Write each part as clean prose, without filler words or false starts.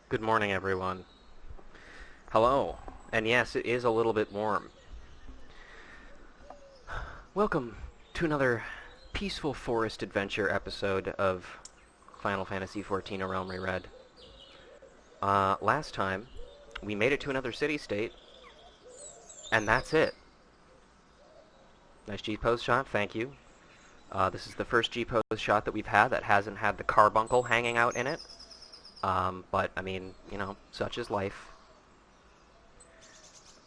Good morning, everyone. Hello. And yes, it is a little bit warm. Welcome to another peaceful forest adventure episode of Final Fantasy XIV: A Realm Reread. Last time, we made it to another city-state, and that's it. Nice G-pose shot, thank you. This is the first G-pose shot that we've had that hasn't had the carbuncle hanging out in it. But, I mean, such is life.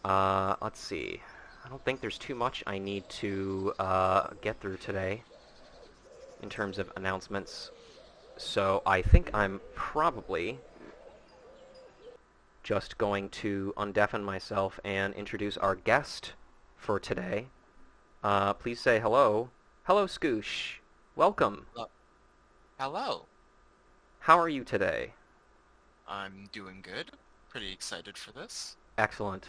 Let's see. I don't think there's too much I need to get through today in terms of announcements. So I think I'm probably just going to undeafen myself and introduce our guest for today. Please say hello. Hello, Scoosh. Welcome. Hello. How are you today? I'm doing good. Pretty excited for this. Excellent.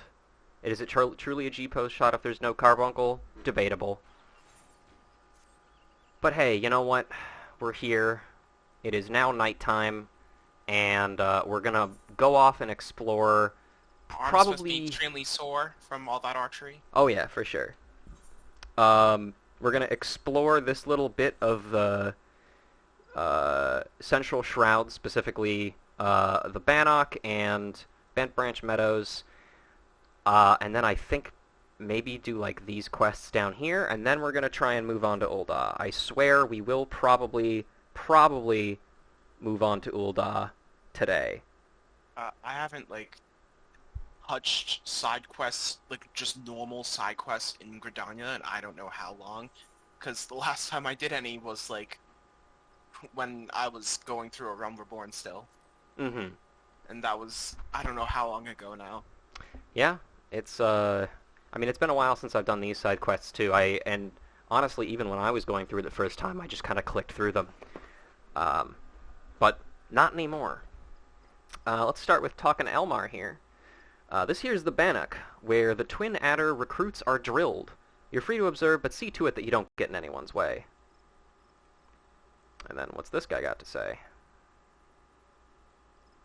Is it truly a G-pose shot if there's no carbuncle? Debatable. But hey, you know what? We're here. It is now nighttime, and we're gonna go off and explore Arms must be probably... extremely sore from all that archery. Oh yeah, for sure. We're gonna explore this little bit of the Central Shroud, specifically the Bannock and Bent Branch Meadows, and then I think maybe do like these quests down here, and then we're gonna try and move on to ULDAH. I swear we will probably move on to ULDAH today. I haven't touched side quests, just normal side quests in Gridania, and I don't know how long. Because the last time I did any was when I was going through a Realm Reborn still. Mm-hmm. And that was, I don't know how long ago now. Yeah, it's I mean, it's been a while since I've done these side quests too. And honestly, even when I was going through it the first time, I just kind of clicked through them. But not anymore. Let's start with talking Elmar here. This here's the Bannock, where the Twin Adder recruits are drilled. You're free to observe, but see to it that you don't get in anyone's way. And then what's this guy got to say?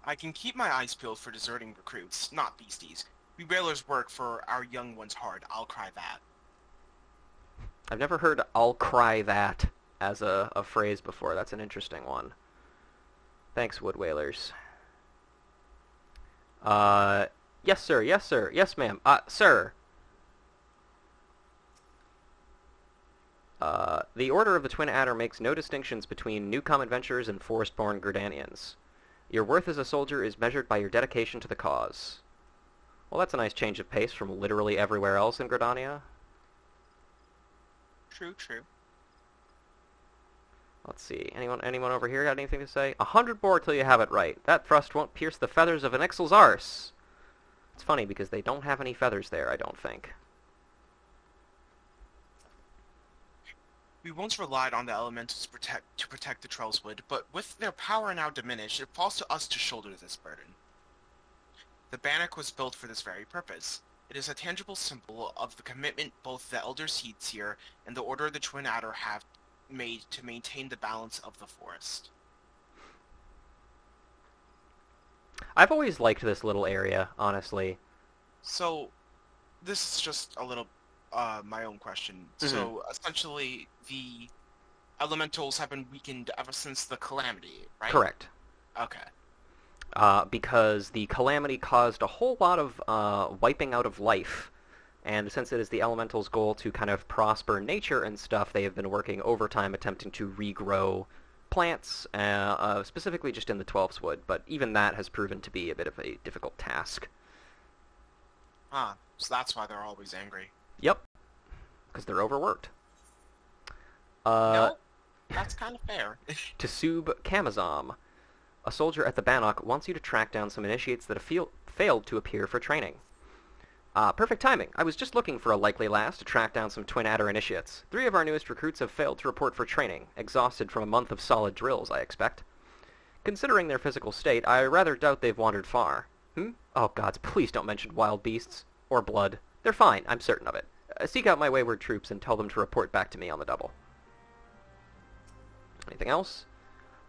I can keep my eyes peeled for deserting recruits, not beasties. We whalers work for our young ones hard, I'll cry that. I've never heard "I'll cry that" as a phrase before. That's an interesting one. Thanks, Wood Whalers. Yes, sir. Yes, sir. Yes, ma'am. Sir. The Order of the Twin Adder makes no distinctions between newcome adventurers and forest-born Gridanians. Your worth as a soldier is measured by your dedication to the cause. Well, that's a nice change of pace from literally everywhere else in Gridania. True, true. Let's see. Anyone over here got anything to say? 100 bore till you have it right. That thrust won't pierce the feathers of an Ixal's arse. It's funny because they don't have any feathers there, I don't think. We once relied on the elementals to protect the Trollswood, but with their power now diminished, it falls to us to shoulder this burden. The Bannock was built for this very purpose. It is a tangible symbol of the commitment both the Elder Seeds here and the Order of the Twin Adder have made to maintain the balance of the forest. I've always liked this little area, honestly. So, this is just a little my own question. Mm-hmm. So, essentially, the elementals have been weakened ever since the Calamity, right? Correct. Okay. Because the Calamity caused a whole lot of wiping out of life. And since it is the Elemental's goal to kind of prosper nature and stuff, they have been working overtime attempting to regrow plants, specifically just in the 12's Wood, but even that has proven to be a bit of a difficult task. Ah, so that's why they're always angry. Yep, because they're overworked. No, that's kind of fair. Tsub Kamazam. A soldier at the Bannock wants you to track down some initiates that have failed to appear for training. Perfect timing. I was just looking for a likely lass to track down some Twin Adder initiates. 3 of our newest recruits have failed to report for training, exhausted from a month of solid drills, I expect. Considering their physical state, I rather doubt they've wandered far. Oh gods, please don't mention wild beasts. Or blood. They're fine, I'm certain of it. Seek out my wayward troops and tell them to report back to me on the double. Anything else?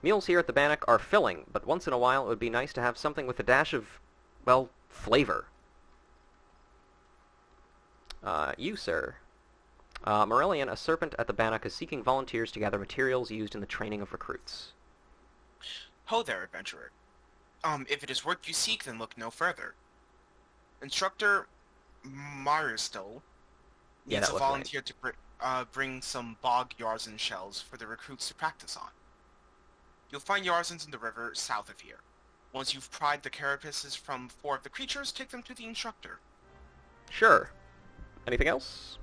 Meals here at the Bannock are filling, but once in a while it would be nice to have something with a dash of, well, flavor. You, sir. Morellian, a serpent at the Bannock, is seeking volunteers to gather materials used in the training of recruits. Ho there, adventurer. If it is work you seek, then look no further. Instructor Maristow Yeah, needs that a looked right. volunteer to bring some bog yarzan shells for the recruits to practice on. You'll find yarzans in the river south of here. Once you've pried the carapaces from 4 of the creatures, take them to the instructor. Sure. Anything else?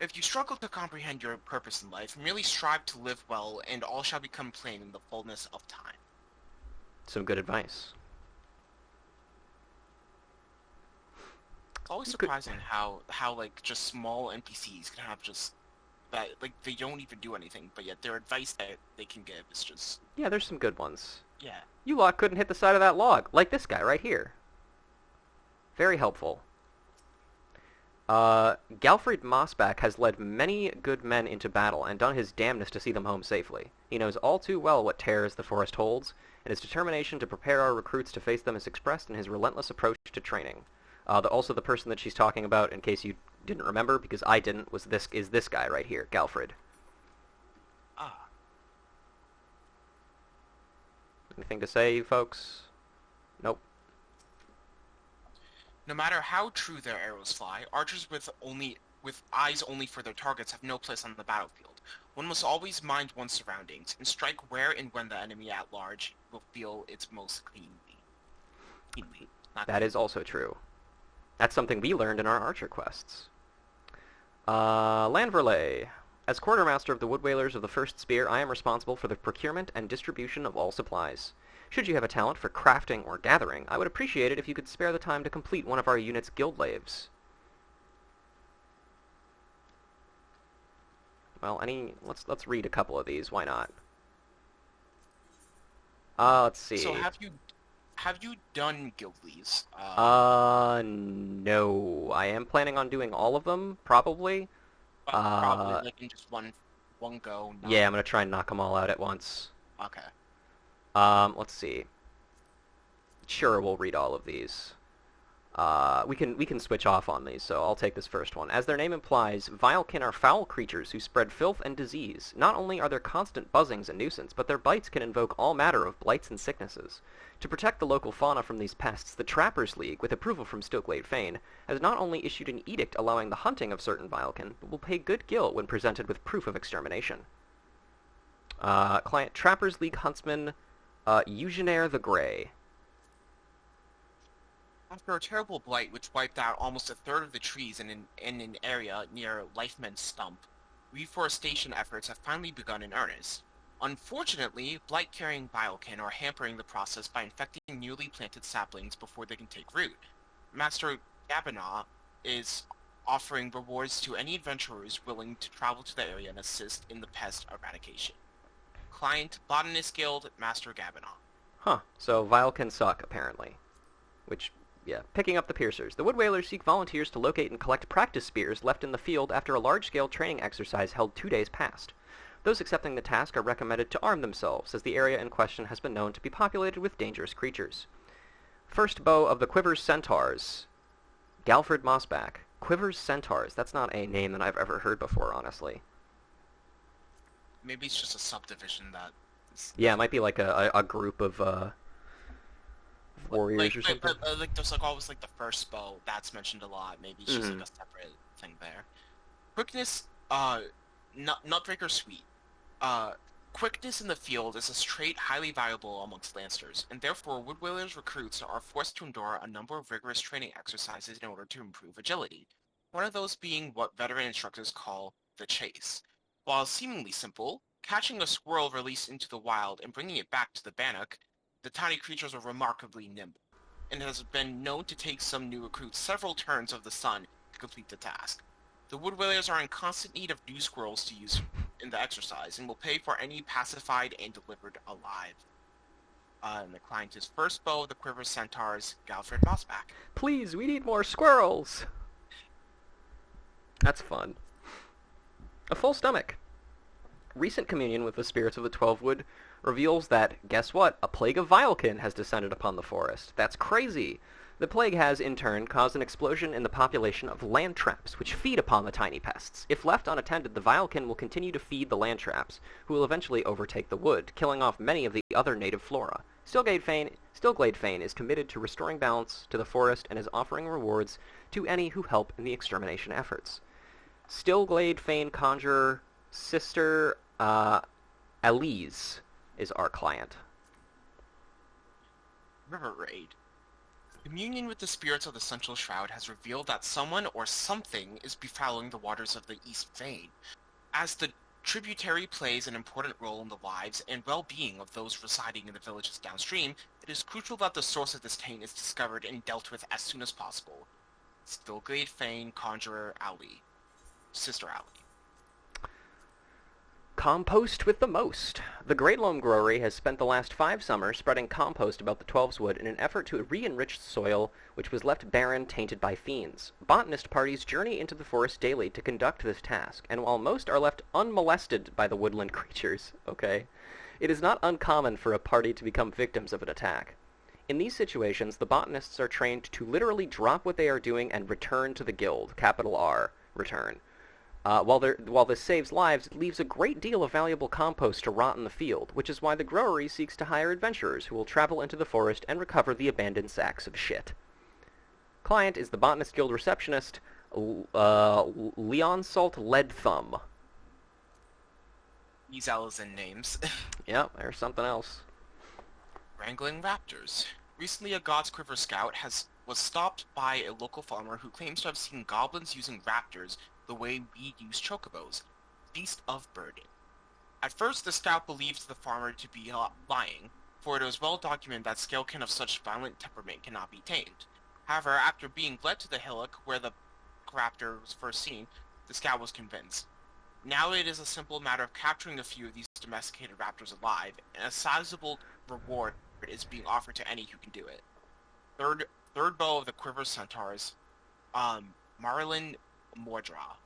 If you struggle to comprehend your purpose in life, merely strive to live well, and all shall become plain in the fullness of time. Some good advice. It's always surprising how like just small NPCs can have just that, like they don't even do anything, but yet their advice that they can give is just Yeah, there's some good ones. yeah. You lot couldn't hit the side of that log, like this guy right here. Very helpful. Galfred Mossback has led many good men into battle and done his damnedest to see them home safely. He knows all too well what terrors the forest holds, and his determination to prepare our recruits to face them is expressed in his relentless approach to training. Also, the person that she's talking about, in case you didn't remember, because I didn't, is this guy right here, Galfred. Ah. Anything to say, folks? Nope. No matter how true their arrows fly, archers with eyes only for their targets have no place on the battlefield. One must always mind one's surroundings, and strike where and when the enemy at large will feel its most keenly. That is also true. That's something we learned in our archer quests. Lanverley. As quartermaster of the Woodwhalers of the First Spear, I am responsible for the procurement and distribution of all supplies. Should you have a talent for crafting or gathering, I would appreciate it if you could spare the time to complete one of our unit's guild laves. Well, let's read a couple of these. Why not? Let's see. So have you done guild leaves? No. I am planning on doing all of them, probably. Probably like in just one go. Yeah, I'm gonna try and knock them all out at once. Okay. Let's see. Sure, we'll read all of these. We can switch off on these, so I'll take this first one. As their name implies, Vilekin are foul creatures who spread filth and disease. Not only are their constant buzzings a nuisance, but their bites can invoke all manner of blights and sicknesses. To protect the local fauna from these pests, the Trappers League, with approval from Stokeglade Fane, has not only issued an edict allowing the hunting of certain Vilekin, but will pay good gil when presented with proof of extermination. Client Trappers League Huntsman, Eugenaire the Grey. After a terrible blight which wiped out almost a third of the trees in an area near Lifeman's Stump, reforestation efforts have finally begun in earnest. Unfortunately, blight-carrying Vilekin are hampering the process by infecting newly planted saplings before they can take root. Master Gabina is offering rewards to any adventurers willing to travel to the area and assist in the pest eradication. Client, Botanist Guild, Master Gabina. Huh, so Vilekin suck, apparently. Which, yeah. Picking up the piercers. The Woodwhalers seek volunteers to locate and collect practice spears left in the field after a large-scale training exercise held 2 days past. Those accepting the task are recommended to arm themselves, as the area in question has been known to be populated with dangerous creatures. First bow of the Quiver's Centaurs. Galfred Mossback. Quiver's Centaurs. That's not a name that I've ever heard before, honestly. Maybe it's just a subdivision that is... Yeah, it might be like a group of warriors or something. Like there's like always like the first bow that's mentioned a lot. Maybe it's just like a separate thing there. Quickness, Nutbreaker Sweet. Quickness in the field is a trait highly valuable amongst Lancers, and therefore Woodwhalers recruits are forced to endure a number of rigorous training exercises in order to improve agility. One of those being what veteran instructors call the chase. While seemingly simple, catching a squirrel released into the wild and bringing it back to the Bannock, the tiny creatures are remarkably nimble, and has been known to take some new recruits several turns of the sun to complete the task. The Woodwhalers are in constant need of new squirrels to use in the exercise, and will pay for any pacified and delivered alive. And the client is first bow of the Quiver Centaurs, Galfred Mossback. Please, we need more squirrels! That's fun. A full stomach. Recent communion with the spirits of the Twelvewood reveals that, guess what, a plague of Vilekin has descended upon the forest. That's crazy. The plague has, in turn, caused an explosion in the population of land traps, which feed upon the tiny pests. If left unattended, the Vilekin will continue to feed the land traps, who will eventually overtake the wood, killing off many of the other native flora. Stillglade Fane is committed to restoring balance to the forest and is offering rewards to any who help in the extermination efforts. Stillglade Fane Conjurer Sister Elise is our client. River Raid. Communion with the spirits of the Central Shroud has revealed that someone or something is befouling the waters of the East Vein. As the tributary plays an important role in the lives and well-being of those residing in the villages downstream, it is crucial that the source of this taint is discovered and dealt with as soon as possible. Stillglade Fane Conjurer Ali. Sister Ali. Compost with the most. The Great Loam Growery has spent the last 5 summers spreading compost about the Twelveswood in an effort to re-enrich soil which was left barren, tainted by fiends. Botanist parties journey into the forest daily to conduct this task, and while most are left unmolested by the woodland creatures, it is not uncommon for a party to become victims of an attack. In these situations, the botanists are trained to literally drop what they are doing and return to the guild, capital R, return. While this saves lives, it leaves a great deal of valuable compost to rot in the field, which is why the growery seeks to hire adventurers who will travel into the forest and recover the abandoned sacks of shit. Client is the Botanist Guild receptionist, Leon Salt Lead Thumb. These L's in names. Yep, there's something else. Wrangling raptors. Recently, a God's Quiver scout was stopped by a local farmer who claims to have seen goblins using raptors the way we use chocobos, beast of burden. At first, the scout believed the farmer to be lying, for it was well documented that scalekin of such violent temperament cannot be tamed. However, after being led to the hillock where the raptor was first seen, the scout was convinced. Now it is a simple matter of capturing a few of these domesticated raptors alive, and a sizable reward is being offered to any who can do it. Third bow of the Quiver Centaurs, Marlin Mordra.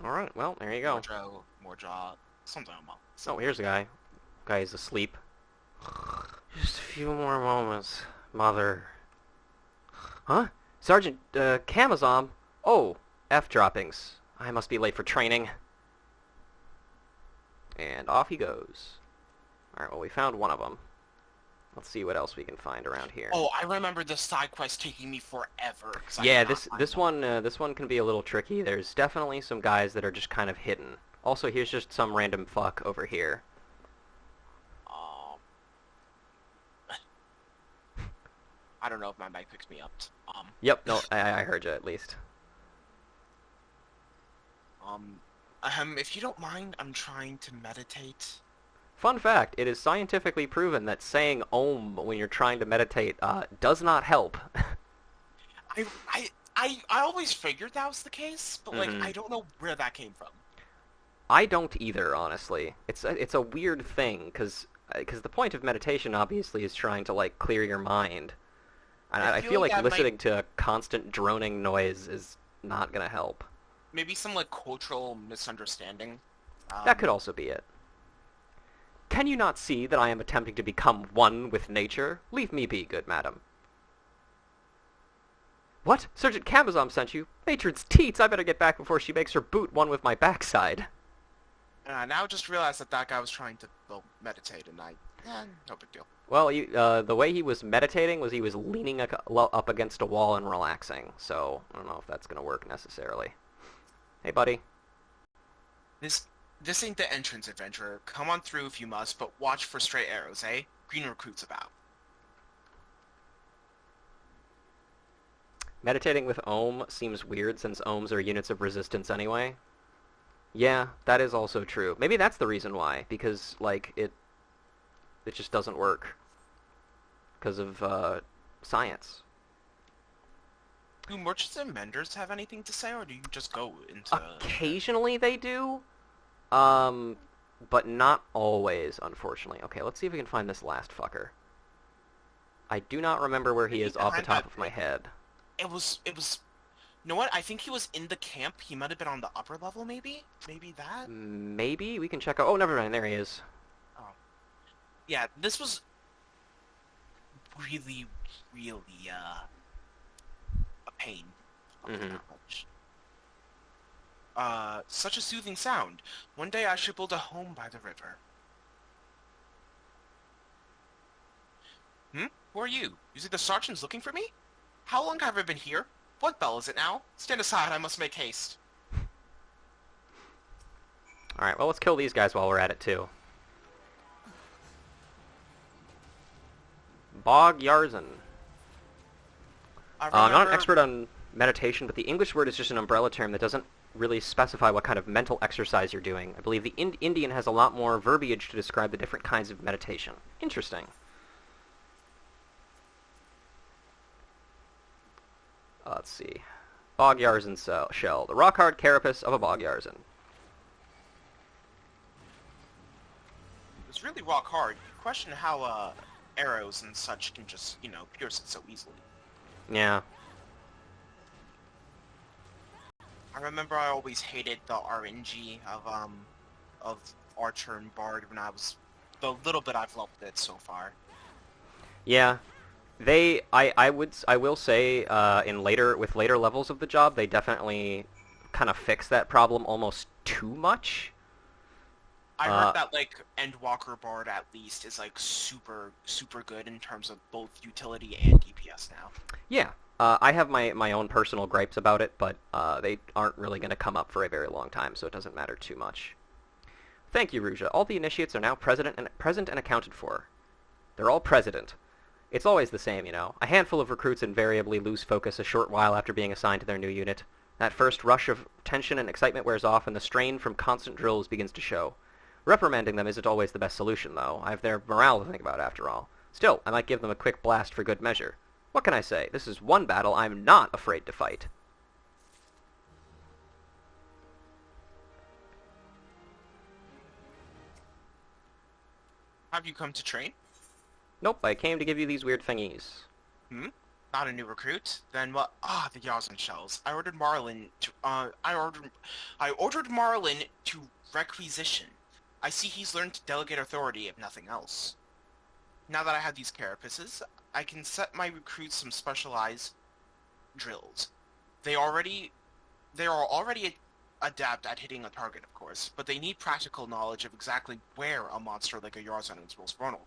Alright, well, there you go. Mordra, something about. Oh, here's a guy. Guy's asleep. Just a few more moments, mother. Huh? Sergeant, Camazom? Oh, F-droppings. I must be late for training. And off he goes. Alright, well, we found one of them. Let's see what else we can find around here. Oh, I remember this side quest taking me forever. Yeah, this one can be a little tricky. There's definitely some guys that are just kind of hidden. Also, here's just some random fuck over here. I don't know if my mic picks me up. Yep, no, I heard you at least. If you don't mind, I'm trying to meditate. Fun fact, it is scientifically proven that saying Om when you're trying to meditate does not help. I always figured that was the case, but like I don't know where that came from. I don't either, honestly. It's a weird thing because the point of meditation obviously is trying to like clear your mind. And I feel like listening to constant droning noise is not gonna help. Maybe some like cultural misunderstanding. That could also be it. Can you not see that I am attempting to become one with nature? Leave me be, good madam. What? Sergeant Camazom sent you? Matron's teats! I better get back before she makes her boot one with my backside. Now just realized that guy was trying to, meditate, and no big deal. Well, the way he was meditating was he was leaning up against a wall and relaxing, so I don't know if that's gonna work necessarily. Hey, buddy. This ain't the entrance, adventurer. Come on through if you must, but watch for stray arrows, eh? Green recruits about. Meditating with Ohm seems weird since ohms are units of resistance anyway. Yeah, that is also true. Maybe that's the reason why, because, like, it just doesn't work. Because of, science. Do merchants and menders have anything to say, or do you just go into... Occasionally they do. But not always, unfortunately. Okay, let's see if we can find this last fucker. I do not remember where he is off the top of my head. It was You know what? I think he was in the camp. He might have been on the upper level, maybe? Maybe that? Maybe we can check out. Oh, never mind. There he is. Oh. Yeah, this was really, really, a pain. I'll put it Mm-hmm. that much. Such a soothing sound. One day I should build a home by the river. Hmm? Who are you? You see the sergeant's looking for me? How long have I been here? What bell is it now? Stand aside, I must make haste. All right. Well, let's kill these guys while we're at it too. Bog Yarzan. I'm not an Remember... expert on meditation, but the English word is just an umbrella term that doesn't really specify what kind of mental exercise you're doing. I believe the Indian has a lot more verbiage to describe the different kinds of meditation. Interesting. Let's see. Bog Yarzan shell. The rock-hard carapace of a bog Yarzan. It's really rock hard. You question how, arrows and such can just, pierce it so easily. Yeah. I remember I always hated the RNG of Archer and Bard when I was... the little bit I've leveled it so far. Yeah. I will say, with later levels of the job, they definitely kind of fix that problem almost too much. I heard that, Endwalker Bard, at least, is, super, super good in terms of both utility and DPS now. Yeah. I have my own personal gripes about it, but they aren't really going to come up for a very long time, so it doesn't matter too much. Thank you, Ruja. All the initiates are now present and accounted for. They're all president. It's always the same, A handful of recruits invariably lose focus a short while after being assigned to their new unit. That first rush of tension and excitement wears off, and the strain from constant drills begins to show. Reprimanding them isn't always the best solution, though. I have their morale to think about, after all. Still, I might give them a quick blast for good measure. What can I say? This is one battle I'm not afraid to fight. Have you come to train? Nope, I came to give you these weird thingies. Hmm? Not a new recruit? Then what? Ah, the Yarzan shells. I ordered Marlin to, I ordered Marlin to requisition. I see he's learned to delegate authority, if nothing else. Now that I have these carapaces, I can set my recruits some specialized drills. They are already adept at hitting a target, of course, but they need practical knowledge of exactly where a monster like a Yarzan is most vulnerable.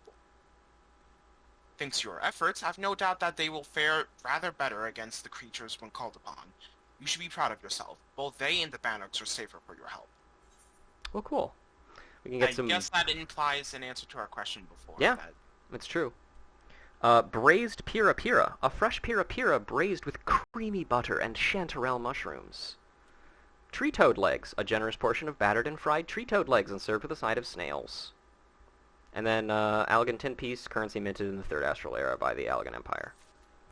Thanks to your efforts, I've no doubt that they will fare rather better against the creatures when called upon. You should be proud of yourself. Both they and the Bannocks are safer for your help. Well, cool. We can get I guess that implies an answer to our question before. Yeah, it's true. Braised pira pira. A fresh pira pira braised with creamy butter and chanterelle mushrooms. Tree toad legs. A generous portion of battered and fried tree toad legs and served with a side of snails. And then Allegan tin piece, currency minted in the Third Astral Era by the Allegan Empire.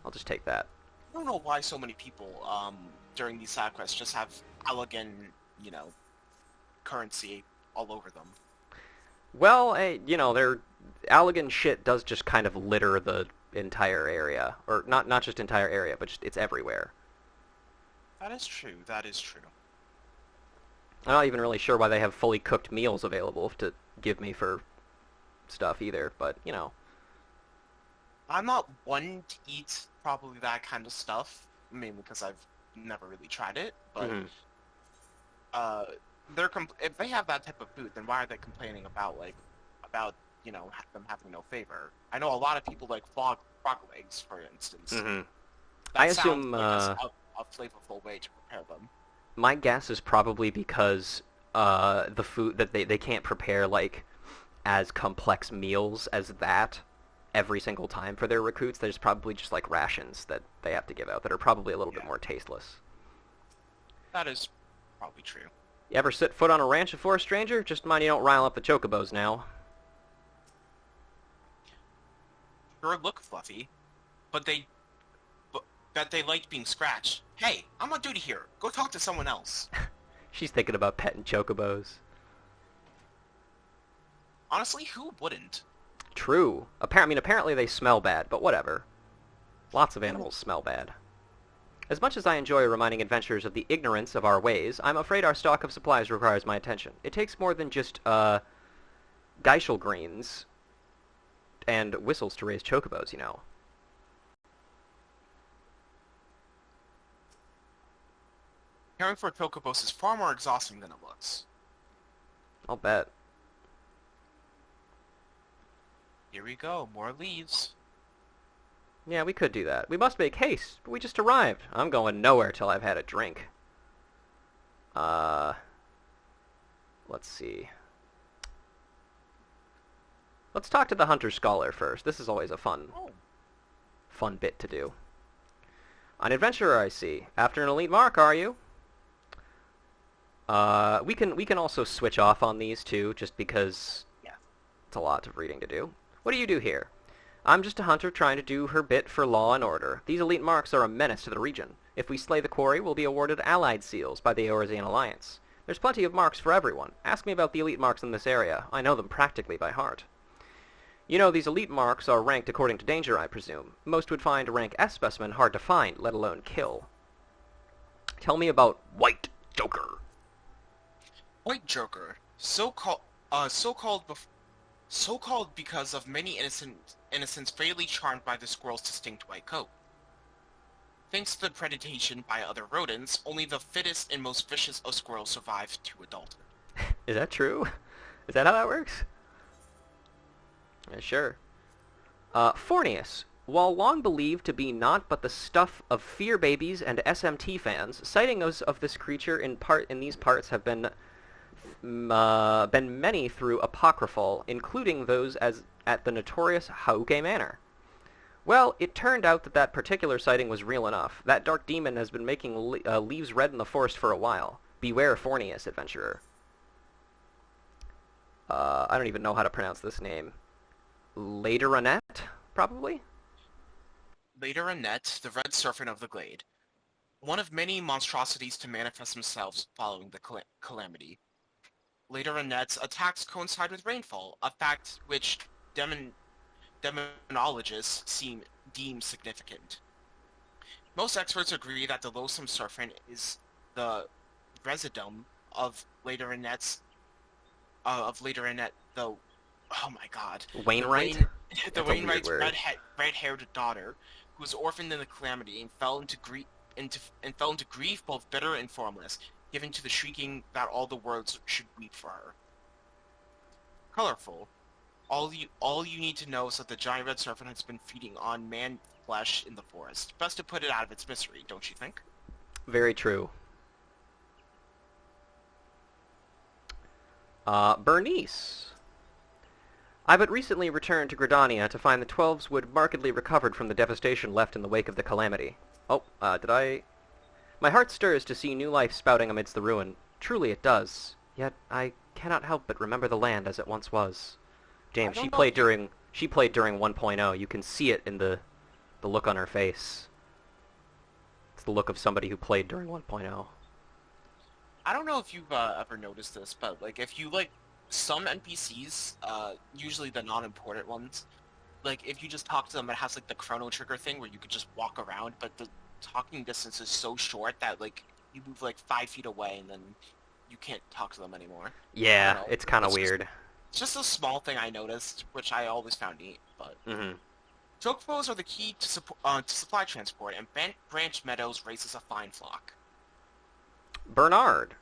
I'll just take that. I don't know why so many people, during these side quests just have Allegan, currency all over them. Well, their Allegan shit does just kind of litter the entire area. Or not just entire area, but it's everywhere. That is true, that is true. I'm not even really sure why they have fully cooked meals available to give me for stuff either, but, I'm not one to eat probably that kind of stuff, mainly because I've never really tried it, but, if they have that type of food, then why are they complaining about them having no flavor? I know a lot of people like frog legs, for instance. Mm-hmm. That I assume sounds like a flavorful way to prepare them. My guess is probably because the food that they can't prepare as complex meals as that every single time for their recruits. There's probably just rations that they have to give out that are probably a little bit more tasteless. That is probably true. You ever set foot on a ranch before a stranger? Just mind you don't rile up the chocobos now. Sure look fluffy, but they liked being scratched. Hey, I'm on duty here. Go talk to someone else. She's thinking about petting chocobos. Honestly, who wouldn't? True. Apparently they smell bad, but whatever. Lots of animals smell bad. As much as I enjoy reminding adventurers of the ignorance of our ways, I'm afraid our stock of supplies requires my attention. It takes more than just, Geishel greens and whistles to raise chocobos, you know. Caring for chocobos is far more exhausting than it looks. I'll bet. Here we go, more leaves. Yeah, we could do that. We must make haste, but we just arrived. I'm going nowhere till I've had a drink. Let's see. Let's talk to the Hunter Scholar first. This is always a fun bit to do. An adventurer, I see. After an elite mark, are you? We can also switch off on these too, just because it's a lot of reading to do. What do you do here? I'm just a hunter trying to do her bit for law and order. These elite marks are a menace to the region. If we slay the quarry, we'll be awarded allied seals by the Eorzean Alliance. There's plenty of marks for everyone. Ask me about the elite marks in this area. I know them practically by heart. You know, these elite marks are ranked according to danger, I presume. Most would find a rank S specimen hard to find, let alone kill. Tell me about White Joker. White Joker, so-called because of many innocents fatally charmed by the squirrel's distinct white coat. Thanks to the predation by other rodents, only the fittest and most vicious of squirrels survive to adulthood. Is that true? Is that how that works? Yeah, sure. Fornius. While long believed to be naught but the stuff of fear babies and SMT fans, sightings of this creature in these parts have been many through apocryphal, including those at the notorious Hauke Manor. Well, it turned out that particular sighting was real enough. That dark demon has been making leaves red in the forest for a while. Beware Fornius, adventurer. I don't even know how to pronounce this name. Laderanet, probably? Laderanet, the Red Serpent of the Glade. One of many monstrosities to manifest themselves following the calamity. Lateranet's attacks coincide with rainfall, a fact which demonologists deem significant. Most experts agree that the loathsome serpent is the residuum of Laderanet, the Wainwright? The Wainwright's red-haired daughter, who was orphaned in the calamity and fell into grief both bitter and formless, given to the shrieking that all the worlds should weep for her. Colorful. All you need to know is that the giant red serpent has been feeding on man flesh in the forest. Best to put it out of its misery, don't you think? Very true. Bernice. I but recently returned to Gridania to find the Twelves would markedly recovered from the devastation left in the wake of the calamity. Oh, did I... My heart stirs to see new life spouting amidst the ruin. Truly it does. Yet I cannot help but remember the land as it once was. Damn, she played during 1.0. You can see it in the look on her face. It's the look of somebody who played during 1.0. I don't know if you've ever noticed this, but like if you some NPCs, usually the non-important ones, like if you just talk to them, it has like the Chrono Trigger thing where you could just walk around, but the talking distance is so short that like you move like 5 feet away and then you can't talk to them anymore. Yeah, it's kind of weird. It's just a small thing I noticed, which I always found neat. But chocobos are the key to supply transport, and Branch Meadows raises a fine flock. Bernard,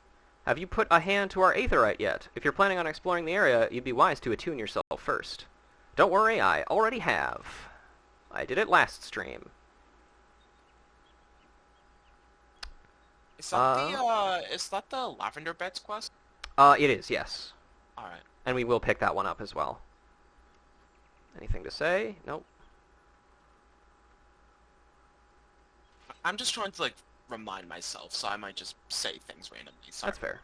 have you put a hand to our aetherite yet? If you're planning on exploring the area, you'd be wise to attune yourself first. Don't worry, I already have. I did it last stream. Is that the Lavender Beds quest? It is, yes. Alright. And we will pick that one up as well. Anything to say? Nope. I'm just trying to, remind myself, so I might just say things randomly. Sorry. That's fair.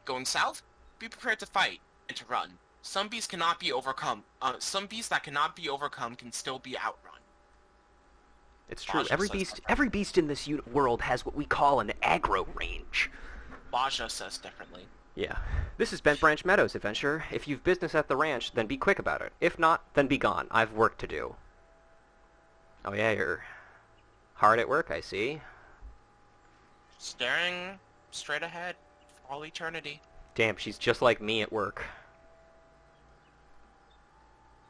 Going south? Be prepared to fight and to run. Some beasts cannot be overcome. Some beasts that cannot be overcome can still be outrun. It's true. Every beast in this world has what we call an aggro range. Baja says differently. Yeah. This is Bent Branch Meadows, adventurer. If you've business at the ranch, then be quick about it. If not, then be gone. I've work to do. Oh yeah, you're hard at work, I see. Staring straight ahead for all eternity. Damn, she's just like me at work.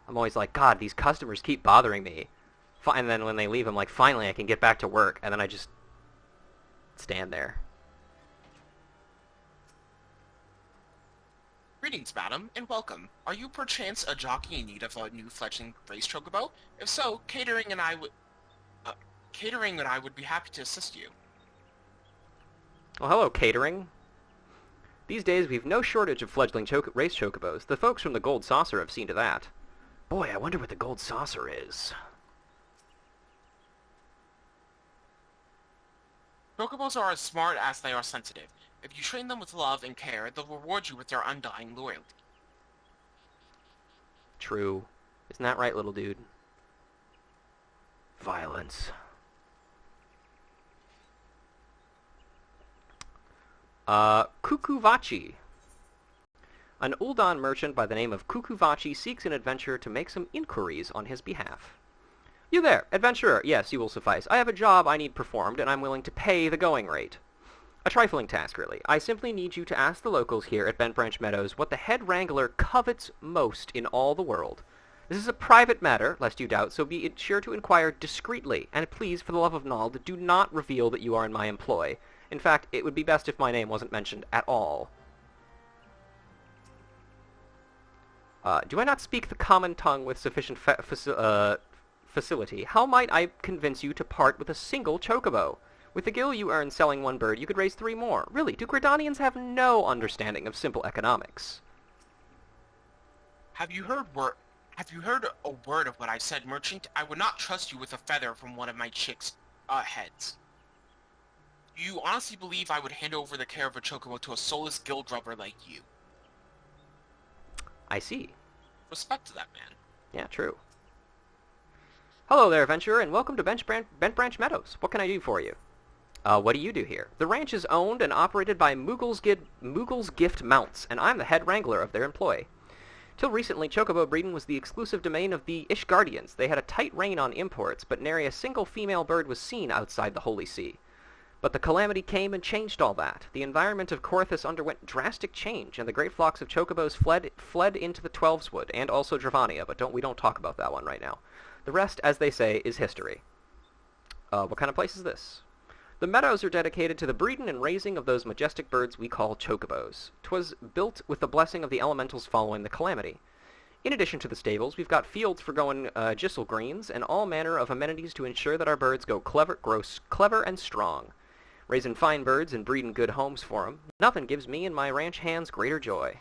I'm always like, God, these customers keep bothering me. And then when they leave, I'm like, finally I can get back to work. And then I just stand there. Greetings, madam, and welcome. Are you perchance a jockey in need of a new fledgling race chocobo? If so, catering and I would be happy to assist you. Well, hello, catering. These days, we've no shortage of fledgling race chocobos. The folks from the Gold Saucer have seen to that. Boy, I wonder what the Gold Saucer is. Chocobos are as smart as they are sensitive. If you train them with love and care, they'll reward you with their undying loyalty. True. Isn't that right, little dude? Violence. Kukuvachi. An ULDAH merchant by the name of Kukuvachi seeks an adventurer to make some inquiries on his behalf. You there, adventurer. Yes, you will suffice. I have a job I need performed, and I'm willing to pay the going rate. A trifling task, really. I simply need you to ask the locals here at Bent Branch Meadows what the head wrangler covets most in all the world. This is a private matter, lest you doubt, so be sure to inquire discreetly, and please, for the love of Nald, do not reveal that you are in my employ. In fact, it would be best if my name wasn't mentioned at all. Do I not speak the common tongue with sufficient facility? How might I convince you to part with a single chocobo? With the gil you earn selling one bird, you could raise 3 more. Really, do Gridanians have no understanding of simple economics? Have you heard a word of what I said, merchant? I would not trust you with a feather from one of my chicks' heads. Do you honestly believe I would hand over the care of a chocobo to a soulless guild rubber like you? I see. Respect to that man. Yeah, true. Hello there, adventurer, and welcome to Bent Branch Meadows. What can I do for you? What do you do here? The ranch is owned and operated by Moogle's Gift Mounts, and I'm the head wrangler of their employ. Till recently, chocobo breeding was the exclusive domain of the Ishgardians. They had a tight rein on imports, but nary a single female bird was seen outside the Holy See. But the calamity came and changed all that. The environment of Corythus underwent drastic change, and the great flocks of chocobos fled into the Twelveswood, and also Dravania, but we don't talk about that one right now. The rest, as they say, is history. What kind of place is this? The meadows are dedicated to the breeding and raising of those majestic birds we call chocobos. 'Twas built with the blessing of the elementals following the calamity. In addition to the stables, we've got fields for going gissel greens, and all manner of amenities to ensure that our birds grow clever and strong. Raising fine birds and breeding good homes for 'em, nothing gives me and my ranch hands greater joy.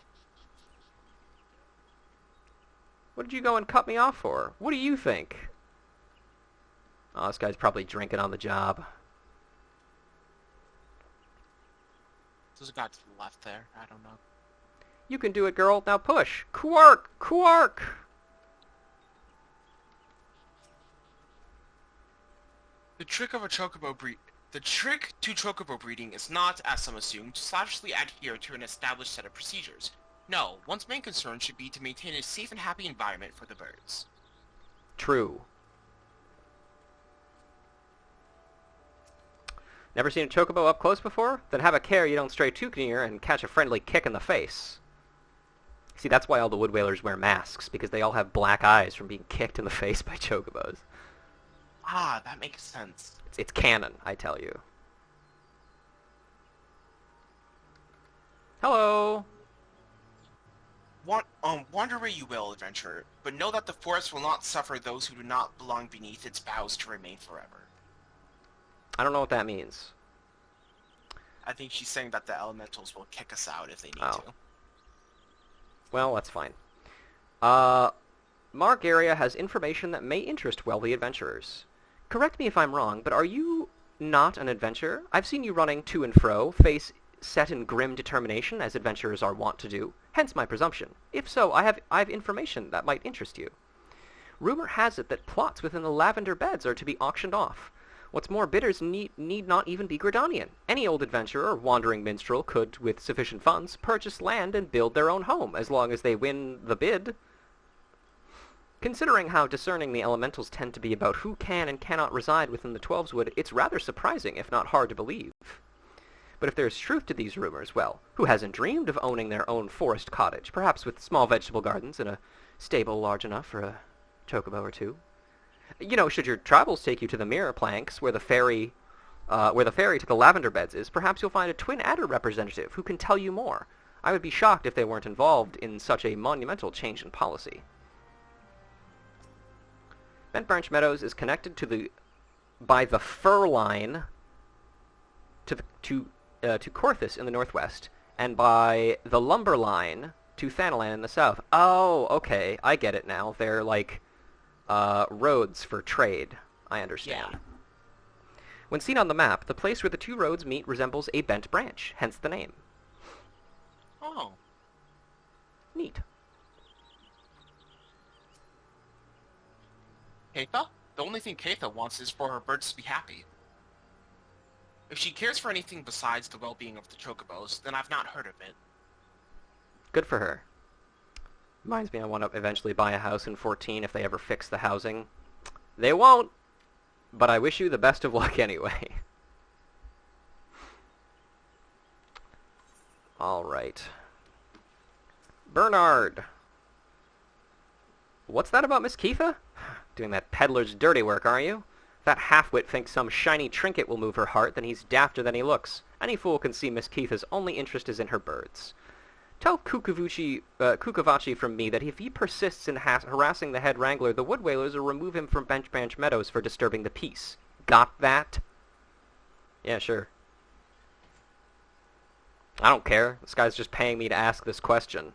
What did you go and cut me off for? What do you think? Oh, this guy's probably drinking on the job. There's a guy to the left there. I don't know. You can do it, girl. Now push. Quark! Quark! The trick to chocobo breeding is not, as some assume, to slavishly adhere to an established set of procedures. No, one's main concern should be to maintain a safe and happy environment for the birds. True. Never seen a chocobo up close before? Then have a care you don't stray too near and catch a friendly kick in the face. See, that's why all the wood whalers wear masks, because they all have black eyes from being kicked in the face by chocobos. Ah, that makes sense. It's canon, I tell you. Hello! Wander where you will, adventurer, but know that the forest will not suffer those who do not belong beneath its boughs to remain forever. I don't know what that means. I think she's saying that the elementals will kick us out if they need to. Well, that's fine. Mark area has information that may interest wealthy adventurers. Correct me if I'm wrong, but are you not an adventurer? I've seen you running to and fro, face set in grim determination, as adventurers are wont to do, hence my presumption. If so, I have information that might interest you. Rumor has it that plots within the lavender beds are to be auctioned off. What's more, bidders need not even be Gridanian. Any old adventurer or wandering minstrel could, with sufficient funds, purchase land and build their own home, as long as they win the bid. Considering how discerning the elementals tend to be about who can and cannot reside within the Twelveswood, it's rather surprising, if not hard to believe. But if there is truth to these rumors, well, who hasn't dreamed of owning their own forest cottage, perhaps with small vegetable gardens and a stable large enough for a chocobo or two? You know, should your travels take you to the mirror planks where the ferry to the lavender beds is, perhaps you'll find a twin adder representative who can tell you more. I would be shocked if they weren't involved in such a monumental change in policy. Bent Branch Meadows is connected by the fur line to Corthus in the northwest, and by the lumber line to Thanalan in the south. Oh, okay, I get it now. They're like roads for trade. I understand. Yeah. When seen on the map, the place where the two roads meet resembles a bent branch, hence the name. Oh. Neat. Keitha? The only thing Keitha wants is for her birds to be happy. If she cares for anything besides the well-being of the chocobos, then I've not heard of it. Good for her. Reminds me, I want to eventually buy a house in 14 if they ever fix the housing. They won't, but I wish you the best of luck anyway. Alright. Bernard! What's that about Miss Keitha? Doing that peddler's dirty work, are you? If that half-wit thinks some shiny trinket will move her heart, then he's dafter than he looks. Any fool can see Miss Keitha's only interest is in her birds. Tell Kukavachi from me that if he persists in harassing the head wrangler, the wood whalers will remove him from Bent Branch Meadows for disturbing the peace. Got that? Yeah, sure. I don't care. This guy's just paying me to ask this question.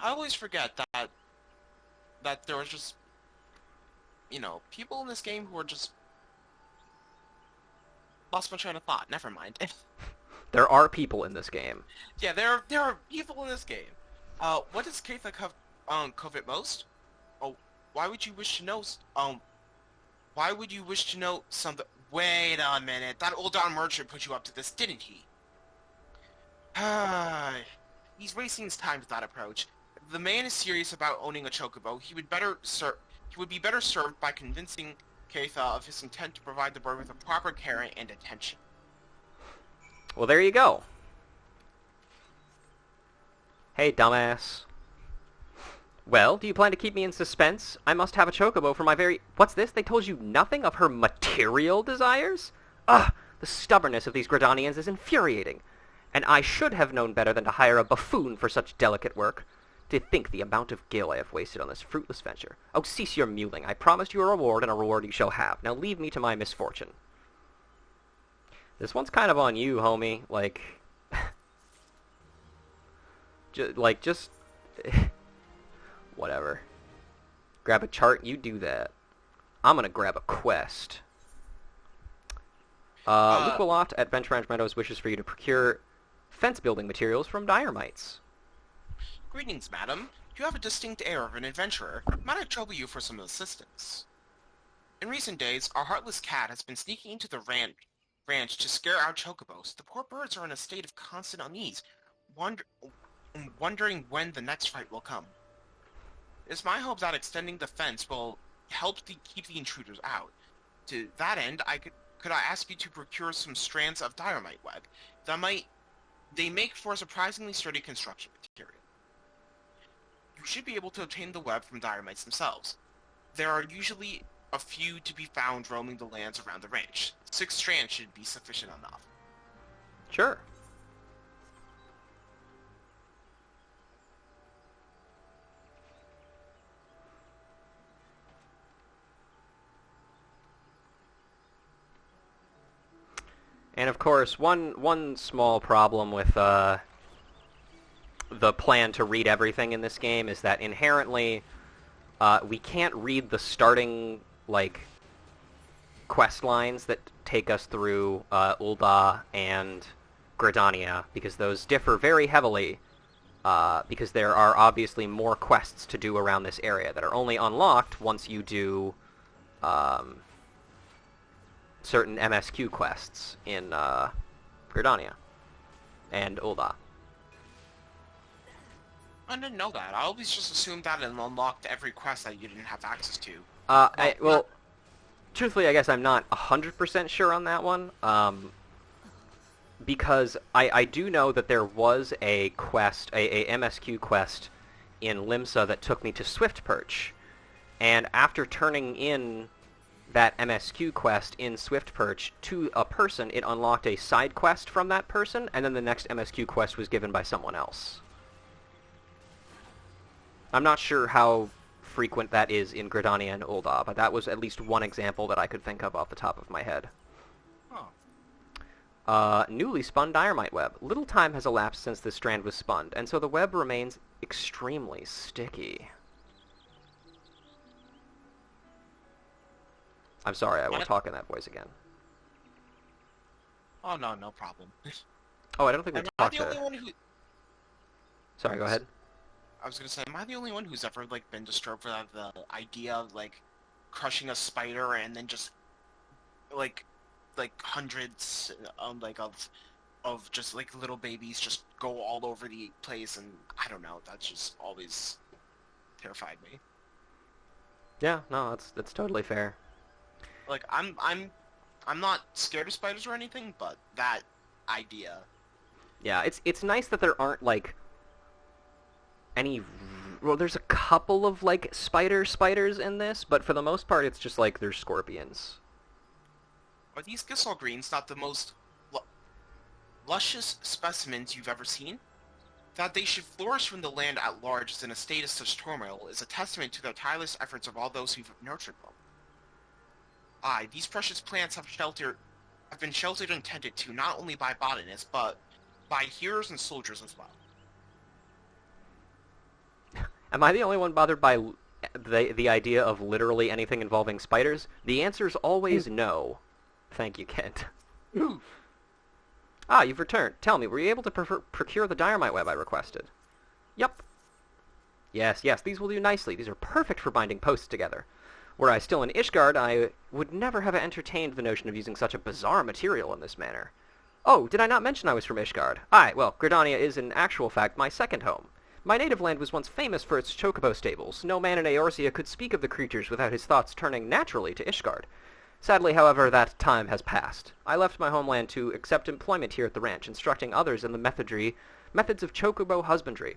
I always forget that there was just, people in this game who are just lost my train of thought. Never mind. There are people in this game. Yeah, there are people in this game. What does Keitha covet most? Oh, why would you wish to know? Why would you wish to know something? Wait a minute. That ULDAH merchant put you up to this, didn't he? He's wasting his time with that approach. If the man is serious about owning a chocobo, he would be better served by convincing Keitha of his intent to provide the bird with a proper care and attention. Well, there you go. Hey, dumbass. Well, do you plan to keep me in suspense? I must have a chocobo for my very... What's this? They told you nothing of her material desires? Ugh! The stubbornness of these Gradanians is infuriating. And I should have known better than to hire a buffoon for such delicate work. To think the amount of gil I have wasted on this fruitless venture. Oh, cease your mewling. I promised you a reward, and a reward you shall have. Now leave me to my misfortune. This one's kind of on you, homie. Like... just... Whatever. Grab a chart, you do that. I'm gonna grab a quest. Luke Willott at Bent Branch Meadows wishes for you to procure fence-building materials from Diormites. Greetings, madam. You have a distinct air of an adventurer. Might I trouble you for some assistance? In recent days, our heartless cat has been sneaking into the ranch to scare our chocobos. The poor birds are in a state of constant unease, wondering when the next fight will come. It is my hope that extending the fence will help keep the intruders out. To that end, could I ask you to procure some strands of diorite web? They make for a surprisingly sturdy construction material. You should be able to obtain the web from diormites themselves. There are usually a few to be found roaming the lands around the ranch. 6 strands should be sufficient enough. Sure. And of course, one small problem with the plan to read everything in this game is that inherently we can't read the starting quest lines that take us through ULDAH and Gradania, because those differ very heavily because there are obviously more quests to do around this area that are only unlocked once you do certain MSQ quests in Gradania and ULDAH. I didn't know that. I always just assumed that it unlocked every quest that you didn't have access to. Well, truthfully, I guess I'm not 100% sure on that one, because I do know that there was a quest, a MSQ quest in Limsa that took me to Swift Perch, and after turning in that MSQ quest in Swift Perch to a person, it unlocked a side quest from that person, and then the next MSQ quest was given by someone else. I'm not sure how frequent that is in Gridania and ULDAH, but that was at least one example that I could think of off the top of my head. Newly spun Dynamite Web. Little time has elapsed since this strand was spun, and so the web remains extremely sticky. I'm sorry, I won't talk in that voice again. Oh, no, no problem. Oh, I don't think we talked to... Sorry, go ahead. I was gonna say, am I the only one who's ever, like, been disturbed with the idea of, like, crushing a spider and then just, like hundreds, of just, like, little babies just go all over the place, and I don't know, that's just always terrified me. Yeah, no, that's totally fair. Like, I'm not scared of spiders or anything, but that idea. Yeah, it's nice that there aren't, like, well, there's a couple of, like, spiders in this, but for the most part, it's just, like, there's scorpions. Are these Gisel greens not the most luscious specimens you've ever seen? That they should flourish from the land at large in a state of such turmoil is a testament to the tireless efforts of all those who've nurtured them. Aye, these precious plants have been sheltered and tended to not only by botanists, but by heroes and soldiers as well. Am I the only one bothered by the idea of literally anything involving spiders? The answer is always no. Thank you, Kent. Ah, you've returned. Tell me, were you able to procure the Dynamite Web I requested? Yup. Yes, these will do nicely. These are perfect for binding posts together. Were I still in Ishgard, I would never have entertained the notion of using such a bizarre material in this manner. Oh, did I not mention I was from Ishgard? Aye, well, Gridania is in actual fact my second home. My native land was once famous for its chocobo stables. No man in Eorzea could speak of the creatures without his thoughts turning naturally to Ishgard. Sadly, however, that time has passed. I left my homeland to accept employment here at the ranch, instructing others in the methods of chocobo husbandry.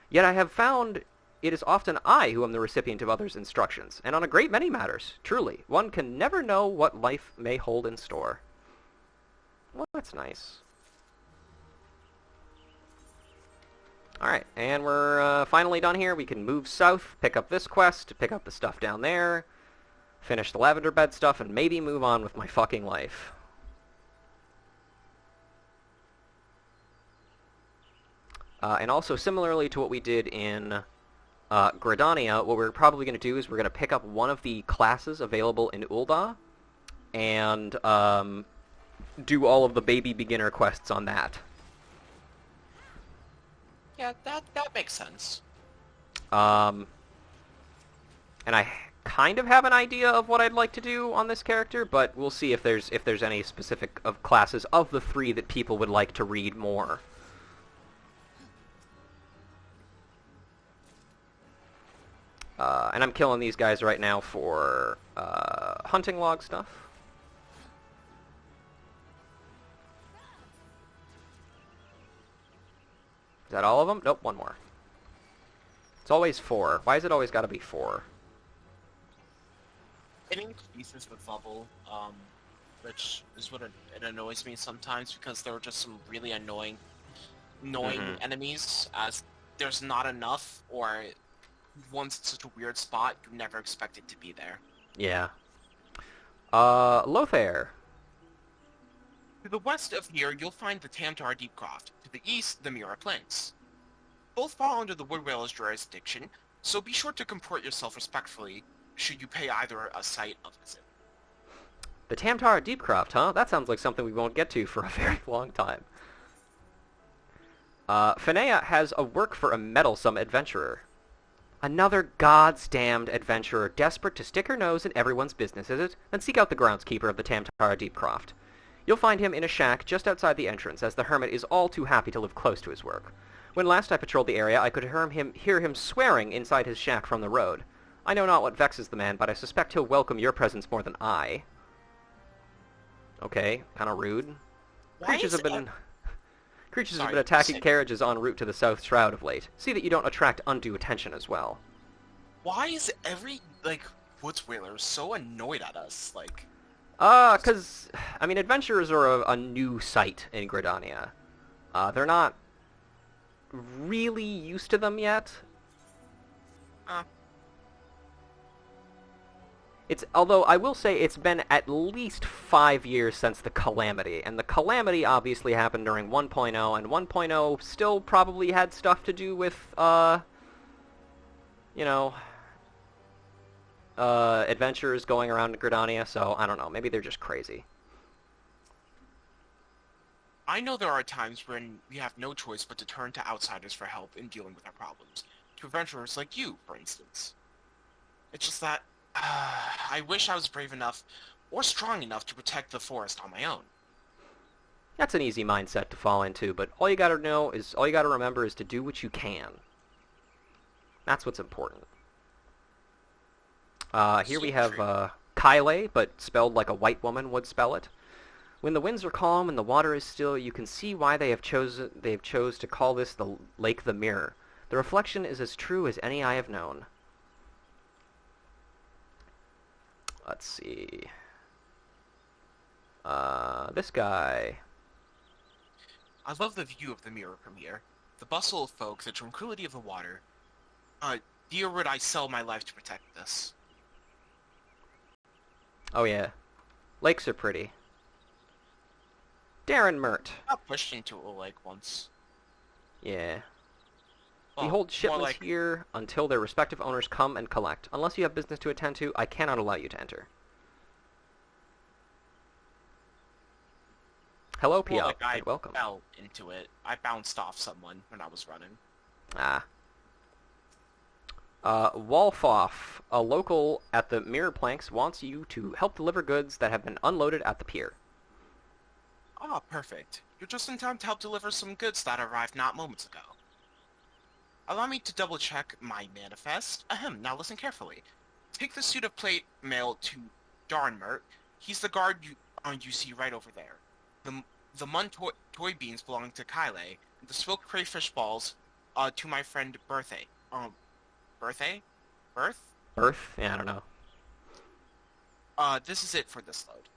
Yet I have found it is often I who am the recipient of others' instructions, and on a great many matters. Truly, one can never know what life may hold in store. Well, that's nice. Alright, and we're finally done here. We can move south, pick up this quest, pick up the stuff down there, finish the lavender bed stuff, and maybe move on with my fucking life. And also, similarly to what we did in Gridania, what we're probably going to do is we're going to pick up one of the classes available in ULDAH, and do all of the baby beginner quests on that. Yeah, that makes sense. And I kind of have an idea of what I'd like to do on this character, but we'll see if there's any specific of classes of the three that people would like to read more. And I'm killing these guys right now for hunting log stuff. Is that all of them? Nope, one more. It's always 4. Why has it always got to be 4? It increases with level, which is what it annoys me sometimes, because there are just some really annoying enemies, as there's not enough, or once it's such a weird spot, you never expect it to be there. Yeah. Lothair. To the west of here, you'll find the Tamtar Deepcroft. To the east, the Mira Plains. Both fall under the Wood Whale's jurisdiction, so be sure to comport yourself respectfully should you pay either a site a visit. The Tamtar Deepcroft, huh? That sounds like something we won't get to for a very long time. Finea has a work for a meddlesome adventurer. Another God's damned adventurer desperate to stick her nose in everyone's business, is it? Then seek out the groundskeeper of the Tamtar Deepcroft. You'll find him in a shack just outside the entrance, as the hermit is all too happy to live close to his work. When last I patrolled the area, I could hear him swearing inside his shack from the road. I know not what vexes the man, but I suspect he'll welcome your presence more than I. Okay, kind of rude. Why Creatures is have been... Creatures have Sorry, been attacking say- carriages en route to the South Shroud of late. See that you don't attract undue attention as well. Why is every, like, woods whaler so annoyed at us? Like, Cause, I mean, adventurers are a new sight in Gridania. They're not really used to them yet. uh, Although I will say it's been at least 5 years since the Calamity, and the Calamity obviously happened during 1.0, and 1.0 still probably had stuff to do with, you know, adventurers going around Gridania, so I don't know, maybe they're just crazy. I know there are times when we have no choice but to turn to outsiders for help in dealing with our problems. To adventurers like you, for instance. It's just that, I wish I was brave enough, or strong enough to protect the forest on my own. That's an easy mindset to fall into, but all you gotta remember is to do what you can. That's what's important. Here we have, Kyle, but spelled like a white woman would spell it. When the winds are calm and the water is still, you can see why they have chose to call this the Lake the Mirror. The reflection is as true as any I have known. Let's see. This guy. I love the view of the mirror premiere, the bustle of folk, the tranquility of the water. Dear would I sell my life to protect this. Oh yeah. Lakes are pretty. Darren Mert. I got pushed into a lake once. Yeah. Well, We hold more shipments like, here until their respective owners come and collect. Unless you have business to attend to, I cannot allow you to enter. Hello, more Pio, like I and welcome. fell into it. I bounced off someone when I was running. Ah. Wolfoff, a local at the Mirror Planks, wants you to help deliver goods that have been unloaded at the pier. Ah, perfect. You're just in time to help deliver some goods that arrived not moments ago. Allow me to double-check my manifest. Ahem, now listen carefully. Take the suit of plate mail to Darnmert. He's the guard you see right over there. The Mun toy beans belong to Kyle, and the smoked crayfish balls to my friend Berthe. Berthe? Berth? Earth? Yeah, I don't know. This is it for this load.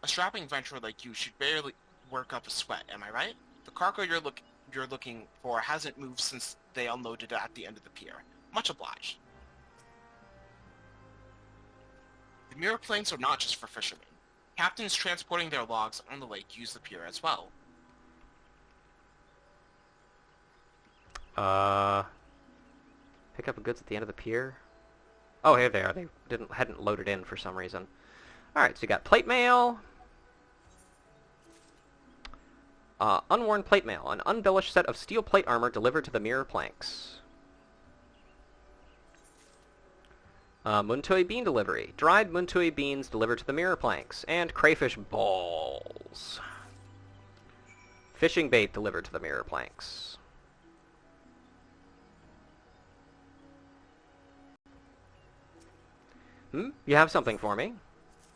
A strapping adventurer like you should barely work up a sweat, am I right? The cargo you're looking for hasn't moved since they unloaded it at the end of the pier. Much obliged. The mirror planes are not just for fishermen. Captains transporting their logs on the lake use the pier as well. Pick up goods at the end of the pier. Oh, here they are. They hadn't loaded in for some reason. Alright, so you got plate mail. Unworn plate mail. An unbellished set of steel plate armor delivered to the Mirror Planks. Muntoi bean delivery. Dried Muntoi beans delivered to the Mirror Planks. And crayfish balls. Fishing bait delivered to the Mirror Planks. You have something for me?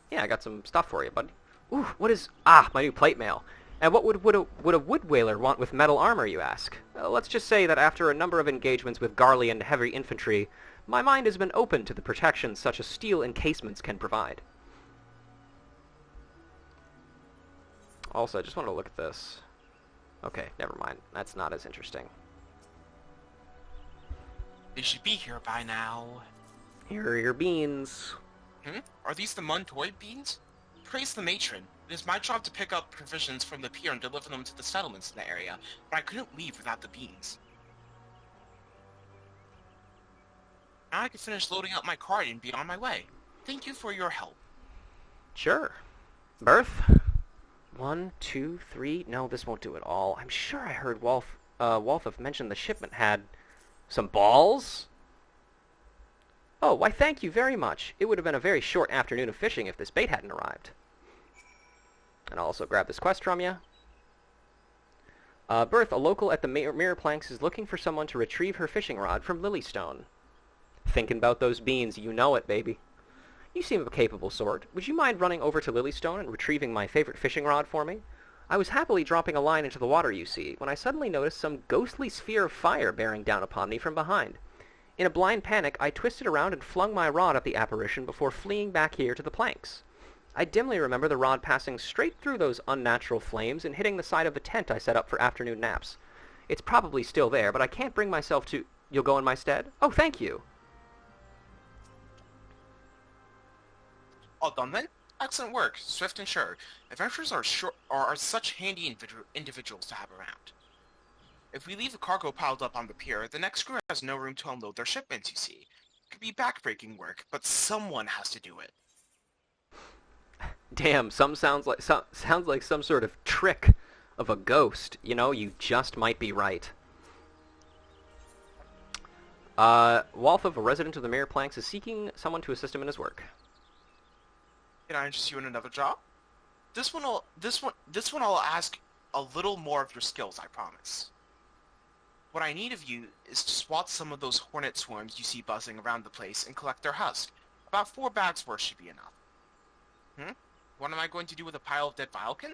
Yeah, I got some stuff for you, bud. Ooh, what is... Ah, my new plate mail. And what would a wood whaler want with metal armor, you ask? Let's just say that after a number of engagements with Garly and heavy infantry, my mind has been open to the protection such as steel encasements can provide. Also, I just wanted to look at this. Okay, never mind. That's not as interesting. They should be here by now. Here are your beans. Are these the Mun toy beans? Praise the matron. It is my job to pick up provisions from the pier and deliver them to the settlements in the area, but I couldn't leave without the beans. Now I can finish loading up my cart and be on my way. Thank you for your help. Sure. Birth? 1, 2, 3... No, this won't do it all. I'm sure I heard Wolf mention the shipment had some balls? Oh, why thank you very much. It would have been a very short afternoon of fishing if this bait hadn't arrived. And I'll also grab this quest from you. Berth, a local at the Mirror Planks, is looking for someone to retrieve her fishing rod from Lilystone. Thinking about those beans, you know it, baby. You seem a capable sort. Would you mind running over to Lilystone and retrieving my favorite fishing rod for me? I was happily dropping a line into the water, you see, when I suddenly noticed some ghostly sphere of fire bearing down upon me from behind. In a blind panic, I twisted around and flung my rod at the apparition before fleeing back here to the planks. I dimly remember the rod passing straight through those unnatural flames and hitting the side of the tent I set up for afternoon naps. It's probably still there, but I can't bring myself to... You'll go in my stead? Oh, thank you. All done then? Excellent work, swift and sure. Adventurers are such handy individuals to have around. If we leave the cargo piled up on the pier, the next crew has no room to unload their shipments, you see. It could be backbreaking work, but someone has to do it. Damn, sounds like some sort of trick of a ghost. You know, you just might be right. Walthov, a resident of the Mirror Planks, is seeking someone to assist him in his work. Can I interest you in another job? This one I'll ask a little more of your skills, I promise. What I need of you is to swat some of those hornet swarms you see buzzing around the place and collect their husk. About 4 bags worth should be enough. What am I going to do with a pile of dead Vilekin?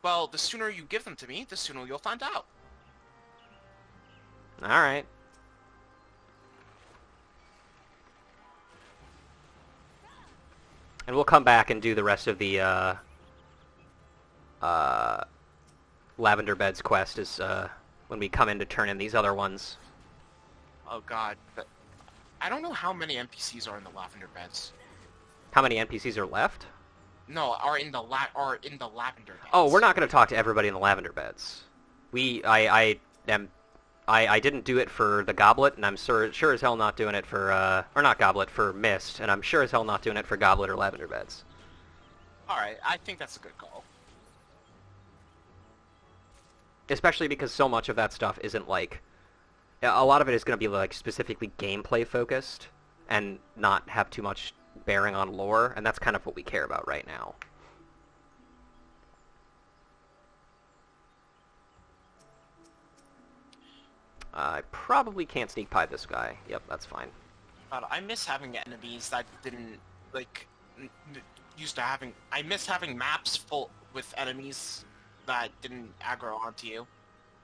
Well, the sooner you give them to me, the sooner you'll find out. Alright. And we'll come back and do the rest of the, Lavender Beds quest is, when we come in to turn in these other ones. Oh god, but I don't know how many NPCs are in the Lavender Beds. How many NPCs are left? No, are in the Lavender Beds. Oh, we're not going to talk to everybody in the Lavender Beds. I didn't do it for the Goblet, and I'm sure as hell not doing it for, or not Goblet, for Mist, and I'm sure as hell not doing it for Goblet or Lavender Beds. Alright, I think that's a good call. Especially because so much of that stuff isn't, like... A lot of it is going to be, like, specifically gameplay focused, and not have too much bearing on lore, and that's kind of what we care about right now. I probably can't sneak pie this guy. Yep, that's fine. God, I miss having enemies that didn't, like, I miss having maps full with enemies that didn't aggro onto you.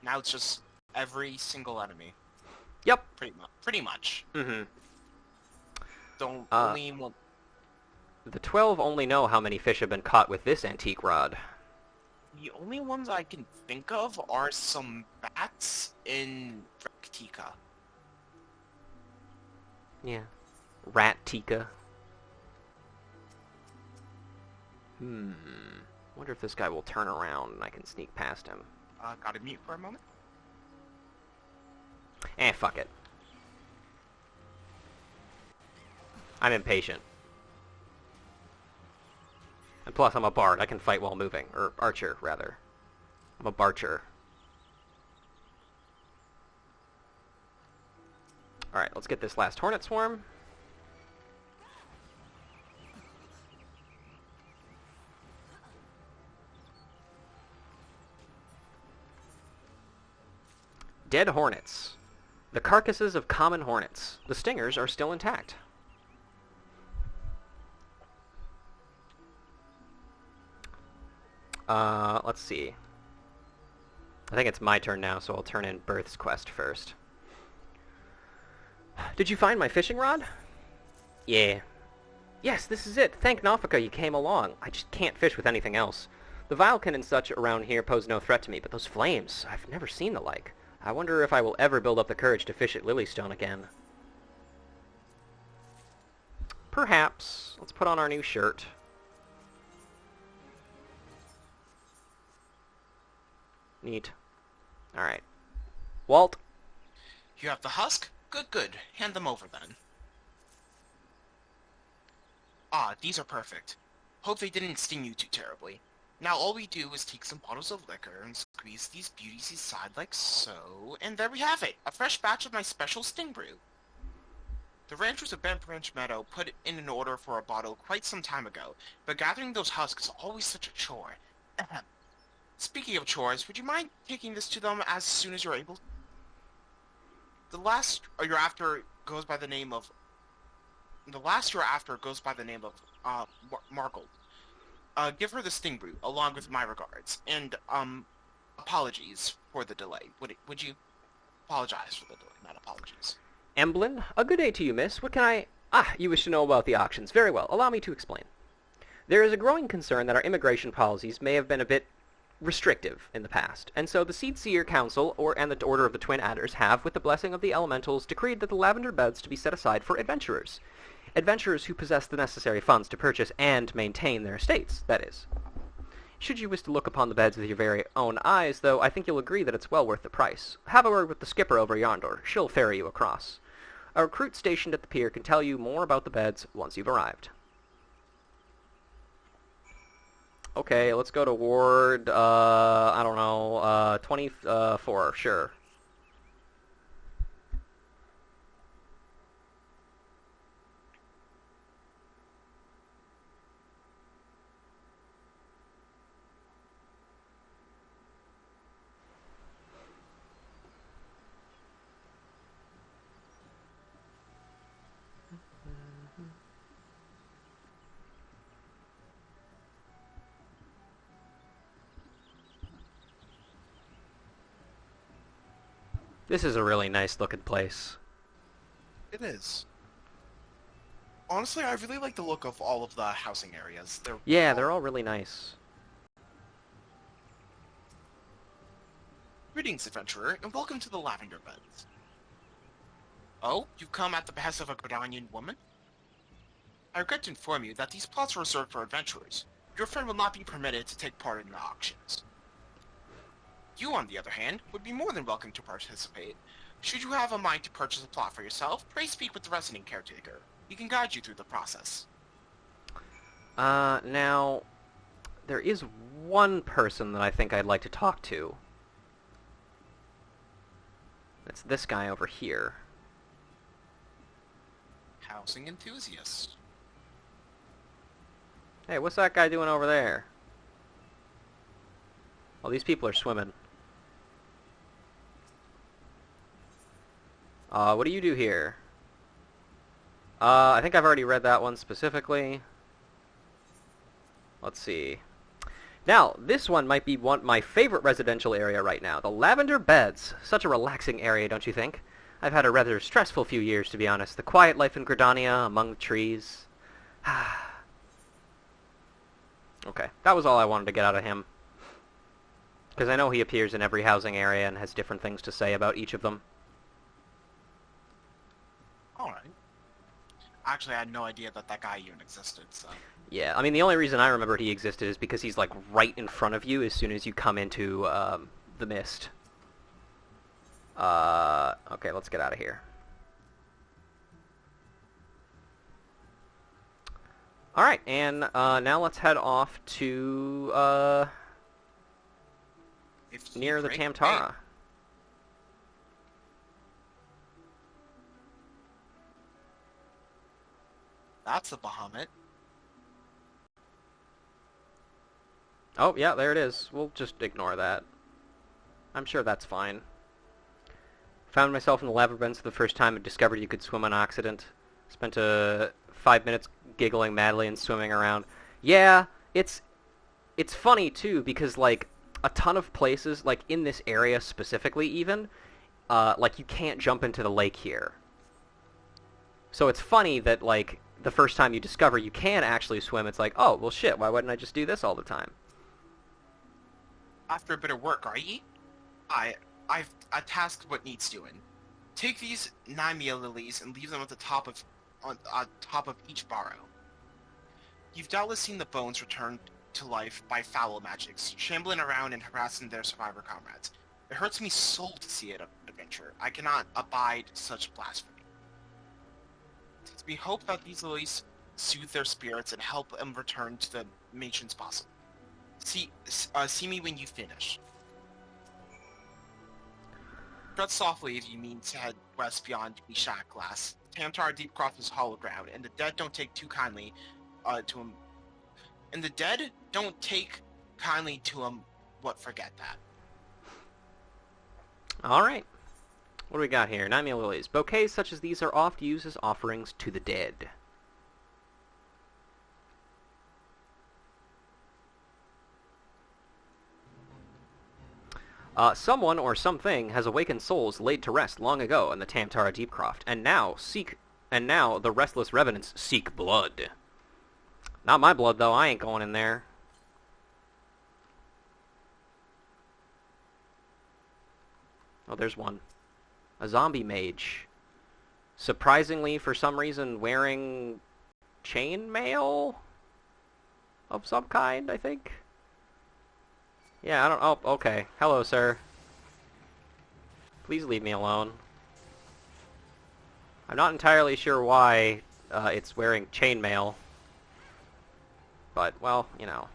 Now it's just every single enemy. Yep. Pretty much. Mm-hmm. Only one... The 12 only know how many fish have been caught with this antique rod. The only ones I can think of are some bats in Raktika. Yeah. Rat Tika. Wonder if this guy will turn around and I can sneak past him. Gotta mute for a moment. Fuck it. I'm impatient. And plus, I'm a bard. I can fight while moving. Or archer, rather. I'm a barcher. Alright, let's get this last hornet swarm. Dead hornets. The carcasses of common hornets. The stingers are still intact. Let's see. I think it's my turn now, so I'll turn in Birth's quest first. Did you find my fishing rod? Yeah. Yes, this is it. Thank Nafika you came along. I just can't fish with anything else. The Vilekin and such around here pose no threat to me, but those flames, I've never seen the like. I wonder if I will ever build up the courage to fish at Lilystone again. Perhaps. Let's put on our new shirt. Neat. Alright. Walt? You have the husk? Good. Hand them over then. Ah, these are perfect. Hope they didn't sting you too terribly. Now all we do is take some bottles of liquor and squeeze these beauties inside like so, and there we have it! A fresh batch of my special sting brew. The ranchers of Bent Branch Meadow put in an order for a bottle quite some time ago, but gathering those husks is always such a chore. Ahem. Speaking of chores, would you mind taking this to them as soon as you're able? The last you're after goes by the name of The last you're after goes by the name of Margold. Give her the sting brew, along with my regards, and apologies for the delay. Would you apologize for the delay, not apologies? Emblyn, a good day to you, miss. What can I... Ah, you wish to know about the auctions. Very well. Allow me to explain. There is a growing concern that our immigration policies may have been a bit restrictive in the past, and so the Seedseer Council and the Order of the Twin Adders have, with the blessing of the elementals, decreed that the lavender beds to be set aside for adventurers. Adventurers who possess the necessary funds to purchase and maintain their estates, that is. Should you wish to look upon the beds with your very own eyes, though, I think you'll agree that it's well worth the price. Have a word with the skipper over yonder. She'll ferry you across. A recruit stationed at the pier can tell you more about the beds once you've arrived. Okay, let's go to Ward, I don't know, 24, sure. This is a really nice looking place. It is. Honestly, I really like the look of all of the housing areas. They're all really nice. Greetings, adventurer, and welcome to the Lavender Beds. Oh, you've come at the behest of a Gridanian woman? I regret to inform you that these plots are reserved for adventurers. Your friend will not be permitted to take part in the auctions. You, on the other hand, would be more than welcome to participate. Should you have a mind to purchase a plot for yourself, pray speak with the resident caretaker. He can guide you through the process. Now, there is one person that I think I'd like to talk to. It's this guy over here. Housing enthusiast. Hey, what's that guy doing over there? Well, these people are swimming. What do you do here? I think I've already read that one specifically. Let's see. Now, this one might be my favorite residential area right now. The Lavender Beds. Such a relaxing area, don't you think? I've had a rather stressful few years, to be honest. The quiet life in Gridania, among the trees. Okay, that was all I wanted to get out of him. Because I know he appears in every housing area and has different things to say about each of them. Alright. Actually, I had no idea that guy even existed, so... Yeah, I mean, the only reason I remembered he existed is because he's, like, right in front of you as soon as you come into, the mist. Okay, let's get out of here. Alright, and, now let's head off to, near the Tamtara. Hey. That's a Bahamut. Oh, yeah, there it is. We'll just ignore that. I'm sure that's fine. Found myself in the lava beds for the first time and discovered you could swim on accident. Spent 5 minutes giggling madly and swimming around. Yeah, it's funny, too, because, like, a ton of places, like, in this area specifically, even, like, you can't jump into the lake here. So it's funny that, like, the first time you discover you can actually swim, it's like, oh, well, shit, why wouldn't I just do this all the time? After a bit of work, are ye? I've tasked what needs doing. Take these Nymea lilies and leave them at the top of on top of each barrow. You've doubtless seen the bones returned to life by foul magics, shambling around and harassing their survivor comrades. It hurts me soul to see it, adventure. I cannot abide such blasphemy. We hope that these lilies soothe their spirits and help them return to the matrons possible. See me when you finish. Tread softly if you mean to head west beyond Ishak Glass. Tamtar deep crosses hollow ground, and the dead don't take too kindly to him. And the dead don't take kindly to him. What? Forget that. All right. What do we got here? Nymea lilies. Bouquets such as these are oft used as offerings to the dead. Someone or something has awakened souls laid to rest long ago in the Tamtara Deepcroft, and now the restless revenants seek blood. Not my blood, though. I ain't going in there. Oh, there's one. A zombie mage. Surprisingly, for some reason, wearing chainmail of some kind, I think. Yeah, I don't... Oh, okay. Hello, sir. Please leave me alone. I'm not entirely sure why it's wearing chainmail. But, well, you know.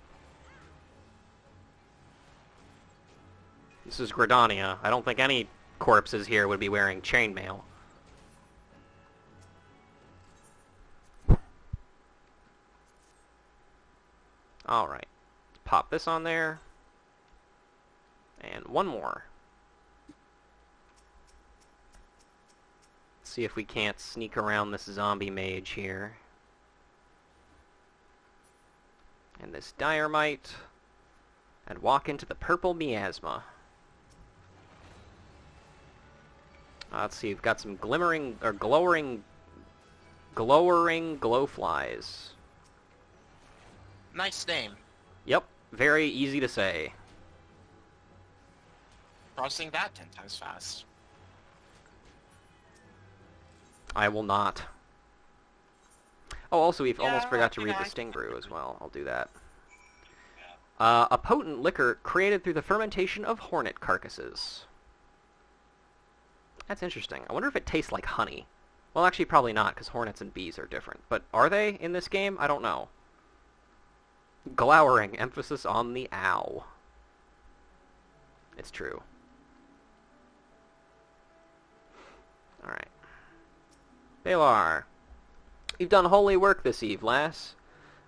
This is Gridania. I don't think any corpses here would be wearing chainmail. Alright. Pop this on there. And one more. See if we can't sneak around this zombie mage here. And this diorite. And walk into the purple miasma. Let's see, we've got some glowering glowflies. Nice name. Yep, very easy to say. Crossing that 10 times fast. I will not. Oh, also, we've almost forgot to read the I Sting Brew as well. I'll do that. A potent liquor created through the fermentation of hornet carcasses. That's interesting. I wonder if it tastes like honey. Well, actually, probably not, because hornets and bees are different. But are they in this game? I don't know. Glowering, emphasis on the ow. It's true. Alright. Balar. You've done holy work this eve, lass.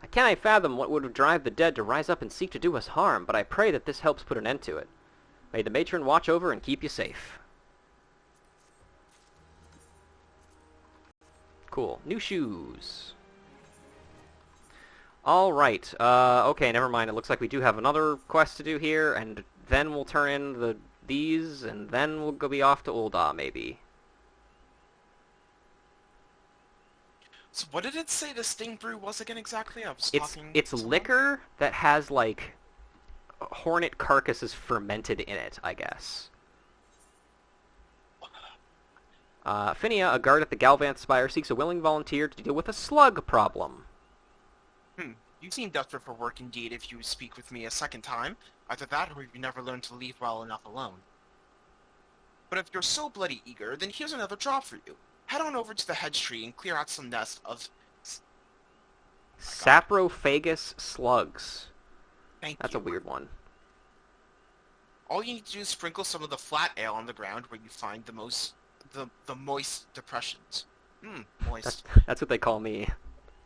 I cannot fathom what would drive the dead to rise up and seek to do us harm, but I pray that this helps put an end to it. May the matron watch over and keep you safe. Cool. New shoes. Alright, okay, never mind. It looks like we do have another quest to do here, and then we'll turn in these, and then we'll be off to ULDAH, maybe. So what did it say the Sting Brew was again exactly? I was talking... It's liquor that has, like, hornet carcasses fermented in it, I guess. Phinia, a guard at the Galvanth Spire, seeks a willing volunteer to deal with a slug problem. You seem desperate for work indeed if you speak with me a second time. Either that or you never learned to leave well enough alone. But if you're so bloody eager, then here's another job for you. Head on over to the hedge tree and clear out some nests of... Saprophagus slugs. That's a weird one. All you need to do is sprinkle some of the flat ale on the ground where you find the moist depressions. Moist. That's what they call me.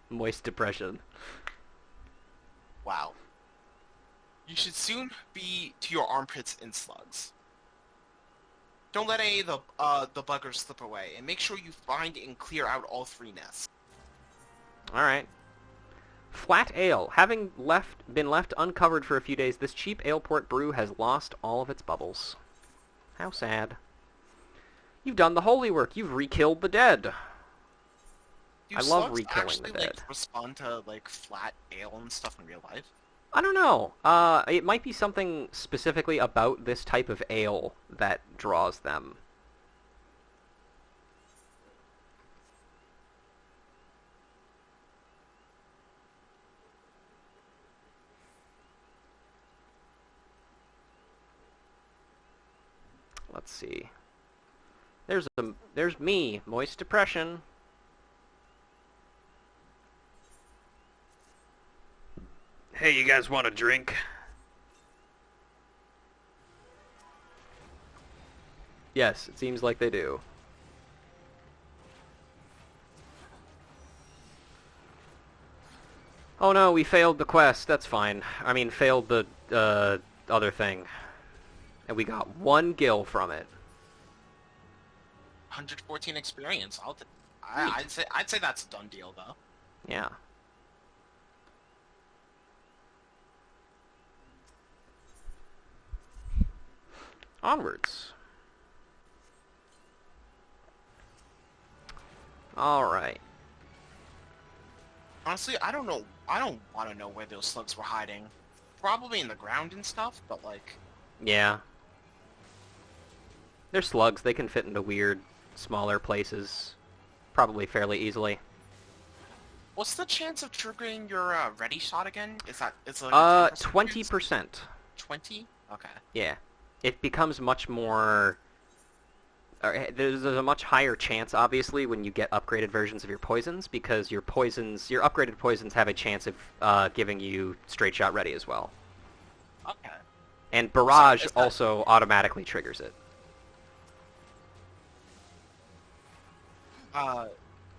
Moist depression. Wow. You should soon be to your armpits in slugs. Don't let any of the buggers slip away, and make sure you find and clear out all 3 nests. Alright. Flat ale. Having been left uncovered for a few days, this cheap aleport brew has lost all of its bubbles. How sad. You've done the holy work. You've re-killed the dead. Do I love slugs re-killing actually, the dead. like, respond to, like, flat ale and stuff in real life? I don't know. It might be something specifically about this type of ale that draws them. Let's see. There's me, moist depression. Hey, you guys want a drink? Yes, it seems like they do. Oh no, we failed the quest. That's fine. I mean, failed the other thing. And we got 1 gil from it. 114 experience. I'd say that's a done deal, though. Yeah. Onwards. Alright. Honestly, I don't know. I don't want to know where those slugs were hiding. Probably in the ground and stuff, but like... Yeah. They're slugs. They can fit into weird, smaller places probably fairly easily. What's the chance of triggering your ready shot again? Is it like a 20%. 20? Okay. Yeah. It becomes much more... There's a much higher chance, obviously, when you get upgraded versions of your poisons, because your upgraded poisons have a chance of giving you straight shot ready as well. Okay. And Barrage also automatically triggers it.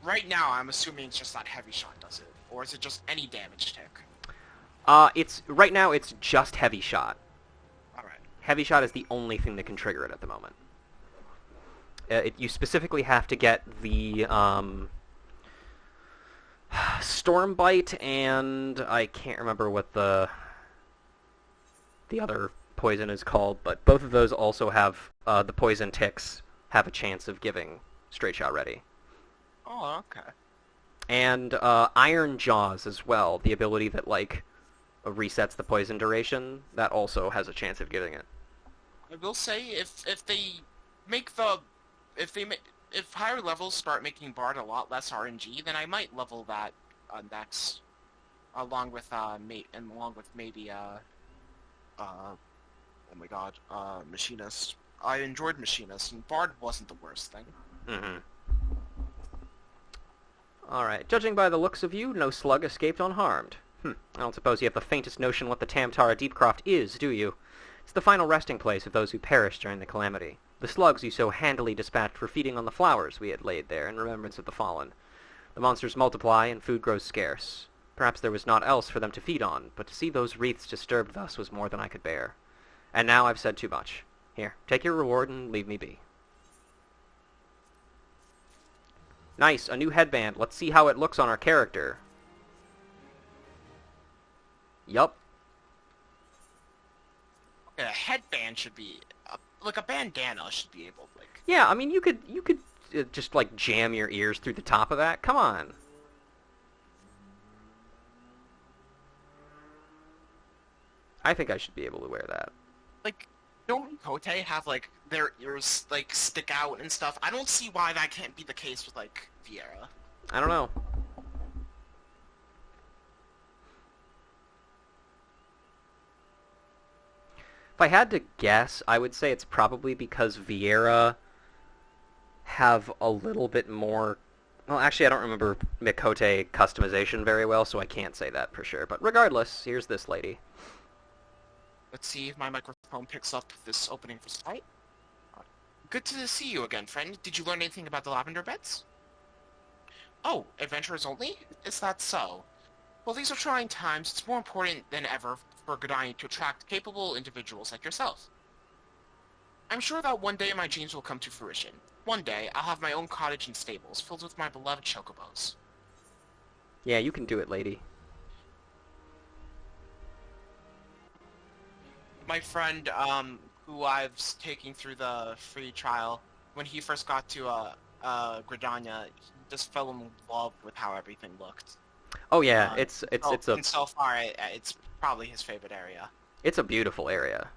Right now, I'm assuming it's just that heavy shot does it, or is it just any damage tick? Right now it's just heavy shot. All right. Heavy shot is the only thing that can trigger it at the moment. You specifically have to get the Storm Bite, and I can't remember what the other poison is called, but both of those also have the poison ticks have a chance of giving straight shot ready. Oh, okay. And Iron Jaws as well, the ability that resets the poison duration, that also has a chance of giving it. I will say if higher levels start making Bard a lot less RNG, then I might level that next, along with maybe oh my god, Machinist. I enjoyed Machinist, and Bard wasn't the worst thing. Mm-hmm. Alright, judging by the looks of you, no slug escaped unharmed. I don't suppose you have the faintest notion what the Tamtara Deepcroft is, do you? It's the final resting place of those who perished during the calamity. The slugs you so handily dispatched were feeding on the flowers we had laid there in remembrance of the fallen. The monsters multiply, and food grows scarce. Perhaps there was naught else for them to feed on, but to see those wreaths disturbed thus was more than I could bear. And now I've said too much. Here, take your reward and leave me be. Nice, a new headband. Let's see how it looks on our character. Yup. A headband should be... like a bandana should be able to, like... Yeah, I mean, you could just, jam your ears through the top of that. Come on. I think I should be able to wear that. Like, don't Kote have, their ears, stick out and stuff? I don't see why that can't be the case with, Vieira. I don't know. If I had to guess, I would say it's probably because Vieira have a little bit more... Well, actually, I don't remember Mikote customization very well, so I can't say that for sure. But regardless, here's this lady. Let's see if my microphone picks up this opening for sight. Good to see you again, friend. Did you learn anything about the lavender beds? Oh, adventurers only? Is that so? Well, these are trying times. It's more important than ever for Godian to attract capable individuals like yourself. I'm sure that one day my dreams will come to fruition. One day, I'll have my own cottage and stables filled with my beloved chocobos. Yeah, you can do it, lady. My friend, who I've taken through the free trial, when he first got to, Gridania, he just fell in love with how everything looked. Oh yeah, and so far, it's probably his favorite area. It's a beautiful area.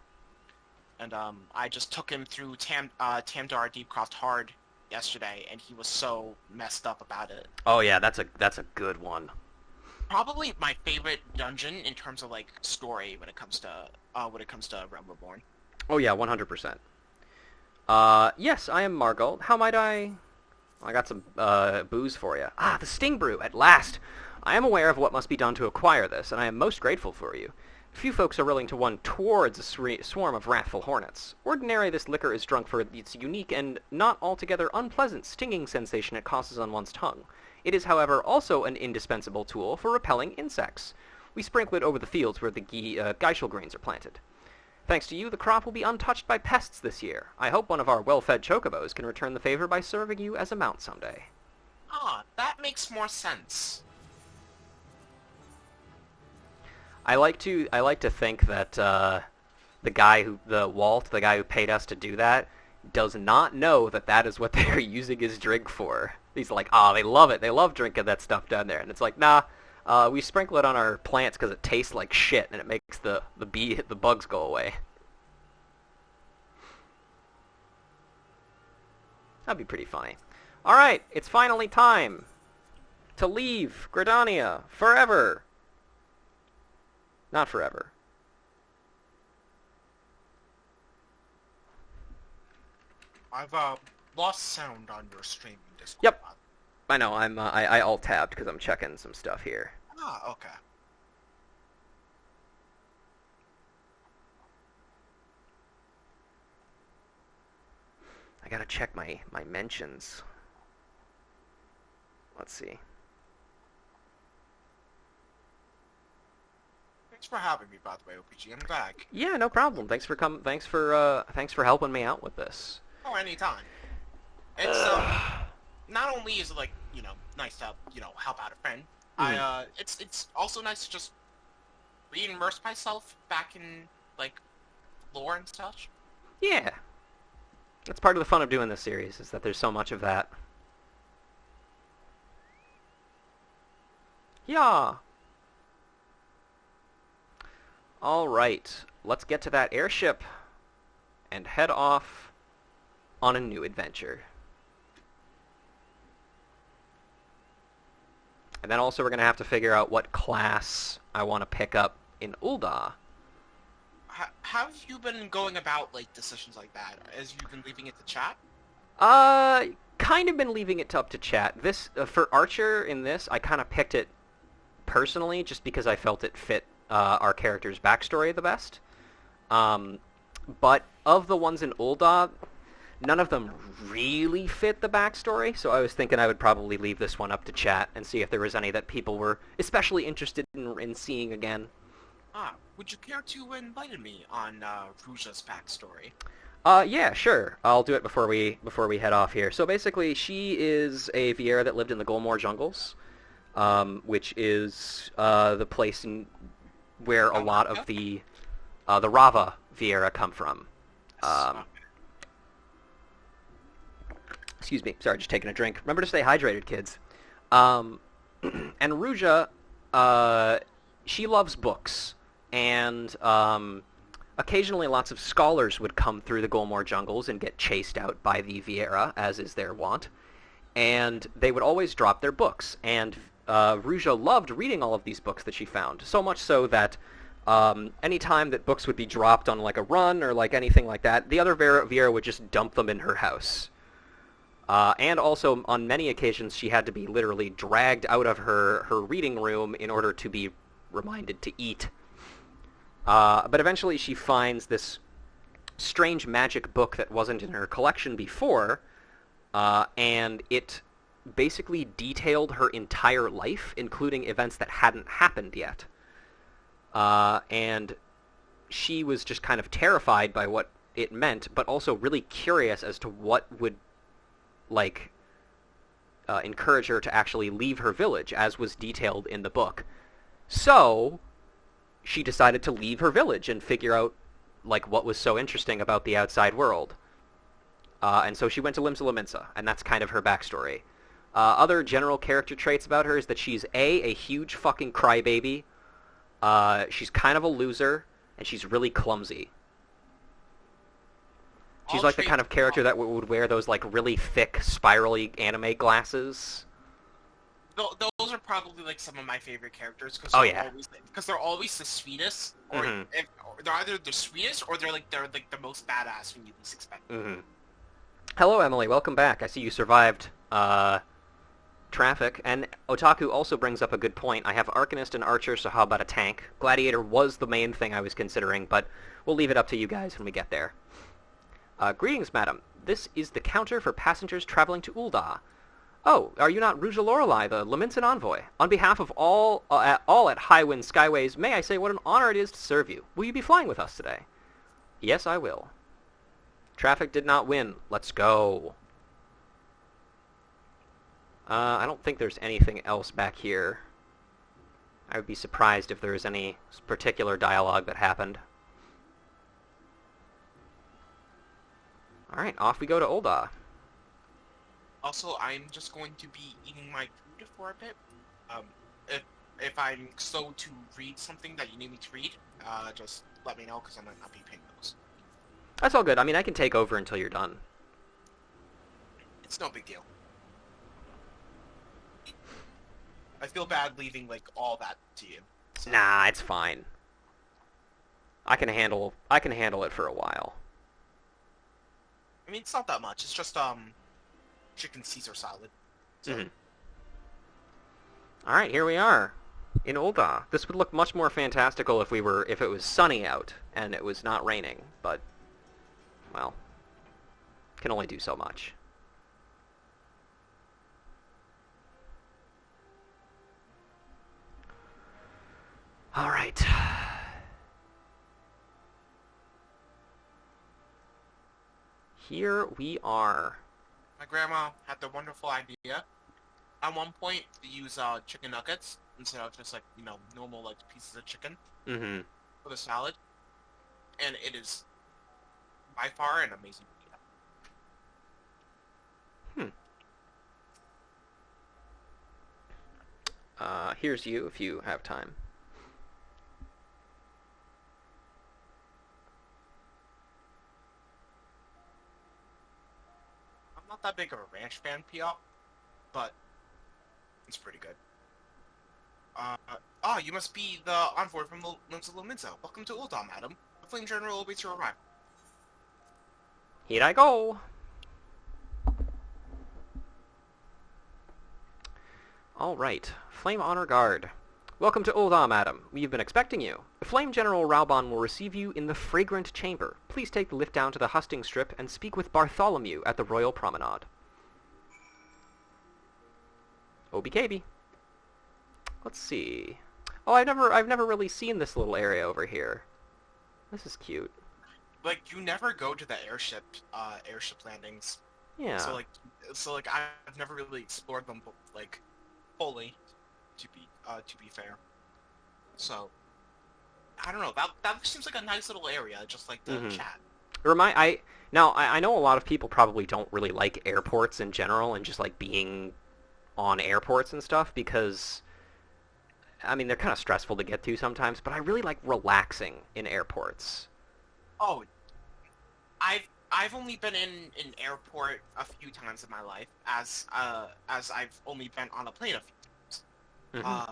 And, I just took him through Tamdara Deepcroft hard yesterday, and he was so messed up about it. Oh yeah, that's a good one. Probably my favorite dungeon in terms of, story when it comes to Realm Reborn. Oh yeah, 100%. Yes, I am Margold. How might I... I got some, booze for you. Ah, the Sting Brew, at last! I am aware of what must be done to acquire this, and I am most grateful for you. Few folks are willing to run towards a swarm of wrathful hornets. Ordinarily, this liquor is drunk for its unique and not altogether unpleasant stinging sensation it causes on one's tongue. It is, however, also an indispensable tool for repelling insects. We sprinkle it over the fields where the Geishel grains are planted. Thanks to you, the crop will be untouched by pests this year. I hope one of our well-fed chocobos can return the favor by serving you as a mount someday. Ah, that makes more sense. I like to think that the Walt, the guy who paid us to do that, does not know that that is what they're using his drink for. He's like, they love it. They love drinking that stuff down there. And it's like, nah, we sprinkle it on our plants because it tastes like shit and it makes the bugs go away. That'd be pretty funny. All right, it's finally time to leave Gridania forever. Not forever. I've lost sound on your stream Discord. Yep. I know. I alt-tabbed because I'm checking some stuff here. Ah, okay. I gotta check my mentions. Let's see. Thanks for having me, by the way, OPG. I'm back. Yeah, no problem. Thanks for helping me out with this. Oh, anytime. It's not only is it like, nice to help out a friend. It's also nice to just re-immerse myself back in like lore and such. Yeah. That's part of the fun of doing this series, is that there's so much of that. Yeah. Alright, let's get to that airship and head off on a new adventure. And then also we're going to have to figure out what class I want to pick up in ULDAH. Have you been going about like decisions like that? As you've been leaving it to chat? Kind of been leaving it up to chat. This for Archer in this, I kind of picked it personally just because I felt it fit our character's backstory the best. But of the ones in ULDAH, none of them really fit the backstory, so I was thinking I would probably leave this one up to chat and see if there was any that people were especially interested in seeing again. Would you care to enlighten me on Ruja's backstory? Yeah, sure. I'll do it before we head off here. So basically, she is a Viera that lived in the Golmore jungles, which is the place where a lot of the Rava Viera come from. Excuse me. Sorry, just taking a drink. Remember to stay hydrated, kids. And Ruja, she loves books. And occasionally lots of scholars would come through the Golmore jungles and get chased out by the Viera, as is their wont. And they would always drop their books. And Ruja loved reading all of these books that she found. So much so that any time that books would be dropped on like a run or like anything like that, the other Viera would just dump them in her house. And also, on many occasions, she had to be literally dragged out of her reading room in order to be reminded to eat. But eventually she finds this strange magic book that wasn't in her collection before, and it basically detailed her entire life, including events that hadn't happened yet. And she was just kind of terrified by what it meant, but also really curious as to what would encourage her to actually leave her village, as was detailed in the book. So she decided to leave her village and figure out what was so interesting about the outside world. And so she went to Limsa Lominsa, and that's kind of her backstory. Other general character traits about her is that she's a huge fucking crybaby. She's kind of a loser, and she's really clumsy. She's like the kind of character that would wear those really thick, spirally anime glasses. Those are probably some of my favorite characters because they're always the sweetest, or they're either the sweetest or they're the most badass when you least expect them. Mm-hmm. Hello, Emily. Welcome back. I see you survived traffic, and Otaku also brings up a good point. I have Arcanist and Archer, so how about a tank? Gladiator was the main thing I was considering, but we'll leave it up to you guys when we get there. Greetings, madam. This is the counter for passengers traveling to ULDAH. Oh, are you not Ruja Lorelei, the Laminsan envoy? On behalf of all at Highwind Skyways, may I say what an honor it is to serve you. Will you be flying with us today? Yes, I will. Traffic did not win. Let's go. I don't think there's anything else back here. I would be surprised if there was any particular dialogue that happened. Alright, off we go to ULDAH. Also, I'm just going to be eating my food for a bit. Um, if if I'm slow to read something that you need me to read, just let me know because I might not be paying those. That's all good. I mean, I can take over until you're done. It's no big deal. I feel bad leaving like all that to you. So. Nah, it's fine. I can handle it for a while. I mean, it's not that much. It's just chicken Caesar salad. So. Mm-hmm. All right, here we are in ULDAH. This would look much more fantastical if it was sunny out and it was not raining, but well, can only do so much. All right. Here we are. My grandma had the wonderful idea at one point to use chicken nuggets instead of just like normal like pieces of chicken Mm-hmm. for the salad, and it is by far an amazing idea. Here's you if you have time. I'm not that big of a ranch fan, PL, but it's pretty good. You must be the envoy from Lominzo. Welcome to ULDAH, madam. The Flame General awaits your arrival. Here I go. All right, Flame Honor Guard. Welcome to ULDAH, madam. We've been expecting you. Flame General Raubon will receive you in the Fragrant Chamber. Please take the lift down to the husting strip and speak with Bartholomew at the Royal Promenade. OBKB. Let's see. Oh, I've never really seen this little area over here. This is cute. Like, you never go to the airship landings. Yeah. So like I've never really explored them like fully, to be fair. So I don't know. That seems like a nice little area, just like the chat. I know a lot of people probably don't really like airports in general and just like being on airports and stuff because I mean they're kind of stressful to get to sometimes, but I really like relaxing in airports. Oh, I've only been in an airport a few times in my life, as I've only been on a plane a few times.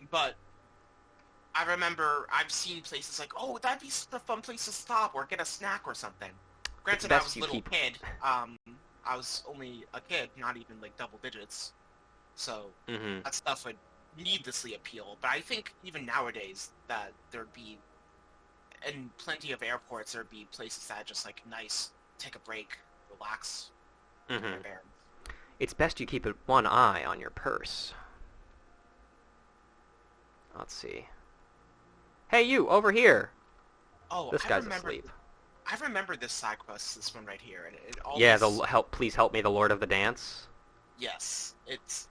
But I remember I've seen places like, oh, that'd be such a fun place to stop or get a snack or something. Granted, I was a little kid. I was only a kid, not even like double digits. So that stuff would needlessly appeal. But I think even nowadays that there'd be, in plenty of airports, there'd be places that just like nice, take a break, relax. It's best you keep one eye on your purse. Let's see. Hey, you, over here! Oh, this guy's asleep. I remember this side quest, this one right here, and it always... Yeah, please help me, the Lord of the Dance. Yes, it's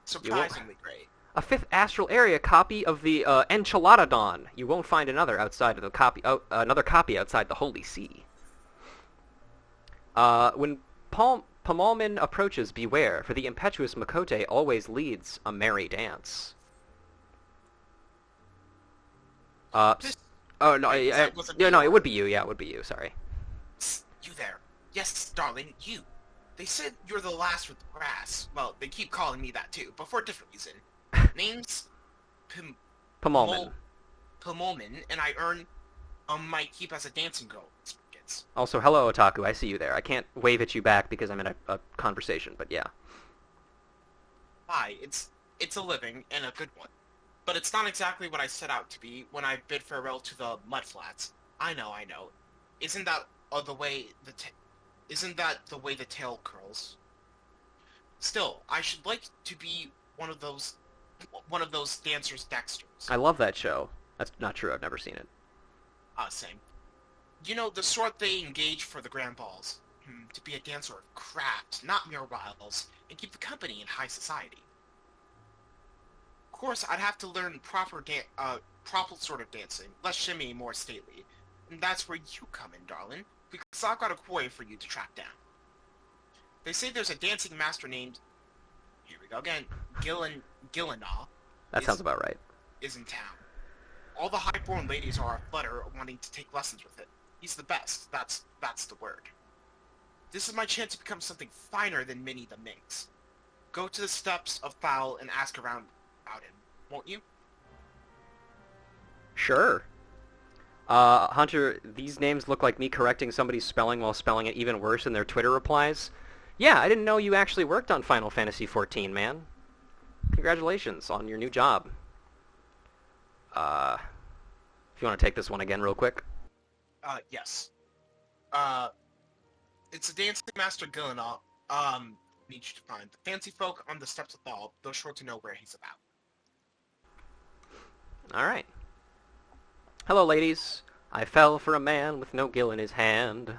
surprisingly great. A 5th astral area copy of the Enchiladodon. You won't find another outside of the another copy outside the Holy See. When Pamalmin approaches, beware, for the impetuous Makote always leads a merry dance. Oh no, it would be you. Yeah, it would be you. Sorry. You there? Yes, darling, you. They said you're the last with the grass. Well, they keep calling me that too, but for a different reason. Name's Pamalmin. Pamalmin, and I earn my keep as a dancing girl. Also, hello, Otaku. I see you there. I can't wave at you back because I'm in a conversation, but yeah. Hi, it's a living, and a good one. But it's not exactly what I set out to be when I bid farewell to the mudflats. I know. Isn't that the way the tail curls? Still, I should like to be one of those dancers Dexters. I love that show. That's not true. I've never seen it. Same. You know, the sort they engage for the grand balls. To be a dancer of craft, not mere wiles, and keep the company in high society. Of course, I'd have to learn proper sort of dancing, less shimmy, more stately. And that's where you come in, darling. because I've got a quarry for you to track down. They say there's a dancing master named, here we go again, Gillenaw. That sounds about right. Is in town. All the highborn ladies are aflutter wanting to take lessons with it. He's the best. That's the word. This is my chance to become something finer than Minnie the Minx. Go to the steps of Fowl and ask around about him, won't you? Sure. Hunter, these names look like me correcting somebody's spelling while spelling it even worse in their Twitter replies. Yeah, I didn't know you actually worked on Final Fantasy XIV, man. Congratulations on your new job. If you want to take this one again real quick. Yes. It's a dancing master Gillenaw, need you to find. The fancy folk on the steps of Thal, they're sure to know where he's about. Alright. Hello, ladies. I fell for a man with no gill in his hand.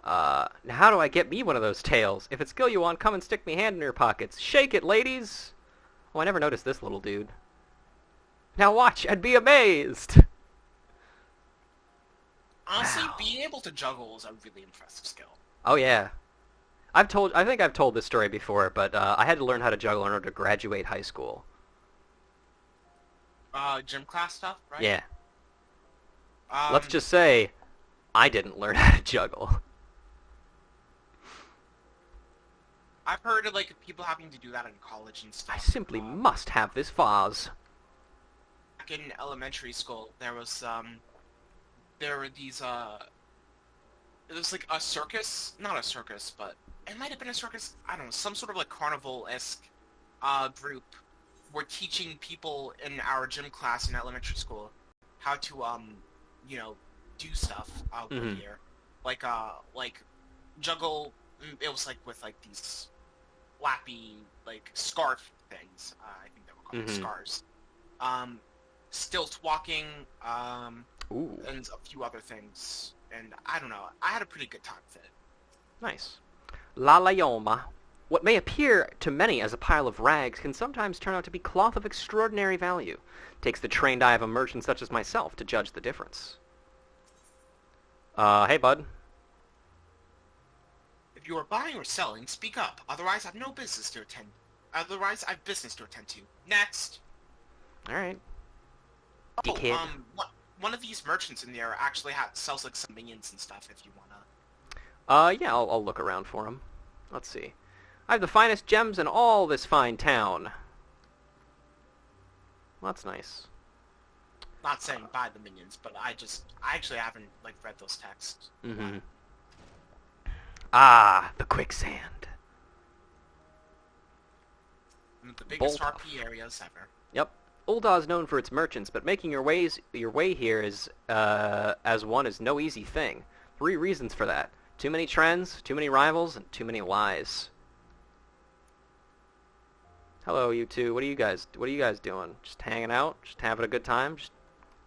Now how do I get me one of those tails? If it's gill you want, come and stick me hand in your pockets. Shake it, ladies! Oh, I never noticed this little dude. Now watch and be amazed! Honestly, Wow. being able to juggle is a really impressive skill. Oh, yeah. I think I've told this story before, but I had to learn how to juggle in order to graduate high school. Gym class stuff, right? Yeah. Let's just say, I didn't learn how to juggle. I've heard of, like, people having to do that in college and stuff. I simply must have this vase. Back in elementary school, there were these, it was like a circus, not a circus, but it might have been a circus, I don't know, some sort of like carnival-esque, group were teaching people in our gym class in elementary school how to, you know, do stuff, one year. Like juggle, it was like with like these flappy, like, scarf things, I think they were called scars. Stilt walking, Ooh. and a few other things, and I don't know, I had a pretty good time with it. Nice. Lalayoma. What may appear to many as a pile of rags can sometimes turn out to be cloth of extraordinary value. Takes the trained eye of a merchant such as myself to judge the difference. Hey, bud. If you are buying or selling, speak up, otherwise I've business to attend to. Next! Alright. Oh, Dickhead. one of these merchants in there actually sells like some minions and stuff if you wanna. Yeah, I'll look around for him. Let's see. I have the finest gems in all this fine town. Well, that's nice. Not saying buy the minions, but I actually haven't, like, read those texts. Mm-hmm. Ah, the quicksand. The biggest Bolt RP areas ever. Yep. ULDAH is known for its merchants, but making your way here is, as one is no easy thing. 3 reasons for that. Too many trends, too many rivals, and too many lies. Hello, you two. What are you guys doing? Just hanging out? Just having a good time? Just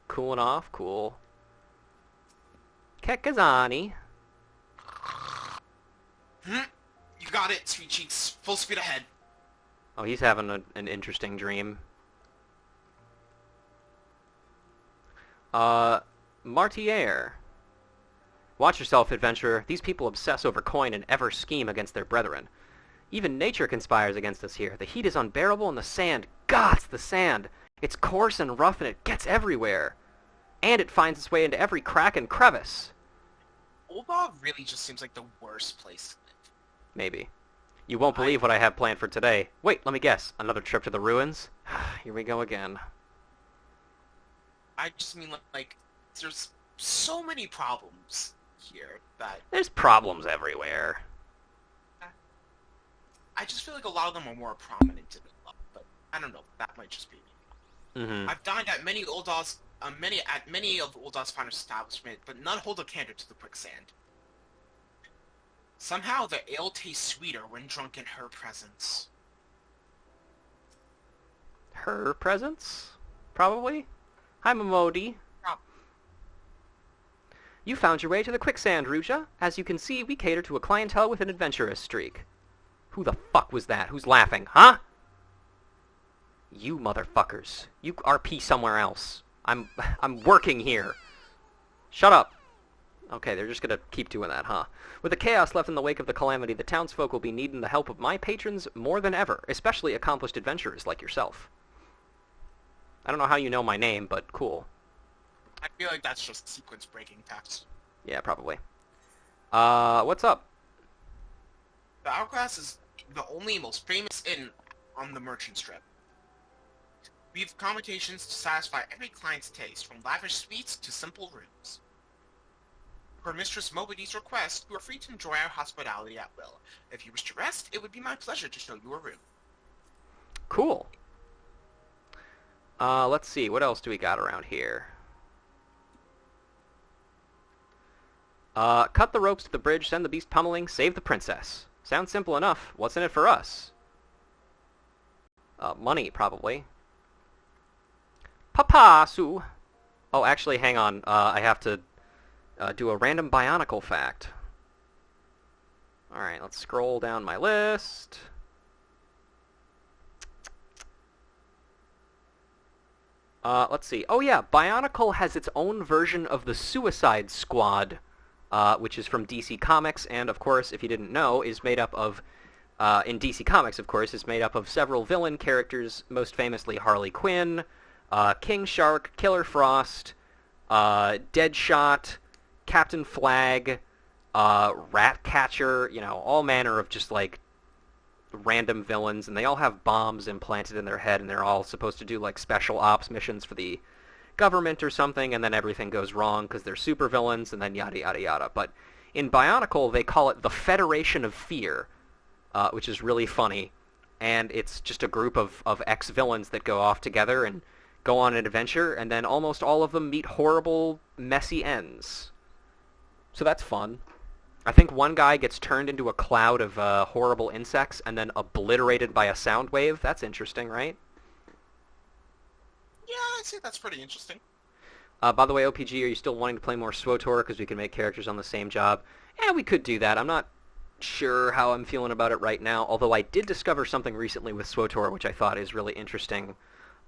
cooling off? Cool. Kekazani. You got it, sweet cheeks. Full speed ahead. Oh, he's having an interesting dream. Martier. Watch yourself, adventurer. These people obsess over coin and ever scheme against their brethren. Even nature conspires against us here. The heat is unbearable and the sand, gods, the sand. It's coarse and rough and it gets everywhere. And it finds its way into every crack and crevice. ULDAH really just seems like the worst place to live. Maybe. You won't believe what I have planned for today. Wait, let me guess. Another trip to the ruins? Here we go again. I just mean, like, there's so many problems here that There's problems everywhere. I just feel like a lot of them are more prominent in the club, but I don't know. That might just be me. Mm-hmm. I've dined at many of ULDAH's finest establishments, but none hold a candle to the quicksand. Somehow the ale tastes sweeter when drunk in her presence. Her presence? Probably? Hi, Momodi. You found your way to the quicksand, Ruja. As you can see, we cater to a clientele with an adventurous streak. Who the fuck was that? Who's laughing? Huh? You motherfuckers. You RP somewhere else. I'm working here. Shut up! Okay, they're just gonna keep doing that, huh? With the chaos left in the wake of the calamity, the townsfolk will be needing the help of my patrons more than ever, especially accomplished adventurers like yourself. I don't know how you know my name, but cool. I feel like that's just sequence-breaking text. Yeah, probably. What's up? The Hourglass is the only most famous inn on the merchant strip. We have accommodations to satisfy every client's taste, from lavish suites to simple rooms. Per Mistress Mobidy's request, you are free to enjoy our hospitality at will. If you wish to rest, it would be my pleasure to show you a room. Cool. Let's see, what else do we got around here? Cut the ropes to the bridge, send the beast pummeling, save the princess. Sounds simple enough. What's in it for us? Money, probably. Papa, Sue. Oh, actually, hang on. I have to do a random bionicle fact. Alright, let's scroll down my list. Let's see. Oh yeah, Bionicle has its own version of the Suicide Squad, which is from DC Comics, and of course, if you didn't know, is made up of, in DC Comics, of course, is made up of several villain characters, most famously Harley Quinn, King Shark, Killer Frost, Deadshot, Captain Flag, Ratcatcher, you know, all manner of just, like, random villains, and they all have bombs implanted in their head, and they're all supposed to do, like, special ops missions for the government or something, and then everything goes wrong because they're supervillains, and then yada yada yada. But in Bionicle, they call it the Federation of Fear, which is really funny, and it's just a group of ex-villains that go off together and go on an adventure, and then almost all of them meet horrible, messy ends. So that's fun. I think one guy gets turned into a cloud of horrible insects and then obliterated by a sound wave. That's interesting, right? Yeah, I'd say that's pretty interesting. By the way, OPG, are you still wanting to play more SWOTOR because we can make characters on the same job? Yeah, we could do that. I'm not sure how I'm feeling about it right now, although I did discover something recently with SWOTOR which I thought is really interesting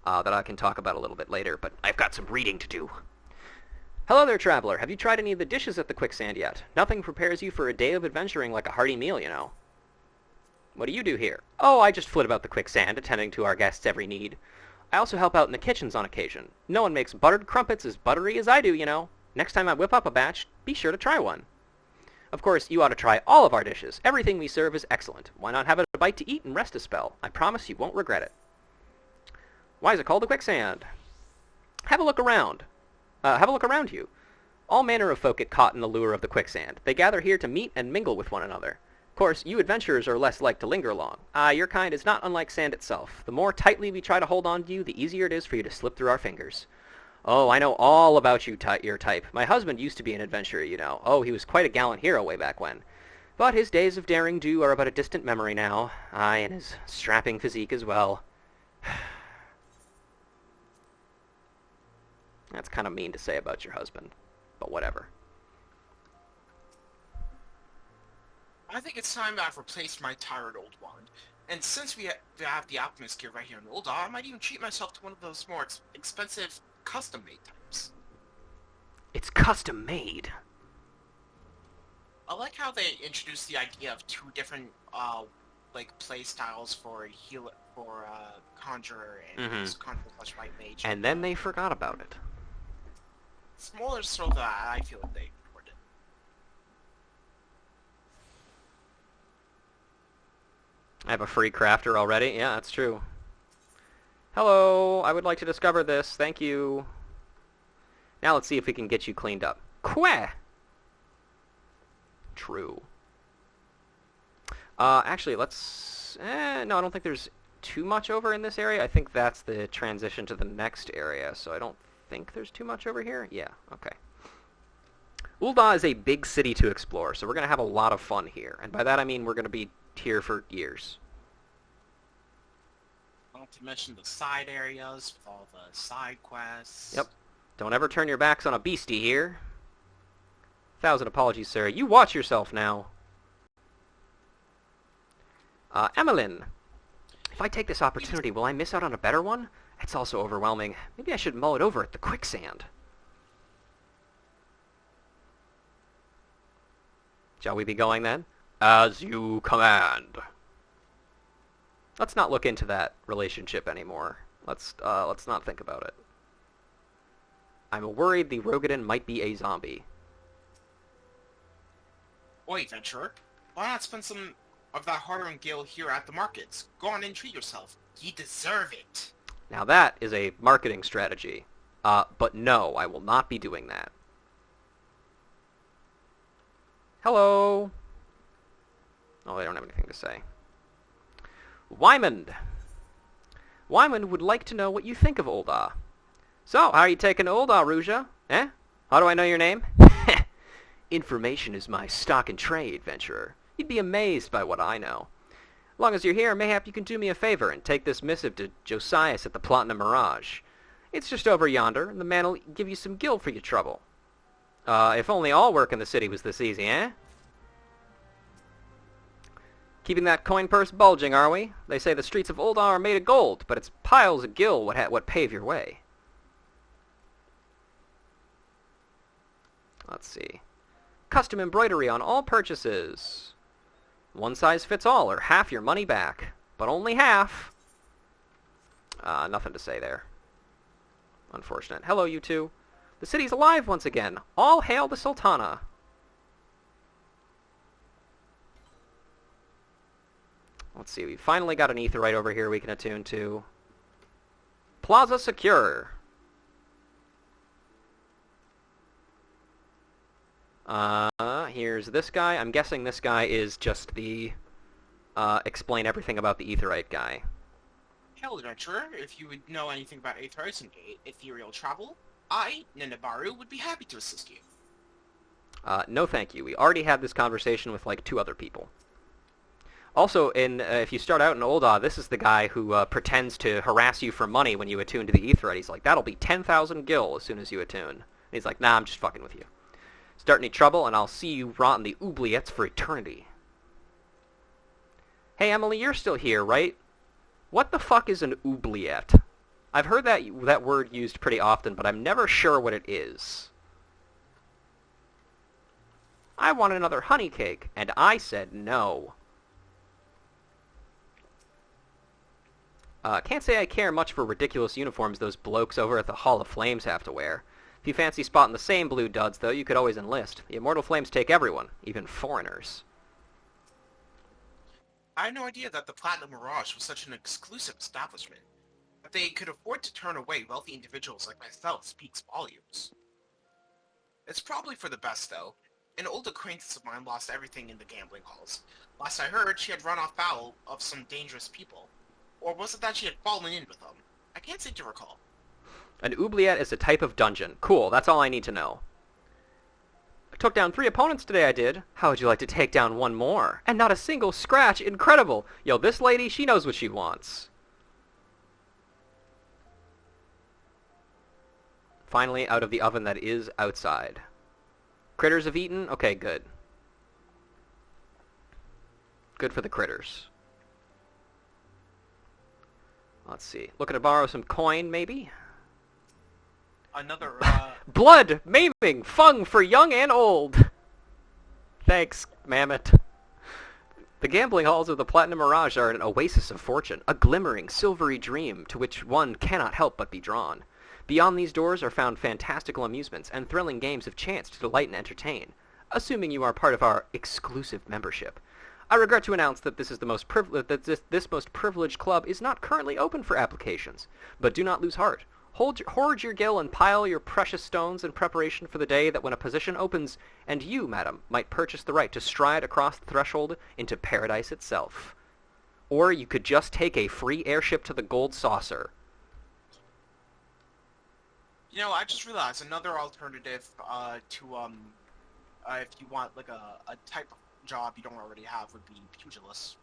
that I can talk about a little bit later, but I've got some reading to do. Hello there, traveler. Have you tried any of the dishes at the Quicksand yet? Nothing prepares you for a day of adventuring like a hearty meal, you know. What do you do here? Oh, I just flit about the Quicksand, attending to our guests' every need. I also help out in the kitchens on occasion. No one makes buttered crumpets as buttery as I do, you know. Next time I whip up a batch, be sure to try one. Of course, you ought to try all of our dishes. Everything we serve is excellent. Why not have a bite to eat and rest a spell? I promise you won't regret it. Why is it called the Quicksand? Have a look around. Have a look around you. All manner of folk get caught in the lure of the Quicksand. They gather here to meet and mingle with one another. Of course, you adventurers are less like to linger long. Your kind is not unlike sand itself. The more tightly we try to hold on to you, the easier it is for you to slip through our fingers. Oh, I know all about you, your type. My husband used to be an adventurer, you know. Oh, he was quite a gallant hero way back when. But his days of daring do are but a distant memory now. Aye, and his strapping physique as well. That's kind of mean to say about your husband, but whatever. I think it's time that I've replaced my tired old wand. And since we have the Alchemist gear right here in ULDAH, I might even treat myself to one of those more expensive custom-made types. It's custom-made? I like how they introduced the idea of two different, like, play styles for Conjurer and Conjurer/White Mage. And then they forgot about it. It's more so that I feel like they ignored it. I have a free crafter already? Yeah, that's true. Hello, I would like to discover this. Thank you. Now let's see if we can get you cleaned up. Queh! True. Actually, let's... no, I don't think there's too much over in this area. I think that's the transition to the next area, so I don't think there's too much over here. Yeah, okay. ULDAH is a big city to explore, so we're going to have a lot of fun here. And by that I mean we're going to be here for years. Not to mention the side areas with all the side quests. Yep. Don't ever turn your backs on a beastie here. 1,000 apologies, sir. You watch yourself now. Emmeline. If I take this opportunity, will I miss out on a better one? It's also overwhelming. Maybe I should mull it over at the Quicksand. Shall we be going then? As you command. Let's not look into that relationship anymore. Let's not think about it. I'm worried the Rogadin might be a zombie. Oi, adventurer. Why not spend some of that hard-earned gil here at the markets? Go on and treat yourself. You deserve it. Now that is a marketing strategy. But no, I will not be doing that. Hello. Oh, they don't have anything to say. Wymond. Wymond would like to know what you think of ULDAH. So, how are you taking ULDAH, Ruja? Eh? How do I know your name? Information is my stock in trade, venturer. You'd be amazed by what I know. As long as you're here, mayhap you can do me a favor and take this missive to Josias at the Platinum Mirage. It's just over yonder, and the man'll give you some gil for your trouble. If only all work in the city was this easy, eh? Keeping that coin purse bulging, are we? They say the streets of ULDAH are made of gold, but it's piles of gil what pave your way. Let's see. Custom embroidery on all purchases. One size fits all, or half your money back. But only half. Nothing to say there. Unfortunate. Hello, you two. The city's alive once again. All hail the Sultana. Let's see, we finally got an aetheryte over here we can attune to. Plaza secure. Here's this guy. I'm guessing this guy is just the, explain everything about the aetheryte guy. Hello, adventurer. If you would know anything about aetherytes and ethereal travel, I, Nenebaru, would be happy to assist you. No thank you. We already had this conversation with, like, 2 other people. Also, if you start out in ULDAH, this is the guy who pretends to harass you for money when you attune to the aetheryte. He's like, that'll be 10,000 gil as soon as you attune. And he's like, nah, I'm just fucking with you. Start any trouble, and I'll see you rot in the oubliettes for eternity. Hey, Emily, you're still here, right? What the fuck is an oubliette? I've heard that word used pretty often, but I'm never sure what it is. I want another honey cake, and I said no. Can't say I care much for ridiculous uniforms those blokes over at the Hall of Flames have to wear. If you fancy spotting the same blue duds, though, you could always enlist. The Immortal Flames take everyone, even foreigners. I had no idea that the Platinum Mirage was such an exclusive establishment. That they could afford to turn away wealthy individuals like myself speaks volumes. It's probably for the best, though. An old acquaintance of mine lost everything in the gambling halls. Last I heard, she had run afoul of some dangerous people. Or was it that she had fallen in with them? I can't seem to recall. An oubliette is a type of dungeon. Cool, that's all I need to know. I took down 3 opponents today, I did. How would you like to take down 1 more? And not a single scratch, incredible! Yo, this lady, she knows what she wants. Finally, out of the oven that is outside. Critters have eaten? Okay, good. Good for the critters. Let's see. Looking to borrow some coin, maybe? Another, Blood! Maiming! Fung for young and old! Thanks, Mammoth. The gambling halls of the Platinum Mirage are an oasis of fortune, a glimmering, silvery dream to which one cannot help but be drawn. Beyond these doors are found fantastical amusements and thrilling games of chance to delight and entertain, assuming you are part of our exclusive membership. I regret to announce that this most privileged club is not currently open for applications, but do not lose heart. Hoard your gil and pile your precious stones in preparation for the day that when a position opens, and you, madam, might purchase the right to stride across the threshold into paradise itself. Or you could just take a free airship to the Gold Saucer. You know, I just realized another alternative to if you want like a type of job you don't already have would be pugilist.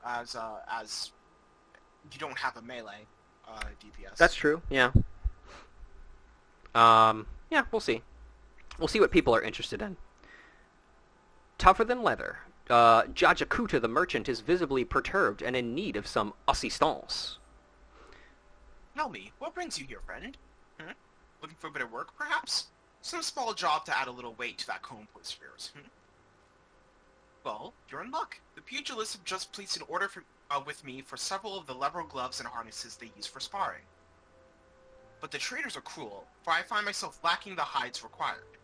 As you don't have a melee DPS. That's true, yeah. Yeah, we'll see. We'll see what people are interested in. Tougher than leather. Jajakuta the merchant is visibly perturbed and in need of some assistance. Tell me, what brings you here, friend? Looking for a bit of work, perhaps? Some small job to add a little weight to that comb puss of yours. Well, you're in luck. The pugilists have just placed an order with me for several of the leather gloves and harnesses they use for sparring. But the traders are cruel, for I find myself lacking the hides required,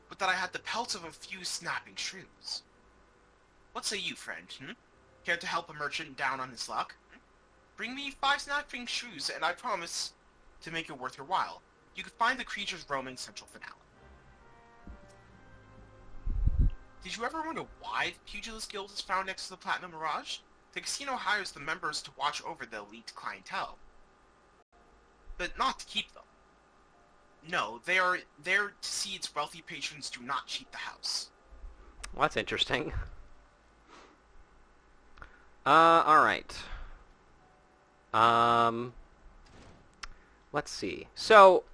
but that I had the pelts of a few snapping shrews. What say you, friend? Care to help a merchant down on his luck? Bring me 5 snapping shrews, and I promise to make it worth your while. You can find the creatures roaming Central Finale. Did you ever wonder why the Pugilist Guild is found next to the Platinum Mirage? The casino hires the members to watch over the elite clientele, but not to keep them. No, they are there to see its wealthy patrons do not cheat the house. Well, that's interesting. Alright. Let's see. So,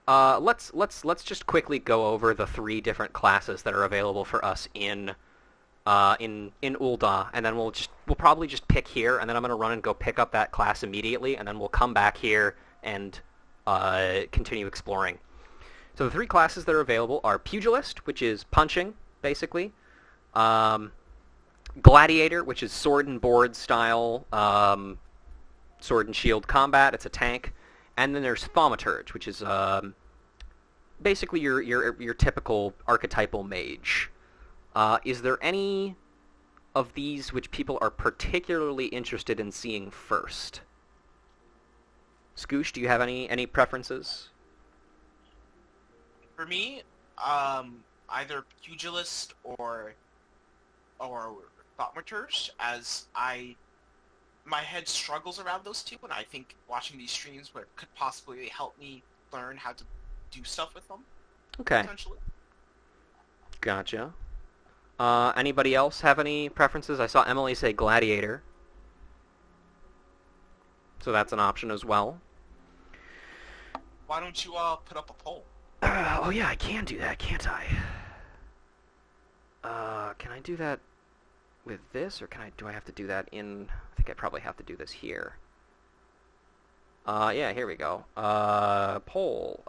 let's just quickly go over the 3 different classes that are available for us in ULDAH, and then we'll probably just pick here, and then I'm gonna run and go pick up that class immediately, and then we'll come back here and continue exploring. So the 3 classes that are available are Pugilist, which is punching, basically. Gladiator, which is sword and board style, sword and shield combat. It's a tank. And then there's Thaumaturge, which is basically your typical archetypal mage. Is there any of these which people are particularly interested in seeing first? Scoosh, do you have any preferences? For me, either Pugilist or Thaumaturge, as my head struggles around those 2, and I think watching these streams could possibly help me learn how to do stuff with them. Okay. Potentially. Gotcha. Anybody else have any preferences? I saw Emily say Gladiator. So that's an option as well. Why don't you put up a poll? Oh yeah, I can do that, can't I? Can I do that with this, or do I have to do that in... I think I probably have to do this here. Yeah, here we go. Poll.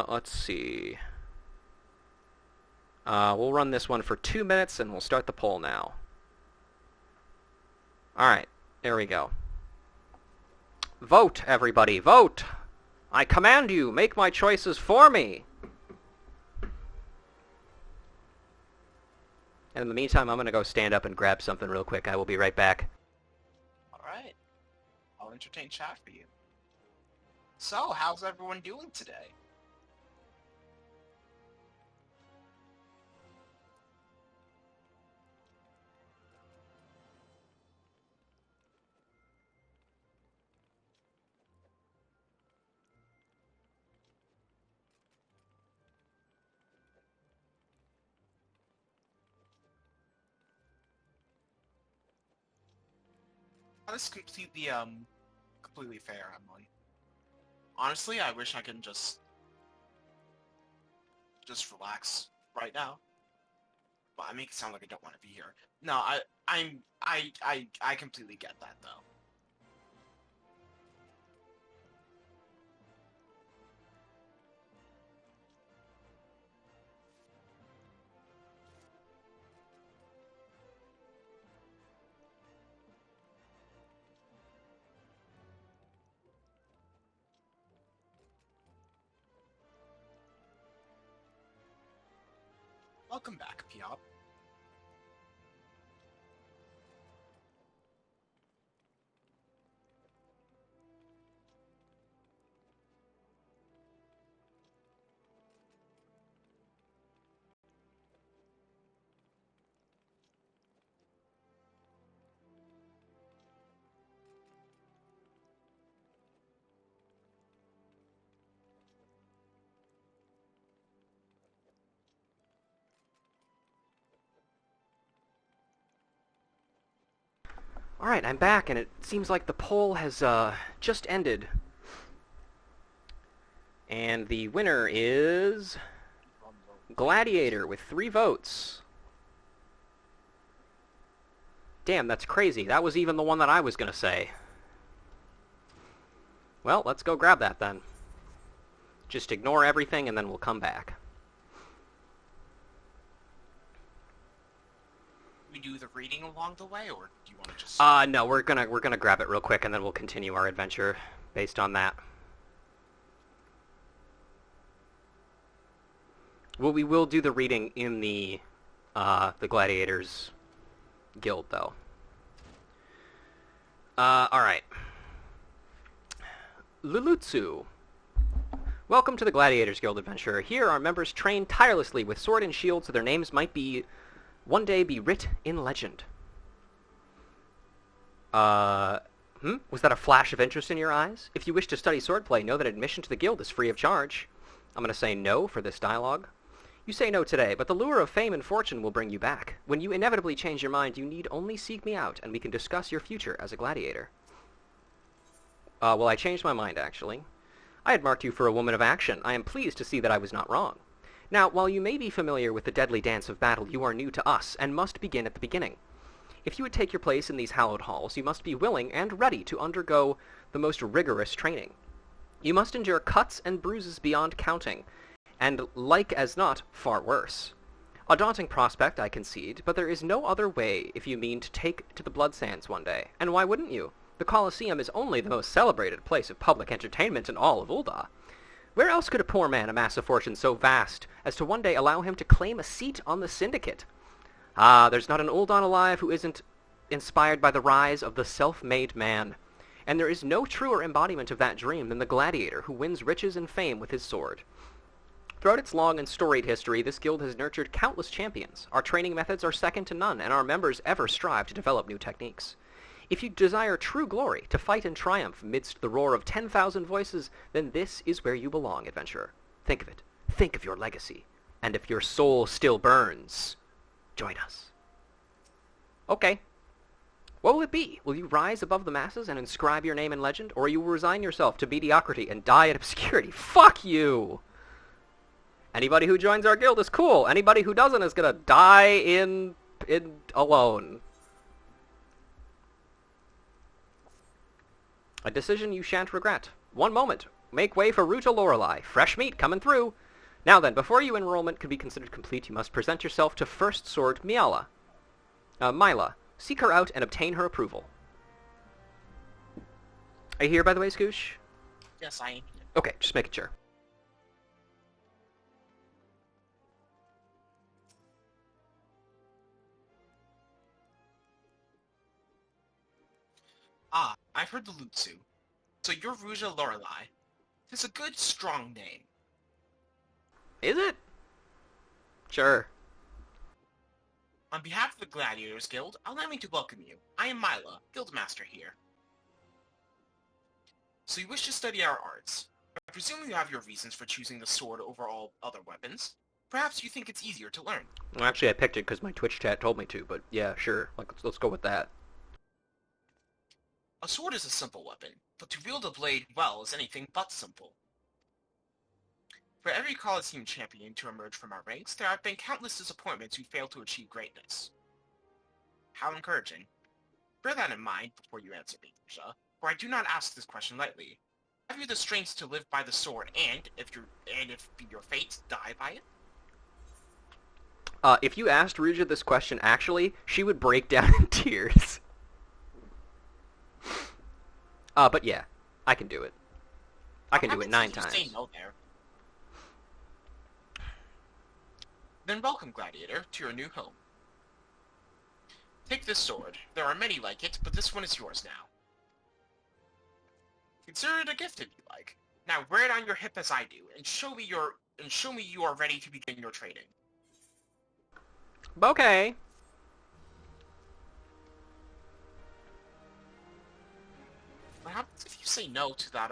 Let's see. We'll run this one for 2 minutes, and we'll start the poll now. Alright, there we go. Vote, everybody, vote! I command you, make my choices for me! And in the meantime, I'm going to go stand up and grab something real quick. I will be right back. Alright. I'll entertain chat for you. So, how's everyone doing today? That's completely fair, Emily. Honestly, I wish I could just relax right now. But I make it sound like I don't want to be here. No, I completely get that though. Welcome back, Piop. Alright, I'm back, and it seems like the poll has just ended. And the winner is Gladiator with 3 votes. Damn, that's crazy. That was even the one that I was going to say. Well, let's go grab that then. Just ignore everything and then we'll come back. We do the reading along the way, or do you want to just... No, we're gonna grab it real quick and then we'll continue our adventure based on that. Well, we will do the reading in the Gladiators Guild, though. Alright. Lulutsu. Welcome to the Gladiators Guild adventure. Here, our members train tirelessly with sword and shield so their names might one day be writ in legend. Was that a flash of interest in your eyes? If you wish to study swordplay, know that admission to the guild is free of charge. I'm going to say no for this dialogue. You say no today, but the lure of fame and fortune will bring you back. When you inevitably change your mind, you need only seek me out, and we can discuss your future as a gladiator. Well, I changed my mind, actually. I had marked you for a woman of action. I am pleased to see that I was not wrong. Now, while you may be familiar with the deadly dance of battle, you are new to us, and must begin at the beginning. If you would take your place in these hallowed halls, you must be willing and ready to undergo the most rigorous training. You must endure cuts and bruises beyond counting, and, like as not, far worse. A daunting prospect, I concede, but there is no other way if you mean to take to the blood sands one day. And why wouldn't you? The Colosseum is only the most celebrated place of public entertainment in all of ULDAH. Where else could a poor man amass a fortune so vast as to one day allow him to claim a seat on the syndicate? Ah, there's not an ULDAH alive who isn't inspired by the rise of the self-made man. And there is no truer embodiment of that dream than the gladiator who wins riches and fame with his sword. Throughout its long and storied history, this guild has nurtured countless champions. Our training methods are second to none, and our members ever strive to develop new techniques. If you desire true glory, to fight and triumph amidst the roar of 10,000 voices, then this is where you belong, adventurer. Think of it. Think of your legacy. And if your soul still burns, join us. Okay. What will it be? Will you rise above the masses and inscribe your name in legend, or you will resign yourself to mediocrity and die in obscurity? Fuck you! Anybody who joins our guild is cool. Anybody who doesn't is gonna die in alone. A decision you shan't regret. One moment. Make way for Ruta Lorelei. Fresh meat coming through. Now then, before your enrollment can be considered complete, you must present yourself to First Sword Mila. Seek her out and obtain her approval. Are you here, by the way, Scoosh? Yes, I am. Okay, just making sure. Ah, I've heard the Lutsu. So you're Ruja Lorelei. It's a good, strong name. Is it? Sure. On behalf of the Gladiators Guild, allow me to welcome you. I am Mila, Guildmaster here. So you wish to study our arts. I presume you have your reasons for choosing the sword over all other weapons. Perhaps you think it's easier to learn. Well, actually, I picked it because my Twitch chat told me to, but yeah, sure. Let's go with that. A sword is a simple weapon, but to wield a blade well is anything but simple. For every Colosseum champion to emerge from our ranks, there have been countless disappointments who failed to achieve greatness. How encouraging. Bear that in mind before you answer me, Ruja, for I do not ask this question lightly. Have you the strength to live by the sword, and if your fates die by it? If you asked Ruja this question, actually, she would break down in tears. But yeah, I can do it. I can do it 9 times. Say no there. Then welcome, Gladiator, to your new home. Take this sword. There are many like it, but this one is yours now. Consider it a gift if you like. Now wear it on your hip as I do, and show me you are ready to begin your training. Okay. What happens if you say no to that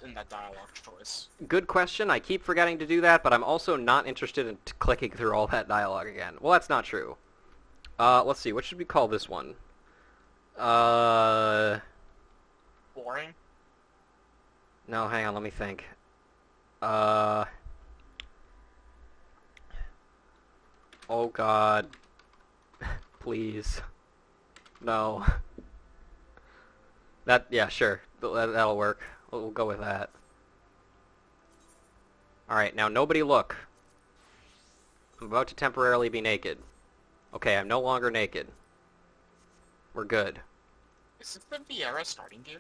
in that dialogue choice? Good question. I keep forgetting to do that, but I'm also not interested in clicking through all that dialogue again. Well, that's not true. Let's see. What should we call this one? Uh... Boring. No, hang on, let me think. Uh... Oh god. Please. No. Yeah, sure. That'll work. We'll go with that. Alright, now nobody look. I'm about to temporarily be naked. Okay, I'm no longer naked. We're good. Is this the Viera starting gear?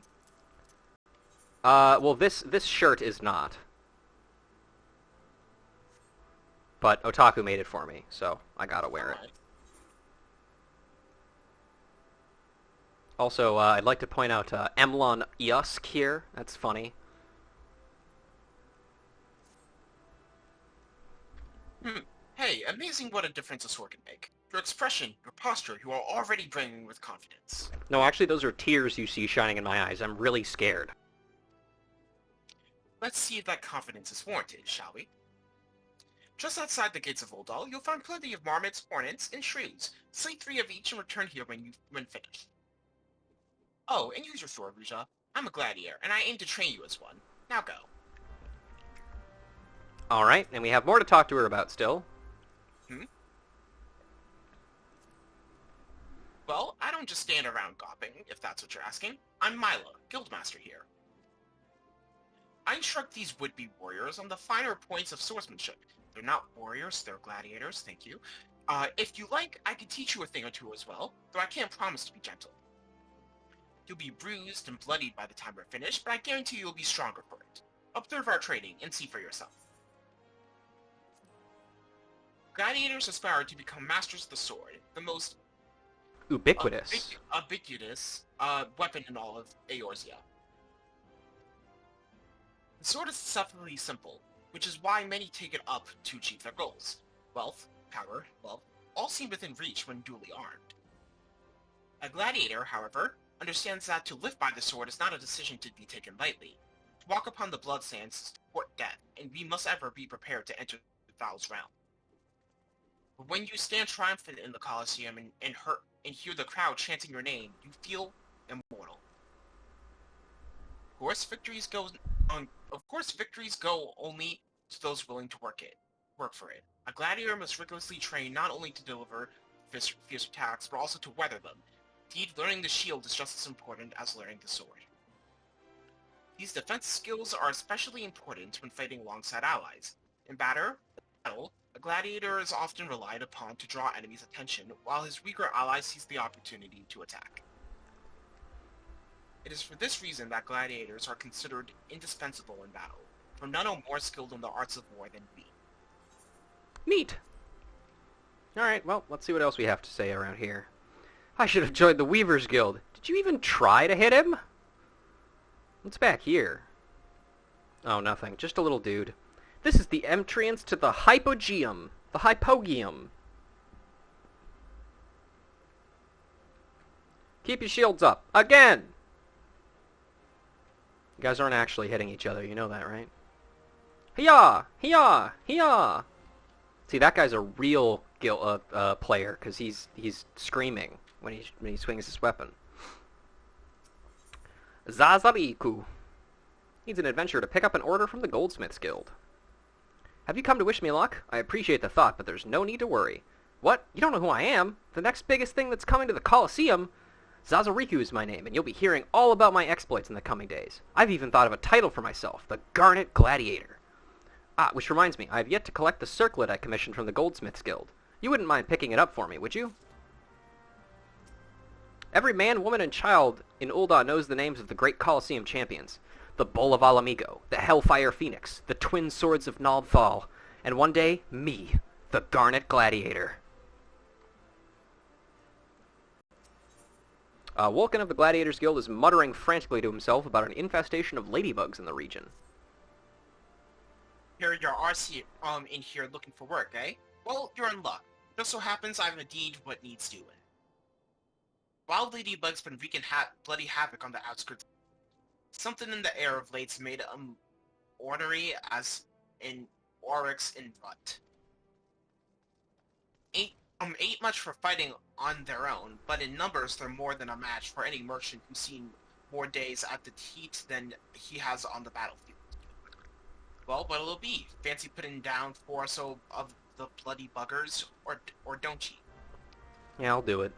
Well, this shirt is not. But Otaku made it for me, so I gotta wear it. Alright. Also, I'd like to point out Emlon Yusk here. That's funny. Hey, amazing what a difference a sword can make. Your expression, your posture, you are already brimming with confidence. No, actually, those are tears you see shining in my eyes. I'm really scared. Let's see if that confidence is warranted, shall we? Just outside the gates of ULDAH, you'll find plenty of marmots, hornets, and shrews. Slay 3 of each and return here when finished. Oh, and use your sword, Ruja. I'm a gladiator, and I aim to train you as one. Now go. Alright, and we have more to talk to her about still. Well, I don't just stand around gawping, if that's what you're asking. I'm Mila, guildmaster here. I instruct these would-be warriors on the finer points of swordsmanship. They're not warriors, they're gladiators, thank you. If you like, I can teach you a thing or two as well, though I can't promise to be gentle. You'll be bruised and bloodied by the time we're finished, but I guarantee you'll be stronger for it. Observe our training and see for yourself. Gladiators aspire to become masters of the sword, the most Ubiquitous. ubiquitous weapon in all of Eorzea. The sword is deceptively simple, which is why many take it up to achieve their goals. Wealth, power, love, all seem within reach when duly armed. A gladiator, however, understands that to live by the sword is not a decision to be taken lightly. To walk upon the blood sands is to court death, and we must ever be prepared to enter Val's realm. But when you stand triumphant in the Colosseum and hear the crowd chanting your name, you feel immortal. Of course, victories go only to those willing to work for it. A gladiator must rigorously train not only to deliver fierce attacks, but also to weather them. Indeed, learning the shield is just as important as learning the sword. These defense skills are especially important when fighting alongside allies. In battle, a gladiator is often relied upon to draw enemies' attention, while his weaker ally sees the opportunity to attack. It is for this reason that gladiators are considered indispensable in battle, for none are more skilled in the arts of war than we. Neat. Alright, well, let's see what else we have to say around here. I should have joined the Weavers Guild. Did you even try to hit him? What's back here? Oh, nothing. Just a little dude. This is the entrance to the Hypogeum. The Hypogeum. Keep your shields up. Again! You guys aren't actually hitting each other. You know that, right? Hiya! Hiya! Hiya! See, that guy's a real player, because he's screaming when he swings his weapon. Zazariku. Needs an adventurer to pick up an order from the Goldsmiths Guild. Have you come to wish me luck? I appreciate the thought, but there's no need to worry. What? You don't know who I am? The next biggest thing that's coming to the Colosseum? Zazariku is my name, and you'll be hearing all about my exploits in the coming days. I've even thought of a title for myself, the Garnet Gladiator. Ah, which reminds me, I have yet to collect the circlet I commissioned from the Goldsmiths Guild. You wouldn't mind picking it up for me, would you? Every man, woman, and child in ULDAH knows the names of the great Colosseum champions. The Bull of Alamigo, the Hellfire Phoenix, the Twin Swords of Nobthal, and one day, me, the Garnet Gladiator. Vulcan of the Gladiators Guild is muttering frantically to himself about an infestation of ladybugs in the region. Here your RC in here looking for work, eh? Well, you're in luck. Just so happens I've indeed what needs doing. Wild ladybugs been wreaking bloody havoc on the outskirts. Something in the air of late's made ornery as in oryx in rut. ain't much for fighting on their own, but in numbers they're more than a match for any merchant who's seen more days at the heat than he has on the battlefield. Well, what'll it be? Fancy putting down 4 or so of the bloody buggers, or don't ye? Yeah, I'll do it.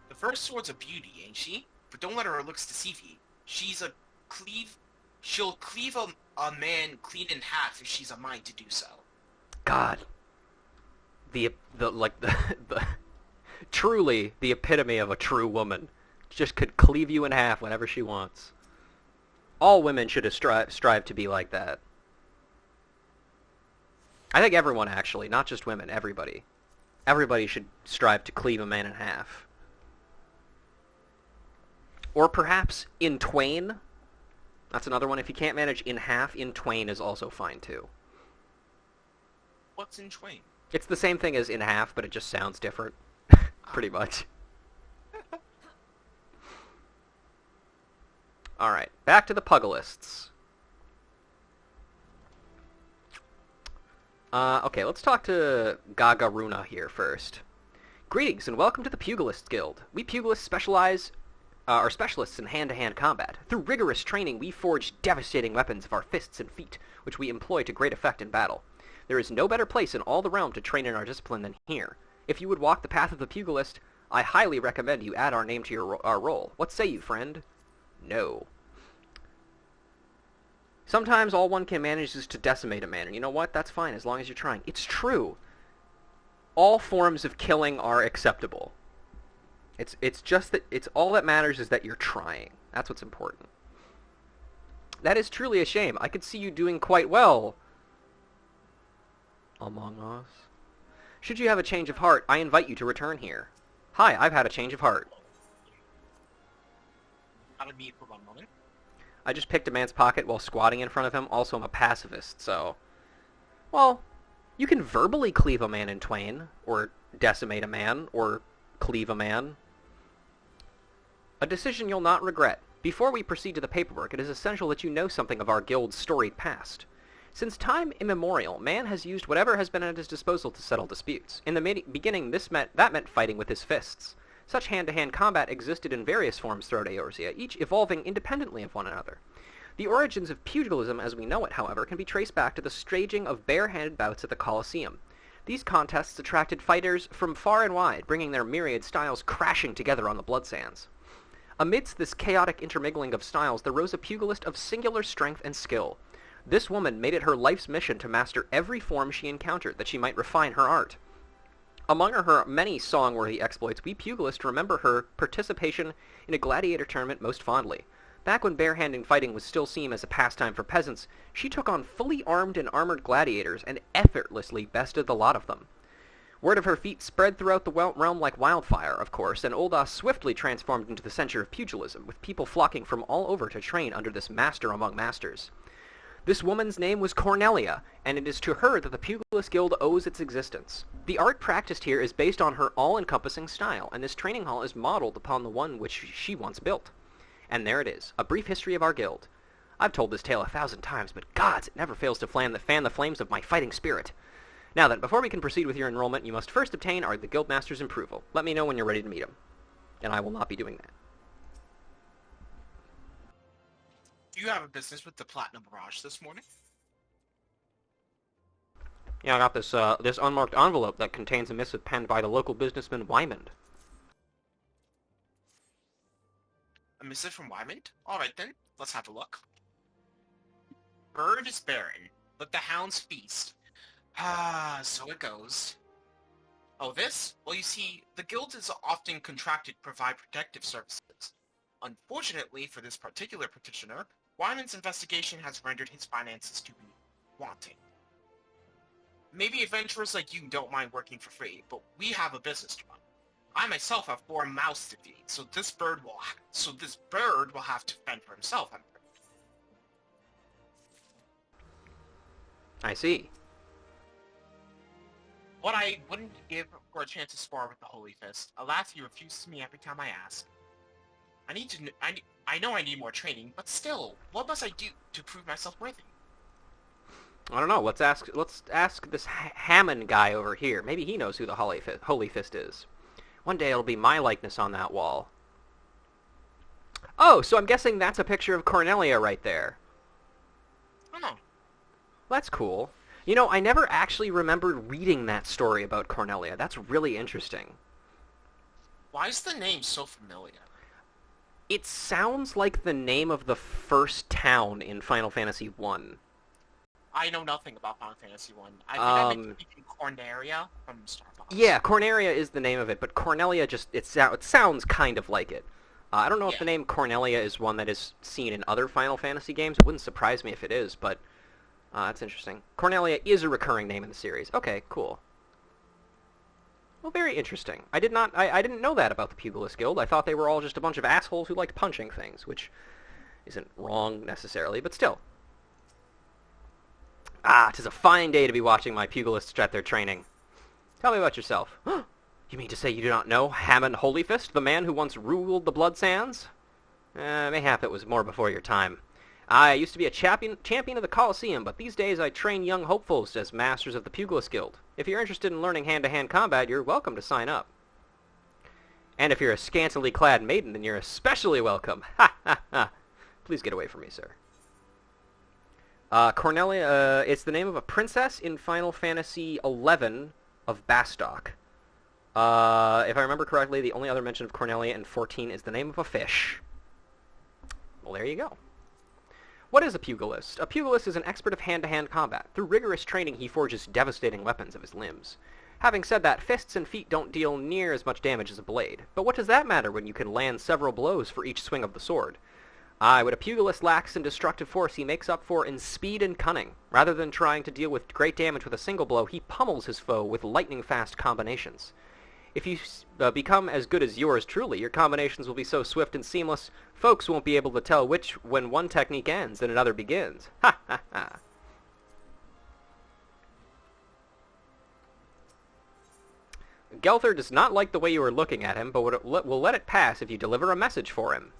The first sword's a beauty, ain't she? But don't let her looks deceive ye. She'll cleave a man clean in half if she's a mind to do so. God. The truly the epitome of a true woman. Just could cleave you in half whenever she wants. All women should strive to be like that. I think everyone, actually, not just women, everybody. Everybody should strive to cleave a man in half. Or perhaps in twain. That's another one. If you can't manage in half, in twain is also fine, too. What's in twain? It's the same thing as in half, but it just sounds different. Pretty much. Alright, back to the pugilists. Okay, let's talk to Gagaruna here first. Greetings and welcome to the Pugilists Guild. We pugilists are specialists in hand-to-hand combat. Through rigorous training, we forge devastating weapons of our fists and feet, which we employ to great effect in battle. There is no better place in all the realm to train in our discipline than here. If you would walk the path of the pugilist, I highly recommend you add our name to our role. What say you, friend? No. Sometimes all one can manage is to decimate a man, and you know what? That's fine, as long as you're trying. It's true. All forms of killing are acceptable. It's just that it's all that matters is that you're trying. That's what's important. That is truly a shame. I could see you doing quite well among us. Should you have a change of heart, I invite you to return here. Hi, I've had a change of heart. Out of me for 1 moment. I just picked a man's pocket while squatting in front of him. Also, I'm a pacifist, so... Well, you can verbally cleave a man in twain, or decimate a man, or cleave a man. A decision you'll not regret. Before we proceed to the paperwork, it is essential that you know something of our guild's storied past. Since time immemorial, man has used whatever has been at his disposal to settle disputes. In the beginning, that meant fighting with his fists. Such hand-to-hand combat existed in various forms throughout Eorzea, each evolving independently of one another. The origins of pugilism as we know it, however, can be traced back to the staging of bare-handed bouts at the Colosseum. These contests attracted fighters from far and wide, bringing their myriad styles crashing together on the blood sands. Amidst this chaotic intermingling of styles, there rose a pugilist of singular strength and skill. This woman made it her life's mission to master every form she encountered, that she might refine her art. Among her many song-worthy exploits, we pugilists remember her participation in a gladiator tournament most fondly. Back when bare-handed fighting was still seen as a pastime for peasants, she took on fully armed and armored gladiators and effortlessly bested the lot of them. Word of her feat spread throughout the realm like wildfire, of course, and ULDAH swiftly transformed into the center of pugilism, with people flocking from all over to train under this master among masters. This woman's name was Cornelia, and it is to her that the Pugilist Guild owes its existence. The art practiced here is based on her all-encompassing style, and this training hall is modeled upon the one which she once built. And there it is, a brief history of our guild. I've told this tale 1,000 times, but gods, it never fails to fan the flames of my fighting spirit. Now then, before we can proceed with your enrollment, you must first obtain the Guildmaster's approval. Let me know when you're ready to meet him. And I will not be doing that. Do you have a business with the Platinum Barrage this morning? Yeah, I got this unmarked envelope that contains a missive penned by the local businessman Wymond. A missive from Wymond? Alright then, let's have a look. Bird is barren, let the hounds feast. Ah, so it goes. Oh, this? Well, you see, the guild is often contracted to provide protective services. Unfortunately for this particular petitioner, Wymond's investigation has rendered his finances to be wanting. Maybe adventurers like you don't mind working for free, but we have a business to run. I myself have 4 mouths to feed, so this bird will have to fend for himself. I see. What I wouldn't give for a chance to spar with the Holy Fist. Alas, he refuses me every time I ask. I know I need more training, but still, what must I do to prove myself worthy? I don't know. Let's ask this Hammond guy over here. Maybe he knows who the Holy Fist is. One day it'll be my likeness on that wall. Oh, so I'm guessing that's a picture of Cornelia right there. Oh. That's cool. You know, I never actually remembered reading that story about Cornelia. That's really interesting. Why is the name so familiar? It sounds like the name of the first town in Final Fantasy 1. I know nothing about Final Fantasy 1. I think I'm thinking Corneria from Star Fox. Yeah, Corneria is the name of it, but Cornelia just, it sounds kind of like it. I don't know if the name Cornelia is one that is seen in other Final Fantasy games. It wouldn't surprise me if it is, but that's interesting. Cornelia is a recurring name in the series. Okay, cool. Well, very interesting. I didn't know that about the Pugilist Guild. I thought they were all just a bunch of assholes who liked punching things, which isn't wrong necessarily, but still. Ah, 'tis a fine day to be watching my pugilists at their training. Tell me about yourself. You mean to say you do not know Hammond Holyfist, the man who once ruled the Blood Sands? Mayhap it was more before your time. I used to be a champion of the Colosseum, but these days I train young hopefuls as masters of the Pugilist Guild. If you're interested in learning hand-to-hand combat, you're welcome to sign up. And if you're a scantily clad maiden, then you're especially welcome. Ha ha ha. Please get away from me, sir. Cornelia, it's the name of a princess in Final Fantasy XI of Bastok. If I remember correctly, the only other mention of Cornelia in 14 is the name of a fish. Well, there you go. What is a pugilist? A pugilist is an expert of hand-to-hand combat. Through rigorous training, he forges devastating weapons of his limbs. Having said that, fists and feet don't deal near as much damage as a blade. But what does that matter when you can land several blows for each swing of the sword? What a pugilist lacks in destructive force, he makes up for in speed and cunning. Rather than trying to deal with great damage with a single blow, he pummels his foe with lightning-fast combinations. If you become as good as yours truly, your combinations will be so swift and seamless, folks won't be able to tell when one technique ends and another begins. Ha ha ha. Gelther does not like the way you are looking at him, but will let it pass if you deliver a message for him.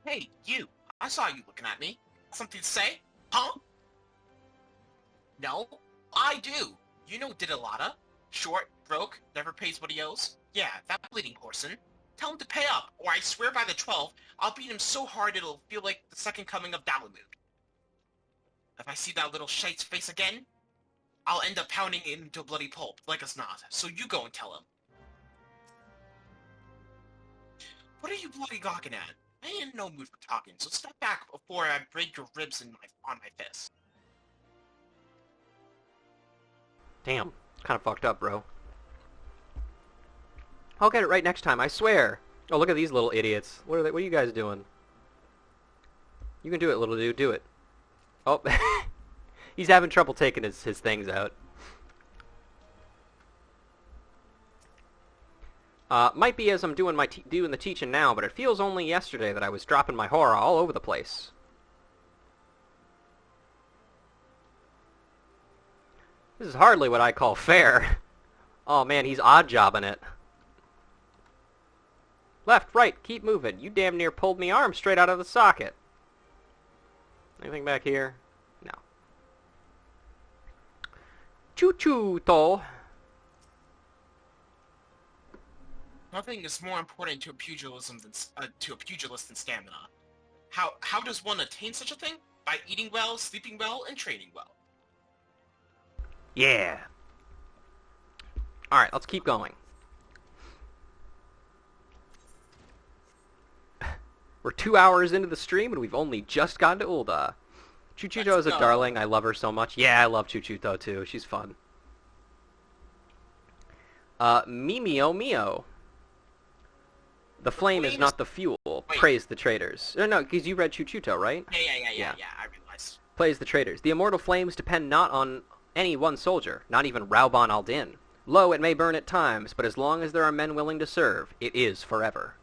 Hey, you! I saw you looking at me. Something to say? Huh? No? I do! You know Didalada? Short, broke, never pays what he owes? Yeah, that bleeding Corson. Tell him to pay up, or I swear by the 12, I'll beat him so hard it'll feel like the second coming of Dalamud. If I see that little shite's face again, I'll end up pounding it into a bloody pulp, like it's not. So you go and tell him. What are you bloody gawking at? I ain't in no mood for talking, so step back before I break your ribs on my fist. Damn, kind of fucked up, bro. I'll get it right next time, I swear. Oh, look at these little idiots. What are you guys doing? You can do it, little dude, do it. Oh, he's having trouble taking his things out. Might be as I'm doing the teaching now, but it feels only yesterday that I was dropping my horror all over the place. This is hardly what I call fair. Oh man, he's odd-jobbing it. Left, right, keep moving. You damn near pulled me arm straight out of the socket. Anything back here? No. Choo-choo, though. Nothing is more important to a pugilist than stamina. How does one attain such a thing? By eating well, sleeping well, and training well. Yeah. Alright, let's keep going. We're 2 hours into the stream, and we've only just gotten to ULDAH. Chuchuto is a darling. I love her so much. Yeah, I love Chuchuto, too. She's fun. Mimio Mio. The flame is not the fuel. Wait. Praise the traitors. No, because you read Chuchuto, right? Yeah, I realized. Praise the traitors. The immortal flames depend not on any one soldier, not even Rauban al-Din. Lo, it may burn at times, but as long as there are men willing to serve, it is forever.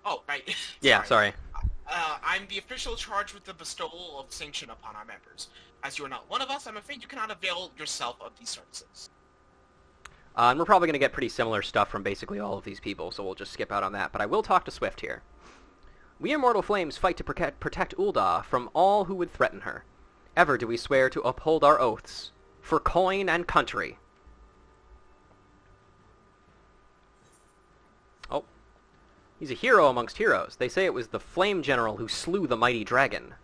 Oh, right. Yeah, sorry. I'm the official charged with the bestowal of sanction upon our members. As you are not one of us, I'm afraid you cannot avail yourself of these services. And we're probably going to get pretty similar stuff from basically all of these people, so we'll just skip out on that. But I will talk to Swift here. We immortal flames fight to protect ULDAH from all who would threaten her. Ever do we swear to uphold our oaths, for coin and country. Oh. He's a hero amongst heroes. They say it was the Flame General who slew the mighty dragon.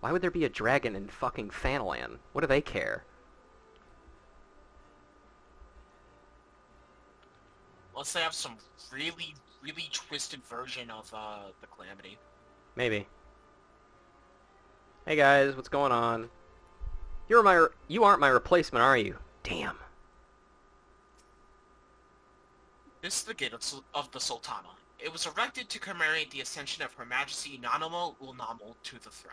Why would there be a dragon in fucking Fanalan? What do they care? Unless they have some really, really twisted version of the Calamity. Maybe. Hey guys, what's going on? You aren't my replacement, are you? Damn. This is the gate of the Sultana. It was erected to commemorate the ascension of Her Majesty Nanamo Ulnamo to the throne.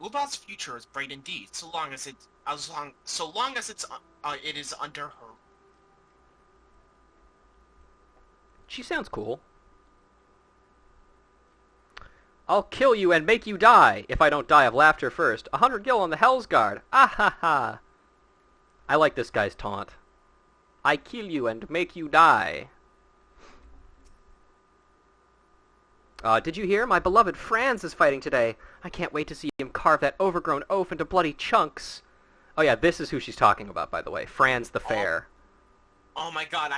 ULDAH's future is bright indeed, so long as it is under her. She sounds cool. I'll kill you and make you die, if I don't die of laughter first. 100 gil on the Hell's Guard. Ah ha ha. I like this guy's taunt. I kill you and make you die. Did you hear? My beloved Franz is fighting today. I can't wait to see him carve that overgrown oaf into bloody chunks. Oh yeah, this is who she's talking about, by the way. Franz the Fair. Oh my god,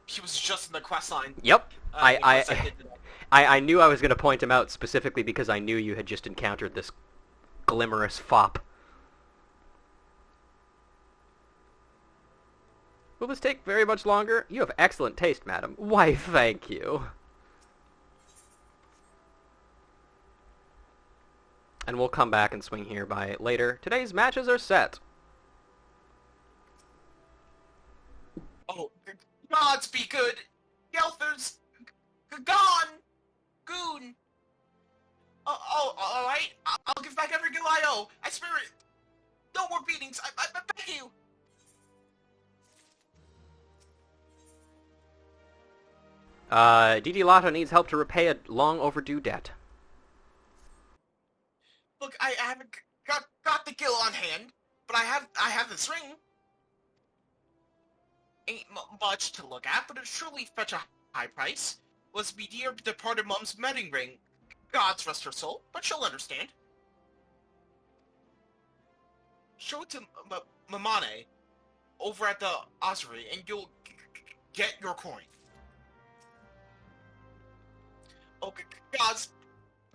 he was just in the quest line. Yep. I knew I was going to point him out specifically because I knew you had just encountered this glimmerous fop. Will this take very much longer? You have excellent taste, madam. Why, thank you. And we'll come back and swing here by later. Today's matches are set. Oh, gods be good! Gelther's gone! Goon! Alright. I'll give back every gil I owe. I swear it. No more beatings. I beg you. Didi Lotto needs help to repay a long overdue debt. Look, I haven't got the gil on hand, but I have this ring. Ain't much to look at, but it surely fetch a high price. Was me dear departed mum's wedding ring. God's rest her soul, but she'll understand. Show it to Mamane over at the ossuary, and you'll get your coin. Oh, gods,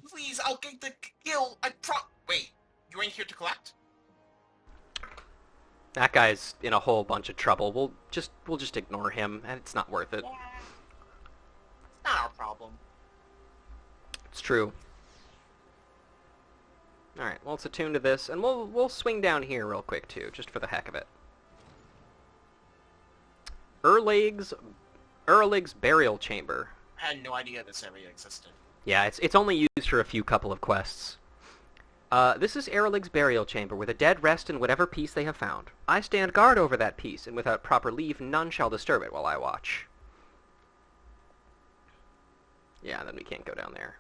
please, I'll get the gil. Wait, you ain't here to collect? That guy's in a whole bunch of trouble. We'll just ignore him, and it's not worth it. Yeah. It's not our problem. It's true. Alright, well, let's attune to this, and we'll swing down here real quick, too, just for the heck of it. Erlig's Burial Chamber. I had no idea this area existed. Yeah, it's only used for a few couple of quests. This is Erlig's Burial Chamber, where the dead rest in whatever piece they have found. I stand guard over that piece, and without proper leave, none shall disturb it while I watch. Yeah, then we can't go down there.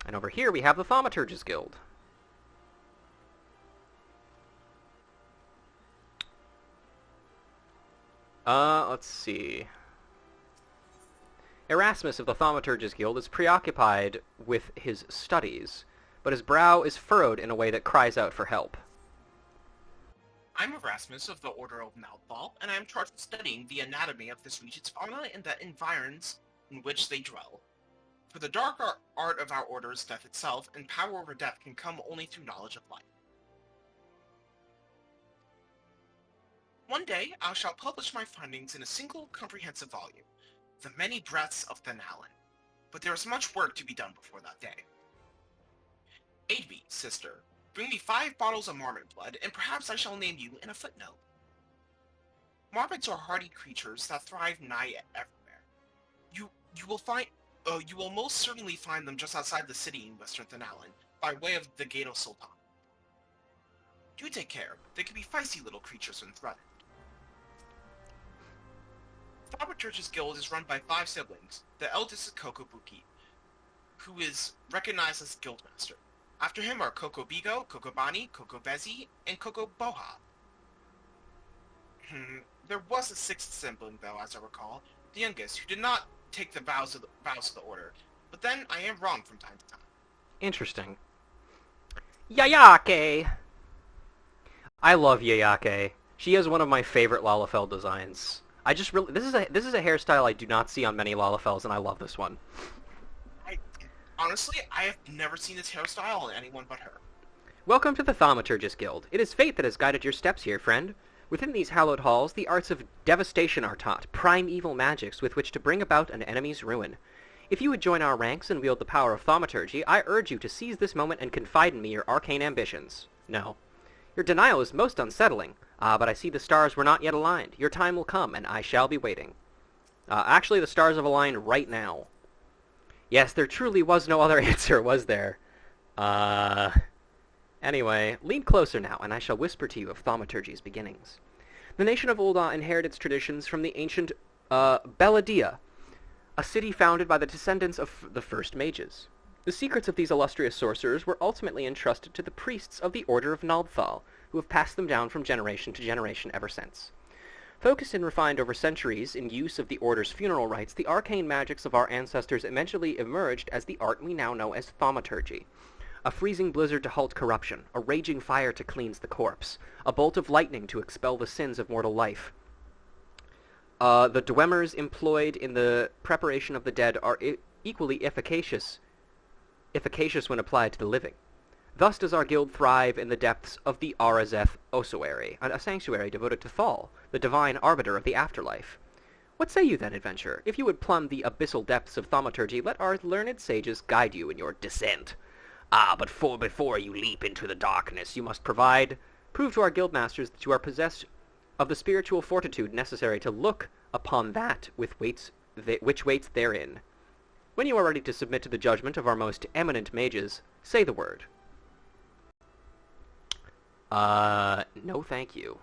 And over here we have the Thaumaturge's Guild. Let's see. Erasmus of the Thaumaturge's Guild is preoccupied with his studies, but his brow is furrowed in a way that cries out for help. I'm Erasmus of the Order of Mouthball, and I am charged with studying the anatomy of this region's fauna and the environs in which they dwell. For the dark art of our order is death itself, and power over death can come only through knowledge of life. One day, I shall publish my findings in a single comprehensive volume, The Many Breaths of Thanalan, but there is much work to be done before that day. Aid me, sister. Bring me 5 bottles of marmot blood, and perhaps I shall name you in a footnote. Marmots are hardy creatures that thrive nigh everywhere. You will most certainly find them just outside the city in western Thanalan, by way of the Gate of Sultan. Do take care. They can be feisty little creatures when threatened. Thaumaturge's Guild is run by 5 siblings. The eldest is Kokobuki. who is recognized as Guildmaster. After him are Coco Bigo, Coco Bani, Coco Bezi, and Coco Boha. There was a sixth sibling, though, as I recall, the youngest, who did not take the vows of the order. But then I am wrong from time to time. Interesting. Yayake! I love Yayake. She has one of my favorite Lalafell designs. I just really this is a hairstyle I do not see on many Lalafells, and I love this one. Honestly, I have never seen this hairstyle on anyone but her. Welcome to the Thaumaturgist Guild. It is fate that has guided your steps here, friend. Within these hallowed halls, the arts of devastation are taught, primeval magics with which to bring about an enemy's ruin. If you would join our ranks and wield the power of thaumaturgy, I urge you to seize this moment and confide in me your arcane ambitions. No. Your denial is most unsettling. But I see the stars were not yet aligned. Your time will come, and I shall be waiting. Actually, the stars have aligned right now. Yes, there truly was no other answer, was there? Anyway, lean closer now, and I shall whisper to you of thaumaturgy's beginnings. The nation of ULDAH inherited its traditions from the ancient, Belladia, a city founded by the descendants of the first mages. The secrets of these illustrious sorcerers were ultimately entrusted to the priests of the Order of Naldthal, who have passed them down from generation to generation ever since. Focused and refined over centuries in use of the Order's funeral rites, the arcane magics of our ancestors eventually emerged as the art we now know as thaumaturgy. A freezing blizzard to halt corruption, a raging fire to cleanse the corpse, a bolt of lightning to expel the sins of mortal life. The dwemmers employed in the preparation of the dead are equally efficacious when applied to the living. Thus does our guild thrive in the depths of the Arazeth Ossuary, a sanctuary devoted to Thal, the divine arbiter of the afterlife. What say you then, adventurer? If you would plumb the abyssal depths of thaumaturgy, let our learned sages guide you in your descent. But before you leap into the darkness, you must prove to our guildmasters that you are possessed of the spiritual fortitude necessary to look upon that which waits therein. When you are ready to submit to the judgment of our most eminent mages, say the word. No thank you.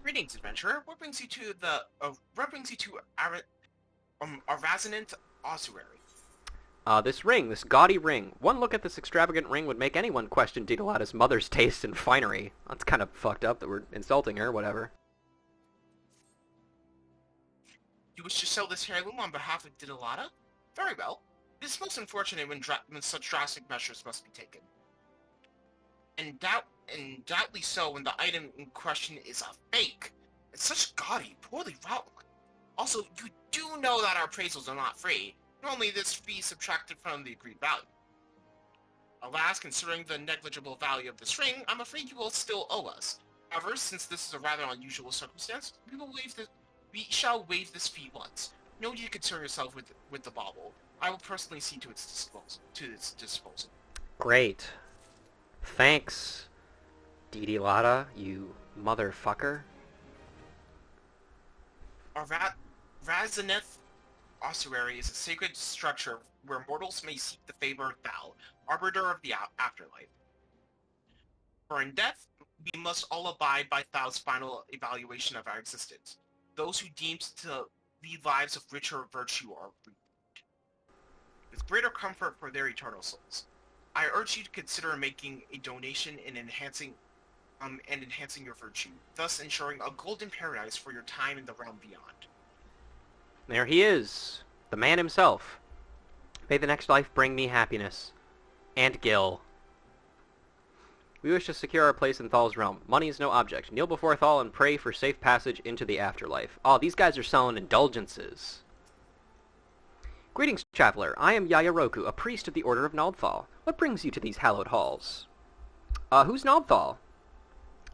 Greetings, adventurer. What brings you to Arazanant Ossuary? This gaudy ring. One look at this extravagant ring would make anyone question Didalada's mother's taste in finery. That's kind of fucked up that we're insulting her, whatever. You wish to sell this heirloom on behalf of Didalada? Very well. It is most unfortunate when such drastic measures must be taken. And doubtly so when the item in question is a fake. It's such gaudy, poorly wrought one. Also, you do know that our appraisals are not free. Normally this fee is subtracted from the agreed value. Alas, considering the negligible value of this ring, I'm afraid you will still owe us. However, since this is a rather unusual circumstance, we shall waive this fee once. No need to concern yourself with the bauble. I will personally see to its disposal. Great. Thanks, Didalada, you motherfucker. Razaneth Ossuary is a sacred structure where mortals may seek the favor of Thal, arbiter of the afterlife. For in death, we must all abide by Thal's final evaluation of our existence. Those who deem to lead lives of richer virtue are rewarded with greater comfort for their eternal souls. I urge you to consider making a donation and enhancing your virtue, thus ensuring a golden paradise for your time in the realm beyond. There he is, the man himself. May the next life bring me happiness. And Gil. We wish to secure our place in Thal's realm. Money is no object. Kneel before Thal and pray for safe passage into the afterlife. Oh, these guys are selling indulgences. Greetings, traveler. I am Yayaroku, a priest of the Order of Naldthal. What brings you to these hallowed halls? Who's Naldthal?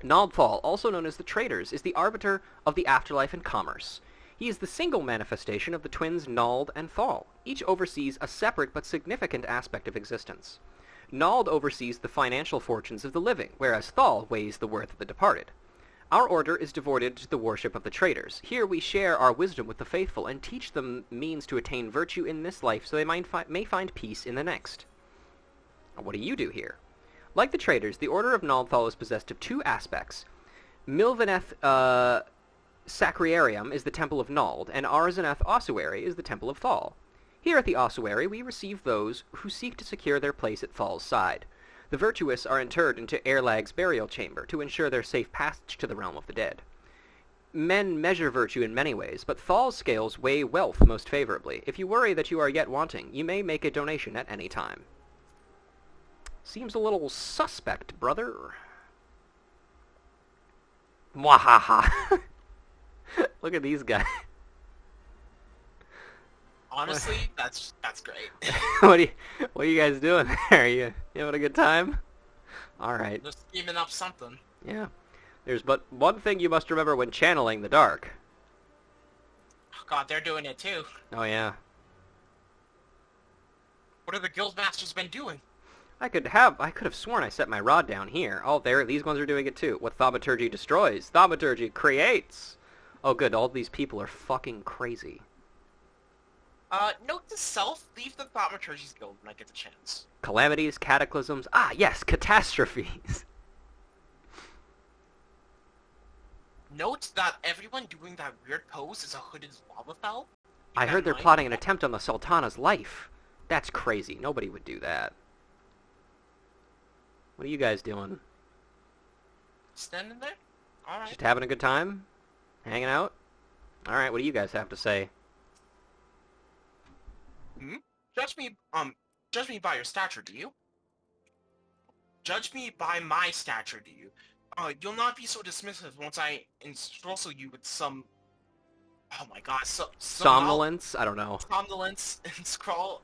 Naldthal, also known as the Traders, is the arbiter of the afterlife and commerce. He is the single manifestation of the twins Nald and Thal. Each oversees a separate but significant aspect of existence. Nald oversees the financial fortunes of the living, whereas Thal weighs the worth of the departed. Our order is devoted to the worship of the traders. Here we share our wisdom with the faithful and teach them means to attain virtue in this life so they may find peace in the next. What do you do here? Like the traders, the Order of Naldthal is possessed of two aspects. Milvaneth Sacriarium is the temple of Nald, and Arzeneth Ossuary is the temple of Thal. Here at the ossuary we receive those who seek to secure their place at Thal's side. The virtuous are interred into Erlag's burial chamber to ensure their safe passage to the realm of the dead. Men measure virtue in many ways, but Thal's scales weigh wealth most favorably. If you worry that you are yet wanting, you may make a donation at any time. Seems a little suspect, brother. Mwahaha. Look at these guys. Honestly, that's great. what are you guys doing there? You having a good time? All right. Just scheming up something. Yeah. There's but one thing you must remember when channeling the dark. Oh god, they're doing it too. Oh yeah. What have the guild masters been doing? I could have sworn I set my rod down here. Oh, there, these ones are doing it too. What thaumaturgy destroys, thaumaturgy creates. Oh good, all these people are fucking crazy. Note to self, leave the Thaumaturgy's guild when I get the chance. Calamities, cataclysms, yes, catastrophes. Note that everyone doing that weird pose is a hooded lava fell. I heard they're plotting an attempt on the Sultana's life. That's crazy. Nobody would do that. What are you guys doing? Standing there? Alright. Just having a good time? Hanging out? Alright, what do you guys have to say? Judge me by your stature, do you? Judge me by my stature, do you? You'll not be so dismissive once I ensorcel you with some... Oh my god, somnolence? I don't know. Somnolence and scrawl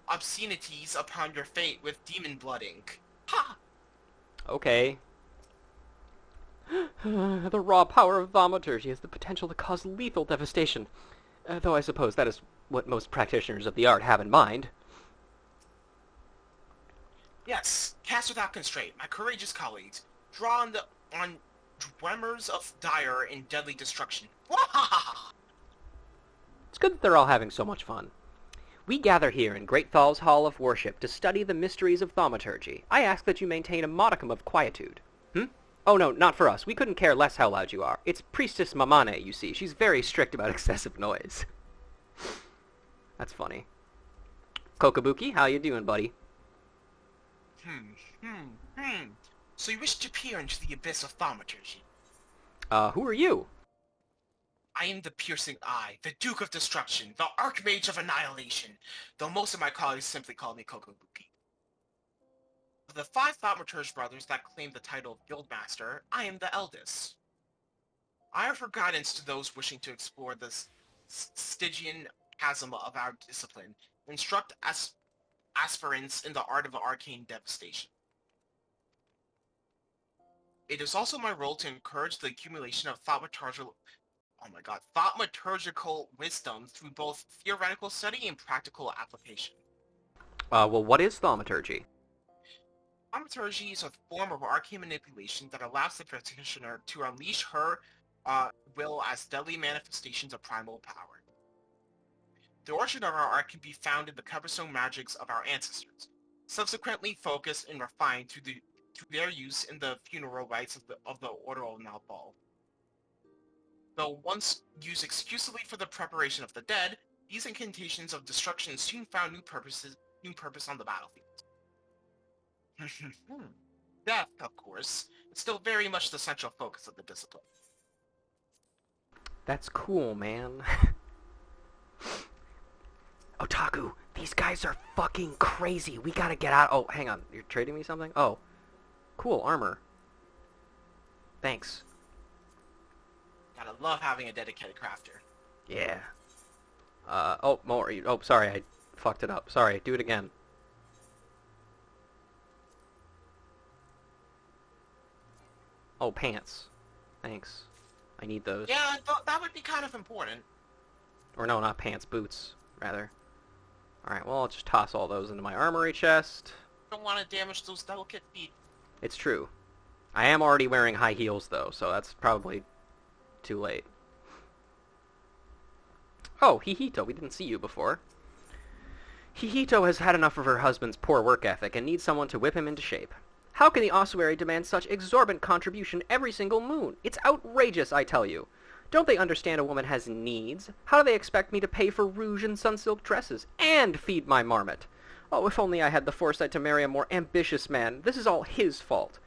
obscenities upon your fate with demon blood ink. Ha! Okay. The raw power of thaumaturgy has the potential to cause lethal devastation. Though I suppose that is what most practitioners of the art have in mind. Yes, cast without constraint, my courageous colleagues. Draw on tremors of dire and deadly destruction. It's good that they're all having so much fun. We gather here in Great Thal's Hall of Worship to study the mysteries of thaumaturgy. I ask that you maintain a modicum of quietude. Oh no, not for us. We couldn't care less how loud you are. It's Priestess Mamane, you see. She's very strict about excessive noise. That's funny. Kokabuki, how you doing, buddy? So you wish to peer into the abyss of thaumaturgy? Who are you? I am the Piercing Eye, the Duke of Destruction, the Archmage of Annihilation, though most of my colleagues simply call me Kokabuki. Of the 5 thaumaturge brothers that claim the title of Guildmaster, I am the eldest. I offer guidance to those wishing to explore this Stygian chasm of our discipline, instruct aspirants in the art of arcane devastation. It is also my role to encourage the accumulation of thaumaturgical wisdom through both theoretical study and practical application. Well, what is thaumaturgy? Thaumaturgy is a form of arcane manipulation that allows the practitioner to unleash her will as deadly manifestations of primal power. The origin of our art can be found in the cumbersome magics of our ancestors, subsequently focused and refined through their use in the funeral rites of the Order of Nalbal. Though once used exclusively for the preparation of the dead, these incantations of destruction soon found new purpose on the battlefield. Death, of course, is still very much the central focus of the discipline. That's cool, man. Otaku, these guys are fucking crazy. We gotta get out. Oh, hang on. You're trading me something? Oh. Cool, armor. Thanks. Gotta love having a dedicated crafter. Yeah. Oh, more. Oh, sorry, I fucked it up. Sorry, do it again. Oh, pants. Thanks. I need those. Yeah, that would be kind of important. Or no, not pants, boots, rather. Alright, well, I'll just toss all those into my armory chest. Don't want to damage those delicate feet. It's true. I am already wearing high heels, though, so that's probably too late. Oh, Hihito, we didn't see you before. Hihito has had enough of her husband's poor work ethic and needs someone to whip him into shape. How can the ossuary demand such exorbitant contribution every single moon? It's outrageous, I tell you. Don't they understand a woman has needs? How do they expect me to pay for rouge and sunsilk dresses and feed my marmot? Oh, if only I had the foresight to marry a more ambitious man. This is all his fault.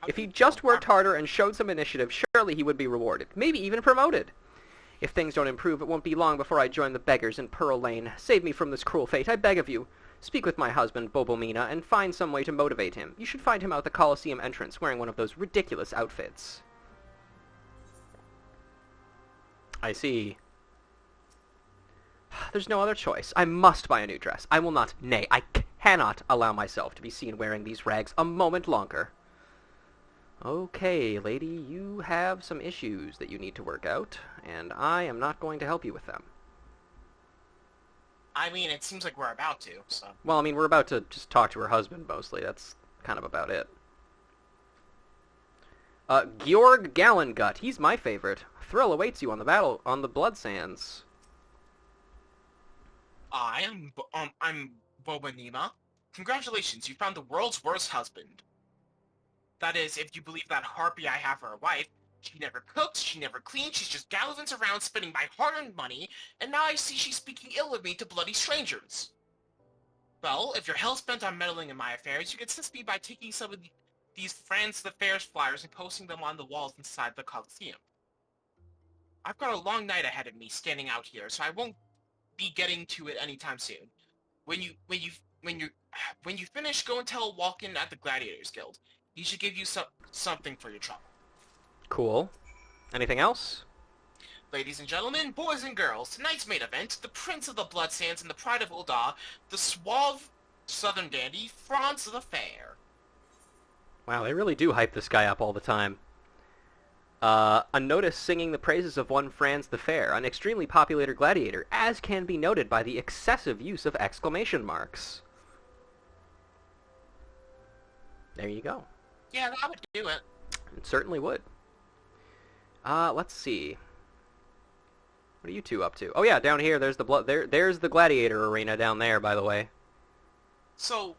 If he just worked harder and showed some initiative, surely he would be rewarded, maybe even promoted. If things don't improve, it won't be long before I join the beggars in Pearl Lane. Save me from this cruel fate, I beg of you. Speak with my husband, Bobomina, and find some way to motivate him. You should find him out the Colosseum entrance wearing one of those ridiculous outfits. I see. There's no other choice. I must buy a new dress. I will not, nay, I cannot allow myself to be seen wearing these rags a moment longer. Okay, lady, you have some issues that you need to work out, and I am not going to help you with them. I mean, it seems like we're about to, so... Well, I mean, we're about to just talk to her husband, mostly. That's kind of about it. Georg Gallengut. He's my favorite. Thrill awaits you on the Blood Sands. I'm Bobanima. Congratulations, you found the world's worst husband. That is, if you believe that harpy I have for a wife. She never cooks, she never cleans, she's just gallivants around spending my hard-earned money, and now I see she's speaking ill of me to bloody strangers. Well, if you're hell-bent on meddling in my affairs, you can assist me by taking some of these Friends of the Fairs flyers and posting them on the walls inside the Colosseum. I've got a long night ahead of me standing out here, so I won't be getting to it anytime soon. When you finish, go and tell Walken at the Gladiators Guild. He should give you something for your trouble. Cool. Anything else? Ladies and gentlemen, boys and girls, tonight's main event, the Prince of the Blood Sands and the Pride of ULDAH, the suave southern dandy, Franz the Fair. Wow, they really do hype this guy up all the time. Unnoticed singing the praises of one Franz the Fair, an extremely popular gladiator, as can be noted by the excessive use of exclamation marks. There you go. Yeah, that would do it. It certainly would. Let's see. What are you two up to? Oh yeah, down here, there's the there's the gladiator arena down there, by the way. So,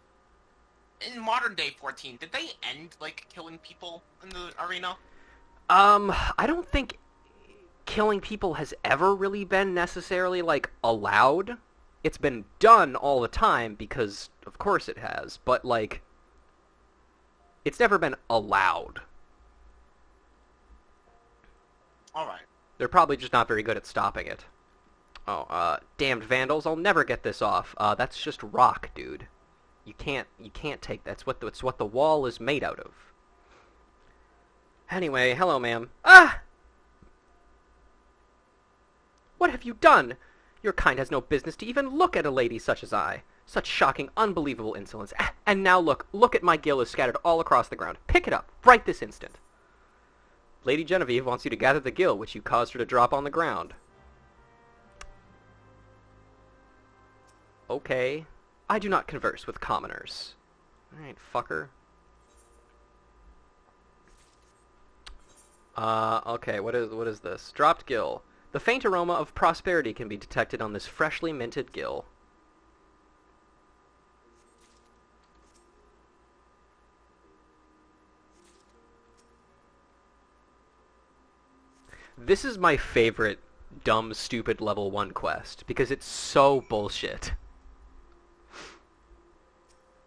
in modern day 14, did they end, like, killing people in the arena? I don't think killing people has ever really been necessarily, like, allowed. It's been done all the time, because, of course it has, but, like, it's never been allowed. Alright. They're probably just not very good at stopping it. Oh, damned vandals, I'll never get this off. That's just rock, dude. You can't take that. It's what the wall is made out of. Anyway, hello, ma'am. Ah! What have you done? Your kind has no business to even look at a lady such as I. Such shocking, unbelievable insolence. And now look at my gill is scattered all across the ground. Pick it up, right this instant. Lady Genevieve wants you to gather the gill, which you caused her to drop on the ground. Okay. I do not converse with commoners. Alright, fucker. Okay, what is this? Dropped gill. The faint aroma of prosperity can be detected on this freshly minted gill. This is my favorite dumb, stupid level 1 quest, because it's so bullshit.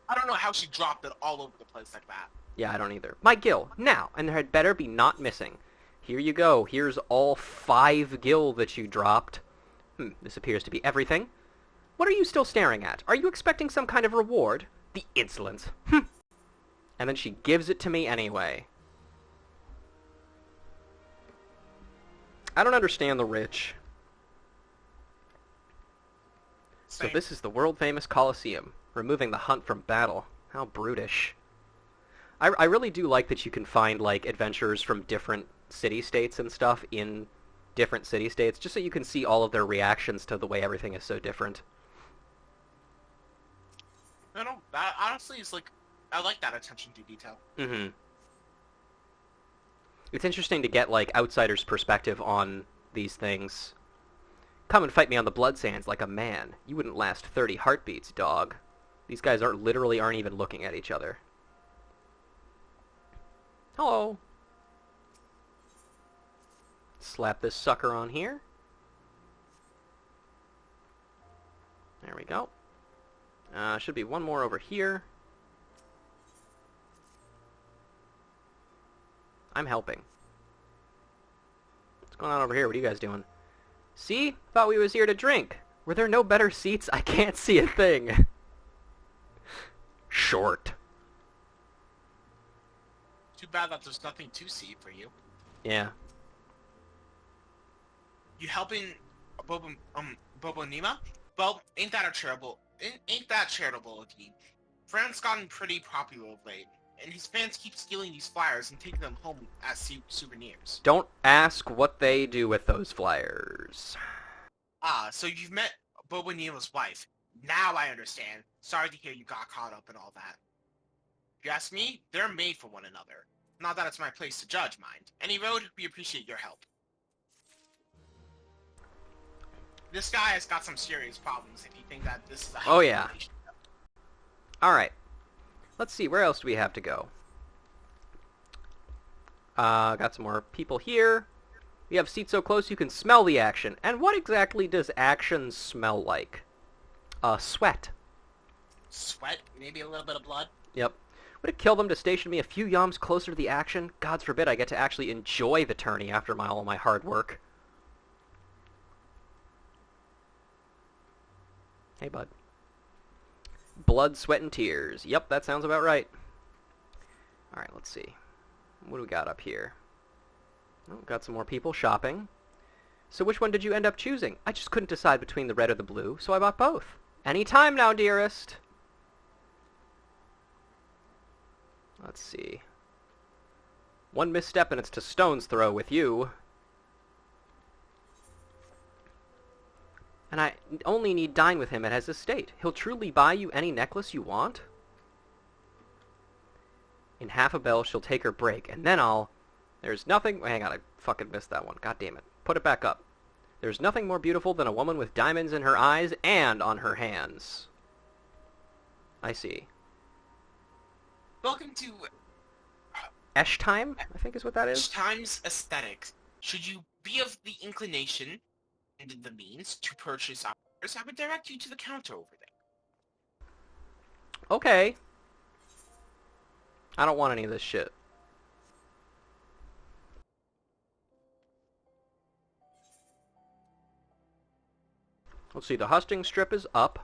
I don't know how she dropped it all over the place like that. Yeah, I don't either. My gill, now, and there had better be not missing. Here you go, here's all 5 gill that you dropped. This appears to be everything. What are you still staring at? Are you expecting some kind of reward? The insolence. And then she gives it to me anyway. I don't understand the rich. Same. So this is the world-famous Colosseum, removing the hunt from battle. How brutish. I really do like that you can find, like, adventurers from different city-states and stuff in different city-states, just so you can see all of their reactions to the way everything is so different. No, that honestly is, like, I like that attention to detail. Mm-hmm. It's interesting to get, like, outsiders' perspective on these things. Come and fight me on the Blood Sands like a man. You wouldn't last 30 heartbeats, dog. These guys literally aren't even looking at each other. Hello. slap this sucker on here. There we go. Should be one more over here. I'm helping. What's going on over here? What are you guys doing? See? Thought we was here to drink. Were there no better seats? I can't see a thing. Short. Too bad that there's nothing to see for you. Yeah. You helping Bobo Nima? Well, ain't that charitable of you? Fran's gotten pretty popular of late, and his fans keep stealing these flyers and taking them home as souvenirs. Don't ask what they do with those flyers. Ah, so you've met Bobo Nima's wife. Now I understand. Sorry to hear you got caught up in all that. If you ask me, they're made for one another. Not that it's my place to judge, mind. Any road, we appreciate your help. This guy has got some serious problems if you think that this is a Oh, yeah. relationship. Alright. Let's see, where else do we have to go? Got some more people here. We have seats so close you can smell the action. And what exactly does action smell like? Sweat. Sweat? Maybe a little bit of blood? Yep. Would it kill them to station me a few yalms closer to the action? God forbid I get to actually enjoy the tourney after all my hard work. Hey, bud. Blood, sweat, and tears. Yep, that sounds about right. Alright, let's see. What do we got up here? Oh, got some more people shopping. So which one did you end up choosing? I just couldn't decide between the red or the blue, so I bought both. Any time now, dearest. Let's see. One misstep and it's to stone's throw with you. And I only need dine with him at his estate. He'll truly buy you any necklace you want. In half a bell, she'll take her break, and then I'll... There's nothing... Hang on, I fucking missed that one. God damn it. Put it back up. There's nothing more beautiful than a woman with diamonds in her eyes and on her hands. I see. Welcome to... Eschtime, I think is what that is. Eshtime's aesthetics. Should you be of the inclination and the means to purchase ours, I would direct you to the counter over there. Okay. I don't want any of this shit. Let's see, the husting strip is up.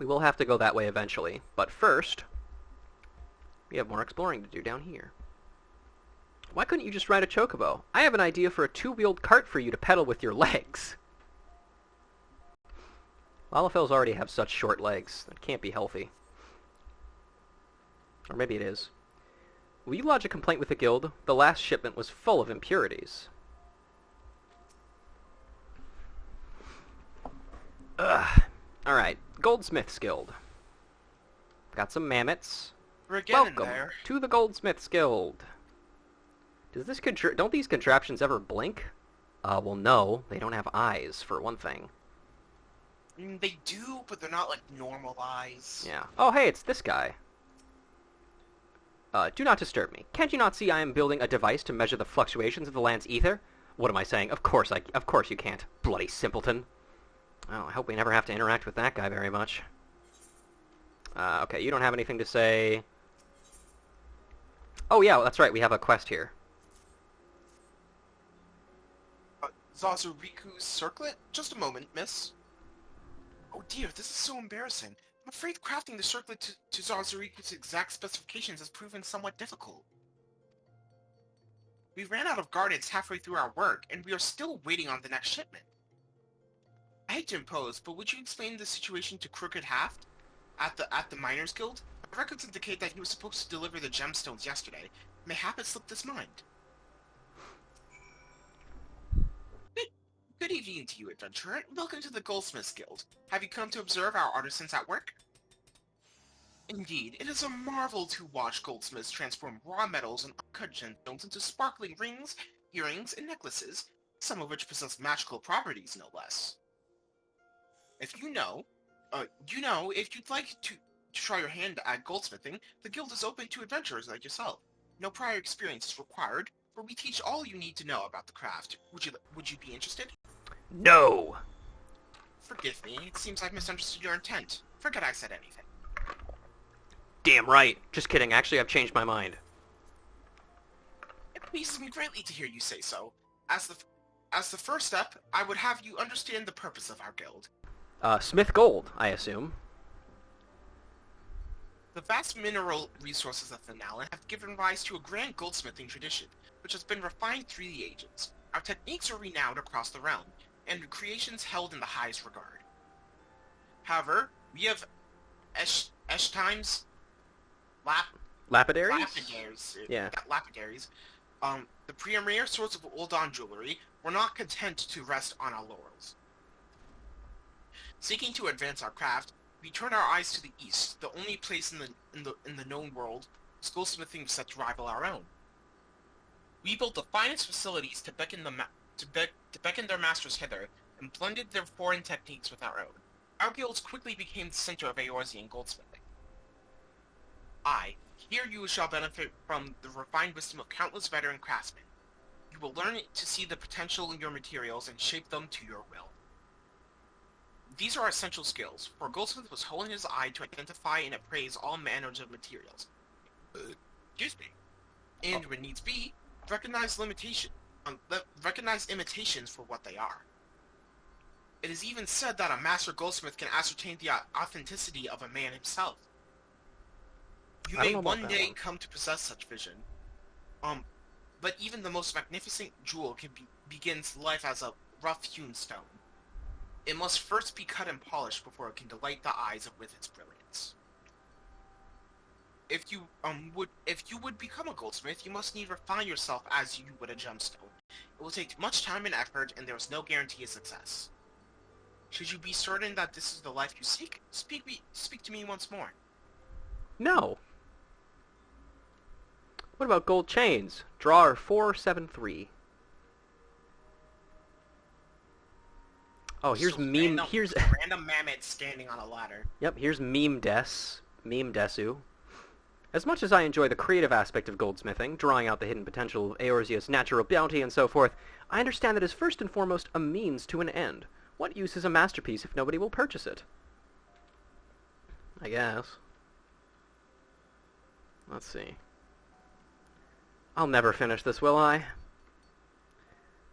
We will have to go that way eventually, but first, we have more exploring to do down here. Why couldn't you just ride a chocobo? I have an idea for a two-wheeled cart for you to pedal with your legs. Lalafels already have such short legs. That can't be healthy. Or maybe it is. Will you lodge a complaint with the guild? The last shipment was full of impurities. Ugh. Alright, Goldsmiths Guild. Got some mammoths. We're getting Welcome there. to the Goldsmiths Guild. Does this don't these contraptions ever blink? Well, no. They don't have eyes, for one thing. They do, but they're not like normal eyes. Yeah. Oh, hey, it's this guy. Do not disturb me. Can't you not see I am building a device to measure the fluctuations of the land's ether? What am I saying? Of course you can't. Bloody simpleton. Oh, I hope we never have to interact with that guy very much. Okay, you don't have anything to say. Oh, yeah, that's right. We have a quest here. Zazuriku's circlet? Just a moment, miss. Oh dear, this is so embarrassing. I'm afraid crafting the circlet to Zazuriku's exact specifications has proven somewhat difficult. We ran out of garnets halfway through our work, and we are still waiting on the next shipment. I hate to impose, but would you explain the situation to Crooked Haft at the Miners Guild? My records indicate that he was supposed to deliver the gemstones yesterday. Mayhap it slipped his mind. Good evening to you, adventurer. Welcome to the Goldsmiths Guild. Have you come to observe our artisans at work? Indeed, it is a marvel to watch goldsmiths transform raw metals and uncut gemstones into sparkling rings, earrings, and necklaces, some of which possess magical properties, no less. If you know, if you'd like to try your hand at goldsmithing, the guild is open to adventurers like yourself. No prior experience is required. where we teach all you need to know about the craft. Would you be interested? No! Forgive me, it seems I've misunderstood your intent. Forget I said anything. Damn right. Just kidding. Actually, I've changed my mind. It pleases me greatly to hear you say so. As the first step, I would have you understand the purpose of our guild. Smith Gold, I assume. The vast mineral resources of Thanalan have given rise to a grand goldsmithing tradition, which has been refined through the ages. Our techniques are renowned across the realm, and creations held in the highest regard. However, we have Eshtimes, Lapidaries? Yeah. Lapidaries, the premier source of ULDAH jewelry, were not content to rest on our laurels. Seeking to advance our craft, we turn our eyes to the east, the only place in the known world whose goldsmithing is set to rival our own. We built the finest facilities to beckon their masters hither, and blended their foreign techniques with our own. Our guilds quickly became the center of Eorzean goldsmithing. Here you shall benefit from the refined wisdom of countless veteran craftsmen. You will learn to see the potential in your materials and shape them to your will. These are essential skills, for a goldsmith was holding his eye to identify and appraise all manners of materials. Excuse me. And when needs be, recognize imitations for what they are. It is even said that a master goldsmith can ascertain the authenticity of a man himself. You may one day come to possess such vision. But even the most magnificent jewel begins life as a rough-hewn stone. It must first be cut and polished before it can delight the eyes with its brilliance. If you would become a goldsmith, you must need refine yourself as you would a gemstone. It will take much time and effort, and there is no guarantee of success. Should you be certain that this is the life you seek, speak to me once more. No. What about gold chains? Drawer 473. Oh, here's here's random mammoth standing on a ladder. Yep, here's Meme Desu. As much as I enjoy the creative aspect of goldsmithing, drawing out the hidden potential of Eorzea's natural bounty and so forth, I understand that it is first and foremost a means to an end. What use is a masterpiece if nobody will purchase it? I guess. Let's see. I'll never finish this, will I?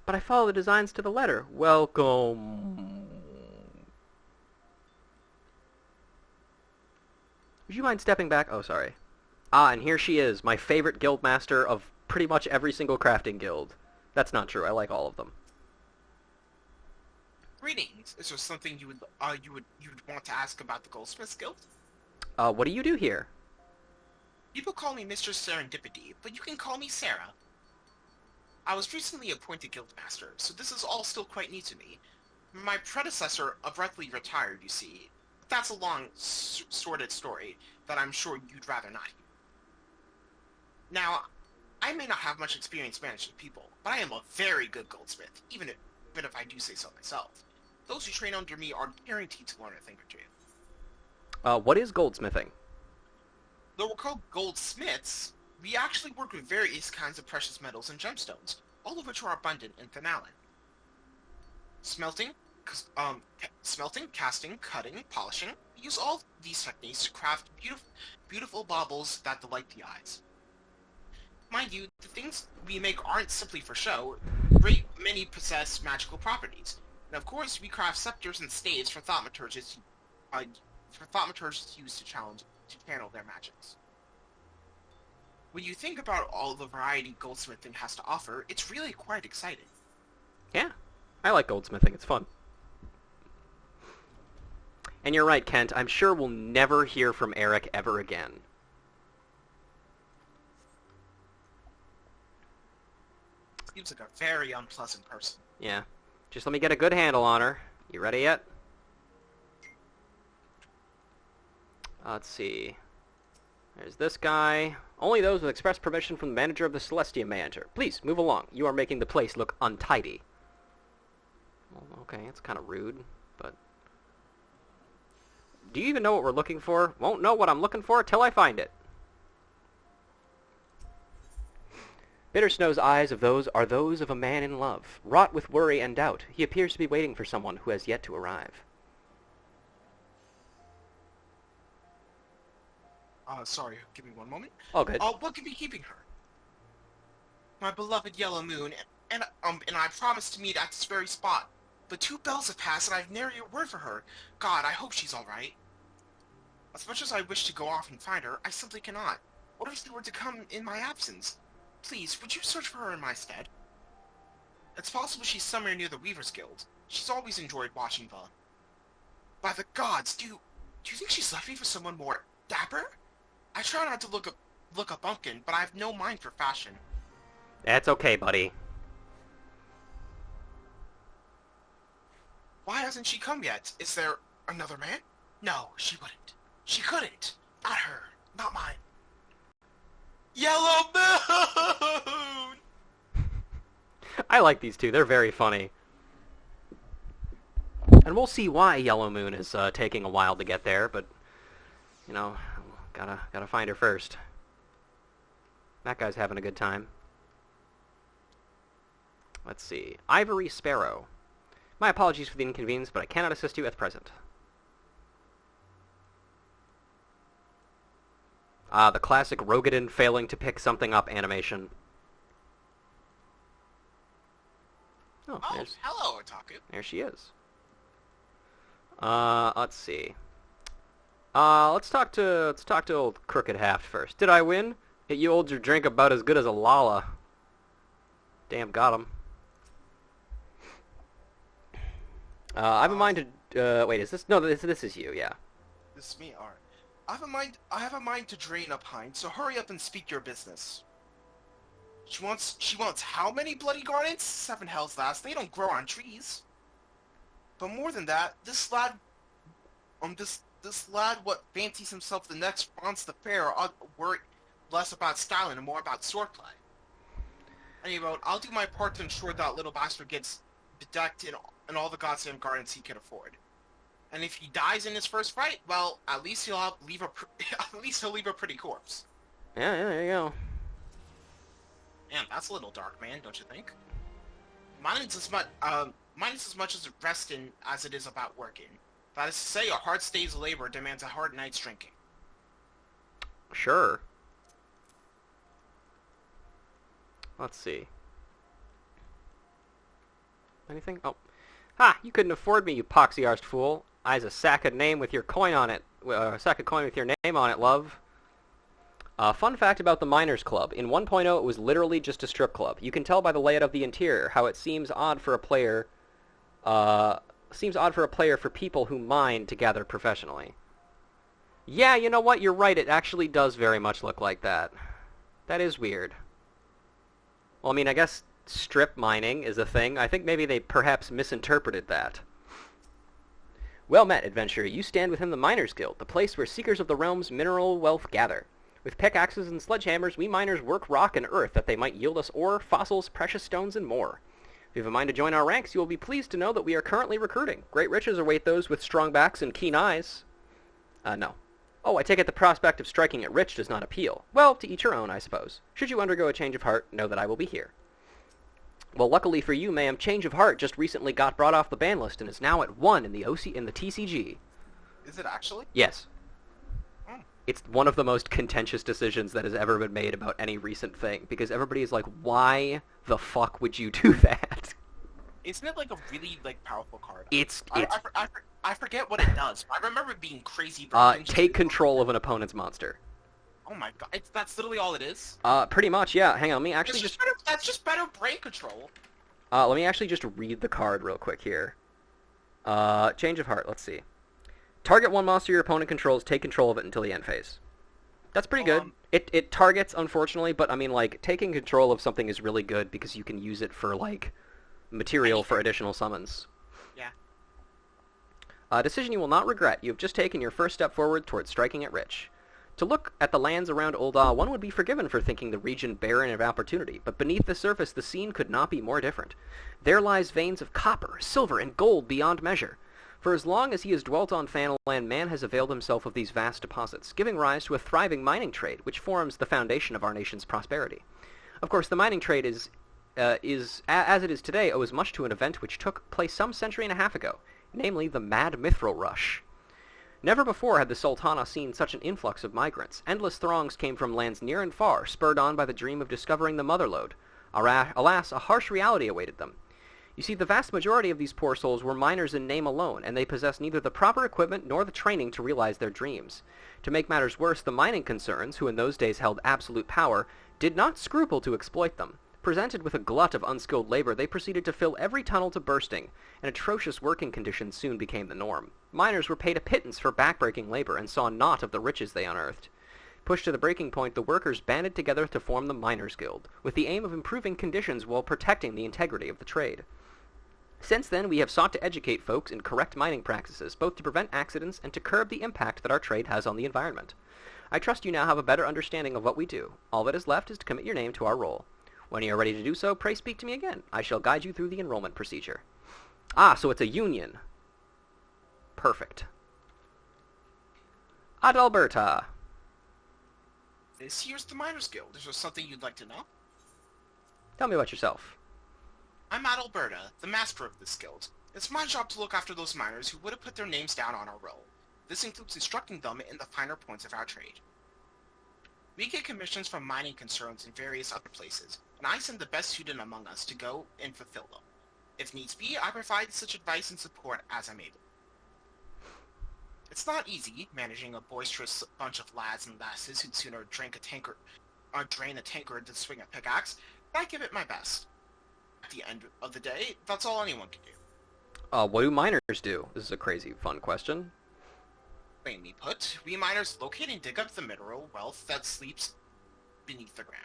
But I follow the designs to the letter. Welcome. Would you mind stepping back? Oh, sorry. And here she is, my favorite guildmaster of pretty much every single crafting guild. That's not true. I like all of them. Greetings. Is there something you would want to ask about the Goldsmiths Guild? What do you do here? People call me Mr. Serendipity, but you can call me Sarah. I was recently appointed guildmaster, so this is all still quite new to me. My predecessor abruptly retired, you see. That's a long, sordid story that I'm sure you'd rather not hear. Now, I may not have much experience managing people, but I am a very good goldsmith, even if I do say so myself. Those who train under me are guaranteed to learn a thing or two. What is goldsmithing? Though we're called goldsmiths, we actually work with various kinds of precious metals and gemstones, all of which are abundant in Thanalan. Smelting, casting, cutting, polishing, we use all these techniques to craft beautiful baubles that delight the eyes. Mind you, the things we make aren't simply for show. Great many possess magical properties. And of course, we craft scepters and staves for thaumaturges used to channel their magics. When you think about all the variety goldsmithing has to offer, it's really quite exciting. Yeah, I like goldsmithing. It's fun. And you're right, Kent. I'm sure we'll never hear from Eric ever again. Seems like a very unpleasant person. Yeah. Just let me get a good handle on her. You ready yet? Let's see. There's this guy. Only those with express permission from the manager of the Celestia may enter. Please, move along. You are making the place look untidy. Well, okay, it's kind of rude, but... Do you even know what we're looking for? Won't know what I'm looking for till I find it. Bittersnow's eyes are those of a man in love. Wrought with worry and doubt, he appears to be waiting for someone who has yet to arrive. Sorry, give me one moment. All good. What could be keeping her? My beloved Yellow Moon, and I promised to meet at this very spot. But 2 bells have passed, and I've nary a word for her. God, I hope she's all right. As much as I wish to go off and find her, I simply cannot. What if she were to come in my absence? Please, would you search for her in my stead? It's possible she's somewhere near the Weaver's Guild. She's always enjoyed watching the... By the gods, do you think she's left me for someone more dapper? I try not to look a bumpkin, but I have no mind for fashion. That's okay, buddy. Why hasn't she come yet? Is there another man? No, she wouldn't. She couldn't. Not her. Not mine. Yellow Moon! I like these two. They're very funny. And we'll see why Yellow Moon is taking a while to get there, but, you know, gotta find her first. That guy's having a good time. Let's see. Ivory Sparrow. My apologies for the inconvenience, but I cannot assist you at present. The classic Rogadin failing to pick something up animation. Oh, hello, Otaku. there she is. Let's see. Let's talk to old Crooked Haft first. Did I win? You hold your drink about as good as a Lala. Damn, got him. I have a mind to... wait, is this... No, this is you, yeah. This is me, alright. I have a mind to drain up Hind, so hurry up and speak your business. She wants how many bloody garnets? 7 hells last. They don't grow on trees. But more than that, this lad what fancies himself the next Franz the Fair ought to worry less about styling and more about swordplay. Anyway, I'll do my part to ensure that little bastard gets bedecked in all the goddamn garnets he can afford. And if he dies in his first fight, well, at least he'll leave a pretty corpse. Yeah, there you go. Man, that's a little dark, man, don't you think? Mine is as much as resting as it is about working. That is to say, a hard day's labor demands a hard night's drinking. Sure. Let's see. Anything? Oh. Ha! You couldn't afford me, you poxy-arsed fool. I's a sack of name with your coin on it. A sack of coin with your name on it, love. Fun fact about the Miners Club. In 1.0, it was literally just a strip club. You can tell by the layout of the interior how it seems odd for a player... for people who mine to gather professionally. Yeah, you know what? You're right. It actually does very much look like that. That is weird. Well, I mean, I guess strip mining is a thing. I think maybe they perhaps misinterpreted that. Well met, adventurer. You stand within the Miners Guild, the place where seekers of the realm's mineral wealth gather. With pickaxes and sledgehammers, we miners work rock and earth that they might yield us ore, fossils, precious stones, and more. If you have a mind to join our ranks, you will be pleased to know that we are currently recruiting. Great riches await those with strong backs and keen eyes. No. Oh, I take it the prospect of striking it rich does not appeal. Well, to each your own, I suppose. Should you undergo a change of heart, know that I will be here. Well, luckily for you, ma'am, Change of Heart just recently got brought off the ban list and is now at 1 in the TCG. Is it actually? Yes. Oh. It's one of the most contentious decisions that has ever been made about any recent thing, because everybody is like, why the fuck would you do that? Isn't it like a really powerful card? I forget what it does. I remember it being crazy. Take control of an opponent's monster. Oh my god, that's literally all it is? Pretty much, yeah. Hang on, let me actually that's just better brain control. Let me actually just read the card real quick here. Change of Heart, let's see. Target one monster your opponent controls, take control of it until the end phase. That's pretty good. It targets, unfortunately, but I mean, taking control of something is really good because you can use it for, material for additional summons. Yeah. A decision you will not regret. You have just taken your first step forward towards striking it rich. To look at the lands around ULDAH, one would be forgiven for thinking the region barren of opportunity, but beneath the surface the scene could not be more different. There lies veins of copper, silver, and gold beyond measure. For as long as he has dwelt on Thanalan, man has availed himself of these vast deposits, giving rise to a thriving mining trade, which forms the foundation of our nation's prosperity. Of course, the mining trade as it is today, owes much to an event which took place some century and a half ago, namely the Mad Mithril Rush. Never before had the Sultana seen such an influx of migrants. Endless throngs came from lands near and far, spurred on by the dream of discovering the motherlode. Alas, a harsh reality awaited them. You see, the vast majority of these poor souls were miners in name alone, and they possessed neither the proper equipment nor the training to realize their dreams. To make matters worse, the mining concerns, who in those days held absolute power, did not scruple to exploit them. Presented with a glut of unskilled labor, they proceeded to fill every tunnel to bursting, and atrocious working conditions soon became the norm. Miners were paid a pittance for backbreaking labor and saw naught of the riches they unearthed. Pushed to the breaking point, the workers banded together to form the Miners' Guild, with the aim of improving conditions while protecting the integrity of the trade. Since then, we have sought to educate folks in correct mining practices, both to prevent accidents and to curb the impact that our trade has on the environment. I trust you now have a better understanding of what we do. All that is left is to commit your name to our roll. When you are ready to do so, pray speak to me again. I shall guide you through the enrollment procedure. Ah, so it's a union. Perfect. Adalberta. This here's the Miners Guild. Is there something you'd like to know? Tell me about yourself. I'm Adalberta, the master of this guild. It's my job to look after those miners who would have put their names down on our roll. This includes instructing them in the finer points of our trade. We get commissions from mining concerns in various other places, and I send the best student among us to go and fulfill them. If needs be, I provide such advice and support as I'm able. It's not easy, managing a boisterous bunch of lads and lasses who'd sooner drain a tankard than swing a pickaxe, but I give it my best. At the end of the day, that's all anyone can do. What do miners do? This is a crazy, fun question. Plainly put, we miners locate and dig up the mineral wealth that sleeps beneath the ground.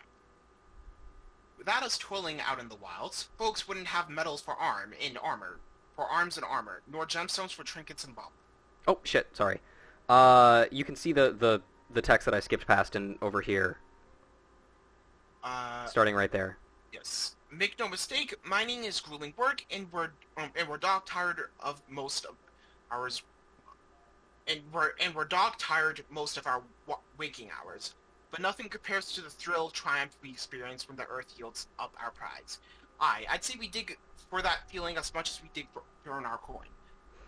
Without us toiling out in the wilds, folks wouldn't have metals for arms and armor, nor gemstones for trinkets and baubles. Oh, shit, sorry. You can see the text that I skipped past over here. Starting right there. Yes. Make no mistake, mining is grueling work, and we're dog tired of most of ours. We're dog tired most of our waking hours. But nothing compares to the thrill, triumph we experience when the earth yields up our prize. I'd say we dig for that feeling as much as we dig for earn our coin.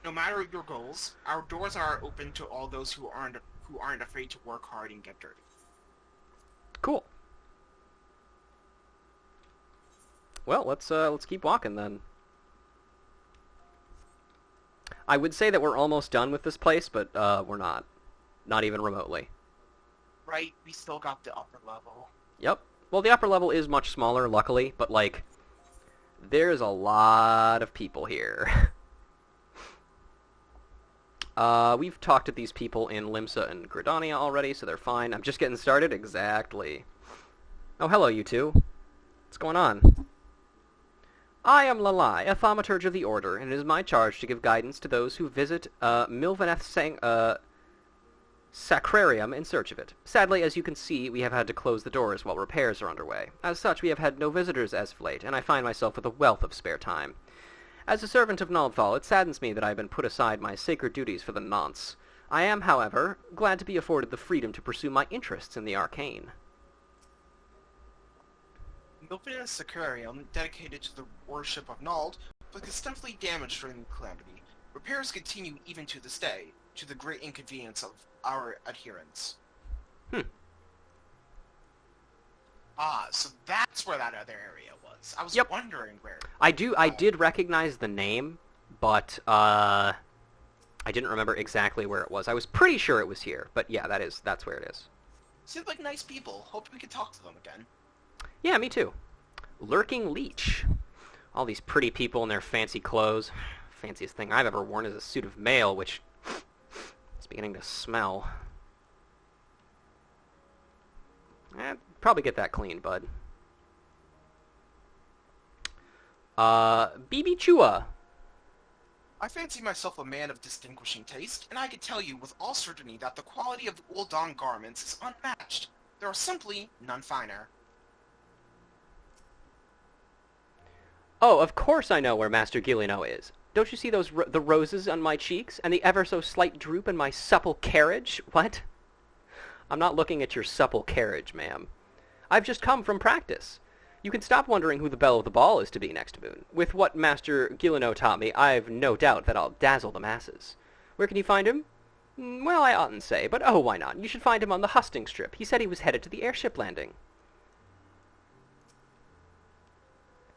No matter your goals, our doors are open to all those who aren't afraid to work hard and get dirty. Cool. Well, let's keep walking then. I would say that we're almost done with this place, but we're not. Not even remotely. Right, we still got the upper level. Yep. Well, the upper level is much smaller, luckily, but like, there's a lot of people here. We've talked to these people in Limsa and Gridania already, so they're fine. I'm just getting started. Exactly. Oh, hello, you two. What's going on? I am Lalai, a thaumaturge of the Order, and it is my charge to give guidance to those who visit Milvaneth Sacrarium in search of it. Sadly, as you can see, we have had to close the doors while repairs are underway. As such, we have had no visitors as of late, and I find myself with a wealth of spare time. As a servant of Naldthal, it saddens me that I have been put aside my sacred duties for the nonce. I am, however, glad to be afforded the freedom to pursue my interests in the arcane. Milvaneth Sacrarium, dedicated to the worship of Nald, was extensively damaged during the calamity. Repairs continue even to this day, to the great inconvenience of our adherents. So that's where that other area was. I was wondering where. I did recognize the name, but I didn't remember exactly where it was. I was pretty sure it was here, but yeah, that's where it is. Seems like nice people. Hope we can talk to them again. Yeah, me too. Lurking Leech. All these pretty people in their fancy clothes. Fanciest thing I've ever worn is a suit of mail, which is beginning to smell. Probably get that clean, bud. BB Chua. I fancy myself a man of distinguishing taste, and I can tell you with all certainty that the quality of ULDAH garments is unmatched. There are simply none finer. Oh, of course I know where Master Gilino is. Don't you see the roses on my cheeks, and the ever-so-slight droop in my supple carriage? What? I'm not looking at your supple carriage, ma'am. I've just come from practice. You can stop wondering who the belle of the ball is to be next moon. With what Master Gilino taught me, I've no doubt that I'll dazzle the masses. Where can you find him? Well, I oughtn't say, but oh, why not? You should find him on the hustings strip. He said he was headed to the airship landing.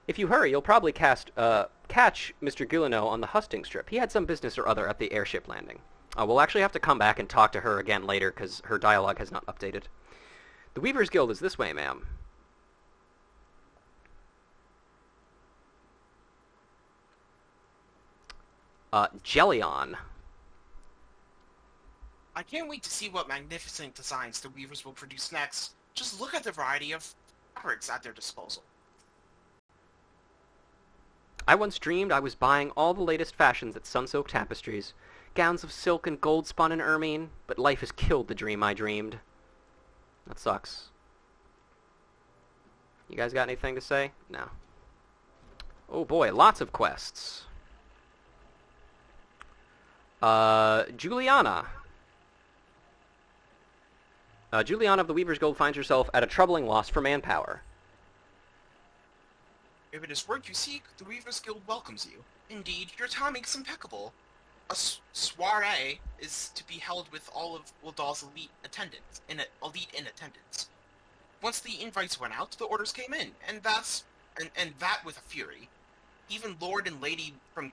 If you hurry, you'll probably catch Mr. Gilino on the hustings strip. He had some business or other at the airship landing. We'll actually have to come back and talk to her again later, because her dialogue has not updated. The Weaver's Guild is this way, ma'am. Jellion. I can't wait to see what magnificent designs the Weavers will produce next. Just look at the variety of fabrics at their disposal. I once dreamed I was buying all the latest fashions at Sunsilk Tapestries. Gowns of silk and gold spun and ermine, but life has killed the dream I dreamed. That sucks. You guys got anything to say? No. Oh boy, lots of quests. Juliana. Juliana of the Weaver's Guild finds herself at a troubling loss for manpower. If it is work you seek, the Weavers Guild welcomes you. Indeed, your timing is impeccable. A soiree is to be held with all of ULDAH's elite in attendance. Once the invites went out, the orders came in, and that with a fury. Even Lord and Lady from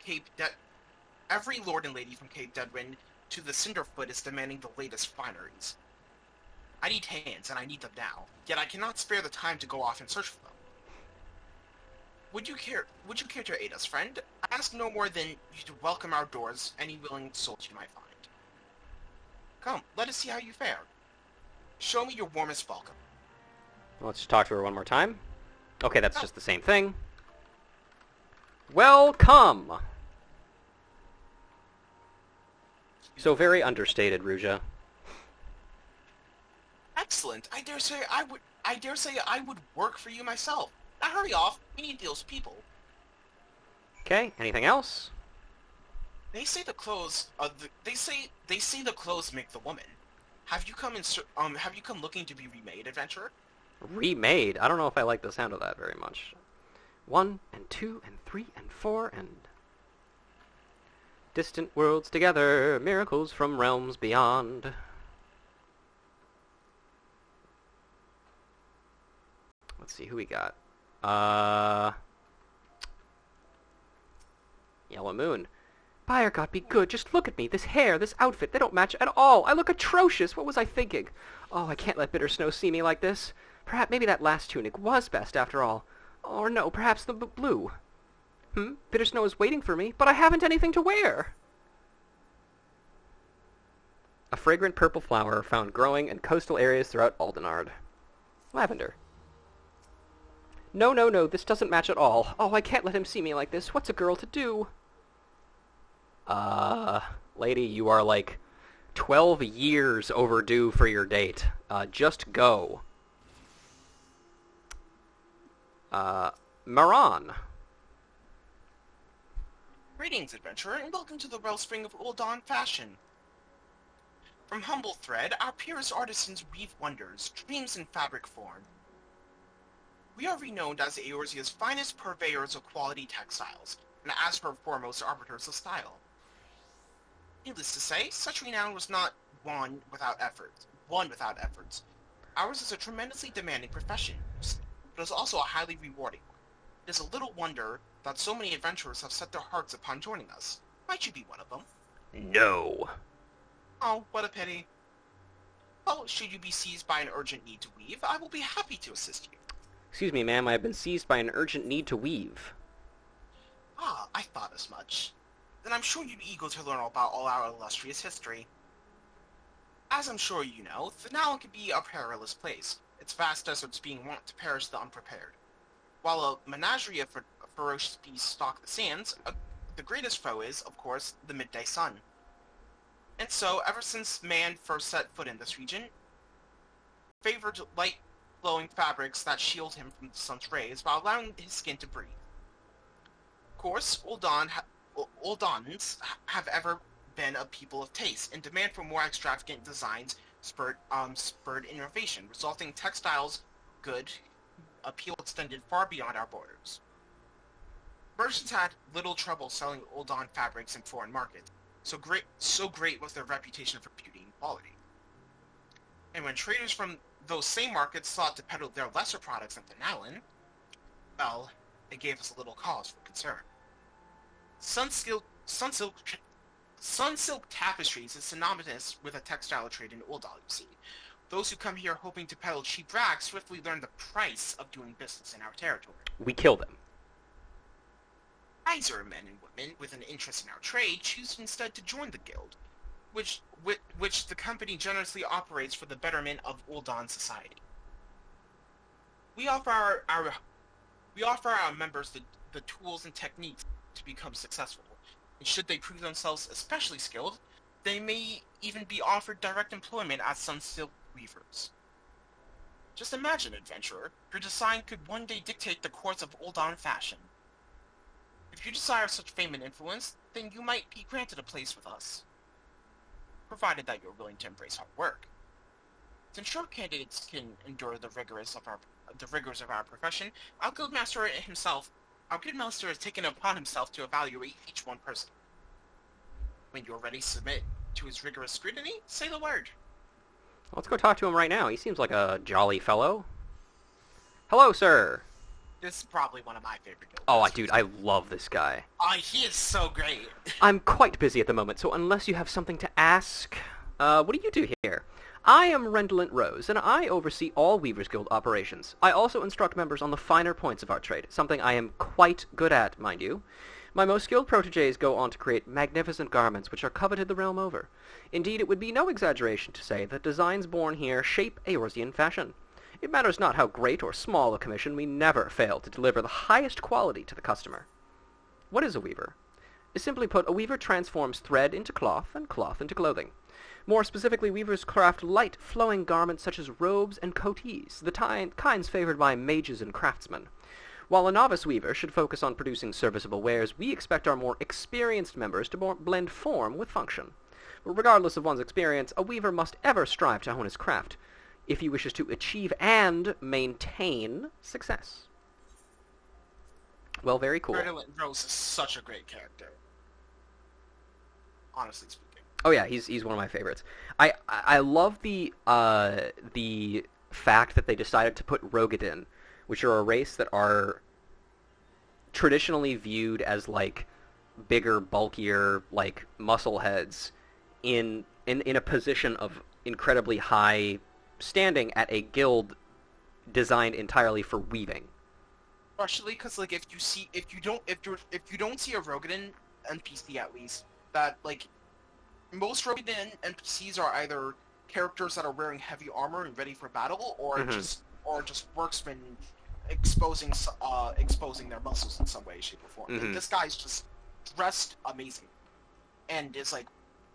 every Lord and Lady from Cape Deadwind to the Cinderfoot is demanding the latest fineries. I need hands, and I need them now. Yet I cannot spare the time to go off and search for them. Would you care to aid us, friend? I ask no more than you to welcome our doors any willing souls you might find. Come, let us see how you fare. Show me your warmest welcome. Let's talk to her one more time. Okay, that's just the same thing. Welcome! So very understated, Ruja. Excellent. I dare say I would work for you myself. Now hurry off. We need those people. Okay. Anything else? They say the clothes. They say the clothes make the woman. Have you come looking to be remade, adventurer? Remade? I don't know if I like the sound of that very much. 1 and 2 and 3 and 4 and... Distant worlds together, miracles from realms beyond. Let's see who we got. Yellow Moon. Buyer God be good, just look at me. This hair, this outfit, they don't match at all. I look atrocious. What was I thinking? Oh, I can't let Bitter Snow see me like this. Perhaps maybe that last tunic was best after all. Or no, perhaps the blue. Bitter Snow is waiting for me, but I haven't anything to wear. A fragrant purple flower found growing in coastal areas throughout Aldenard. Lavender. No, this doesn't match at all. Oh, I can't let him see me like this. What's a girl to do? Lady, you are like 12 years overdue for your date. Just go. Maran. Greetings, adventurer, and welcome to the wellspring of ULDAH fashion. From humble thread, our purest artisans weave wonders, dreams in fabric form. We are renowned as Eorzea's finest purveyors of quality textiles, and as her foremost arbiters of style. Needless to say, such renown was not won without efforts. Ours is a tremendously demanding profession, but is also a highly rewarding one. It is a little wonder that so many adventurers have set their hearts upon joining us. Might you be one of them? No. Oh, what a pity. Well, should you be seized by an urgent need to weave, I will be happy to assist you. Excuse me, ma'am, I have been seized by an urgent need to weave. Ah, I thought as much. Then I'm sure you'd be eager to learn about all our illustrious history. As I'm sure you know, Thanalan can be a perilous place, its vast deserts being wont to perish the unprepared. While a menagerie of ferocious beasts stalk the sands, the greatest foe is, of course, the midday sun. And so, ever since man first set foot in this region, favored light glowing fabrics that shield him from the sun's rays while allowing his skin to breathe. Of course, Uldahns have ever been a people of taste, and demand for more extravagant designs spurred innovation, resulting in textiles good appeal extended far beyond our borders. Merchants had little trouble selling ULDAH fabrics in foreign markets, so great was their reputation for beauty and quality. And when traders from those same markets sought to peddle their lesser products at the Nalan, well, it gave us a little cause for concern. Sunsilk tapestries is synonymous with a textile trade in ULDAH, you see. Those who come here hoping to peddle cheap rags swiftly learn the price of doing business in our territory. We kill them. Wiser men and women with an interest in our trade choose instead to join the guild, which the company generously operates for the betterment of ULDAH society. We offer our members the tools and techniques to become successful, and should they prove themselves especially skilled, they may even be offered direct employment as Sunsilk weavers. Just imagine, adventurer, your design could one day dictate the course of ULDAH fashion. If you desire such fame and influence, then you might be granted a place with us, provided that you're willing to embrace hard work. To ensure candidates can endure the rigors of our profession, our guildmaster has taken upon himself to evaluate each one person. When you're ready to submit to his rigorous scrutiny, say the word. Let's go talk to him right now. He seems like a jolly fellow. Hello, sir. This is probably one of my favorite guildmasters. Oh, dude, I love this guy. He is so great. I'm quite busy at the moment, so unless you have something to ask, what do you do here? I am Rendolent Rose, and I oversee all Weavers Guild operations. I also instruct members on the finer points of our trade, something I am quite good at, mind you. My most skilled protégés go on to create magnificent garments which are coveted the realm over. Indeed, it would be no exaggeration to say that designs born here shape Eorzean fashion. It matters not how great or small a commission, we never fail to deliver the highest quality to the customer. What is a weaver? Simply put, a weaver transforms thread into cloth and cloth into clothing. More specifically, weavers craft light, flowing garments such as robes and coatees, the kinds favored by mages and craftsmen. While a novice weaver should focus on producing serviceable wares, we expect our more experienced members to blend form with function. But regardless of one's experience, a weaver must ever strive to hone his craft, if he wishes to achieve and maintain success. Well, very cool. Rendolent Rose is such a great character. Honestly speaking. Oh yeah, he's one of my favorites. I love the fact that they decided to put Rogadin, which are a race that are traditionally viewed as like bigger, bulkier, like muscle heads, in a position of incredibly high standing at a guild designed entirely for weaving. Especially because, like, if you don't see a Rogadin NPC at least, that like most Rogadin NPCs are either characters that are wearing heavy armor and ready for battle, or just worksmen exposing their muscles in some way, shape, or form. Like, this guy's just dressed amazing, and is like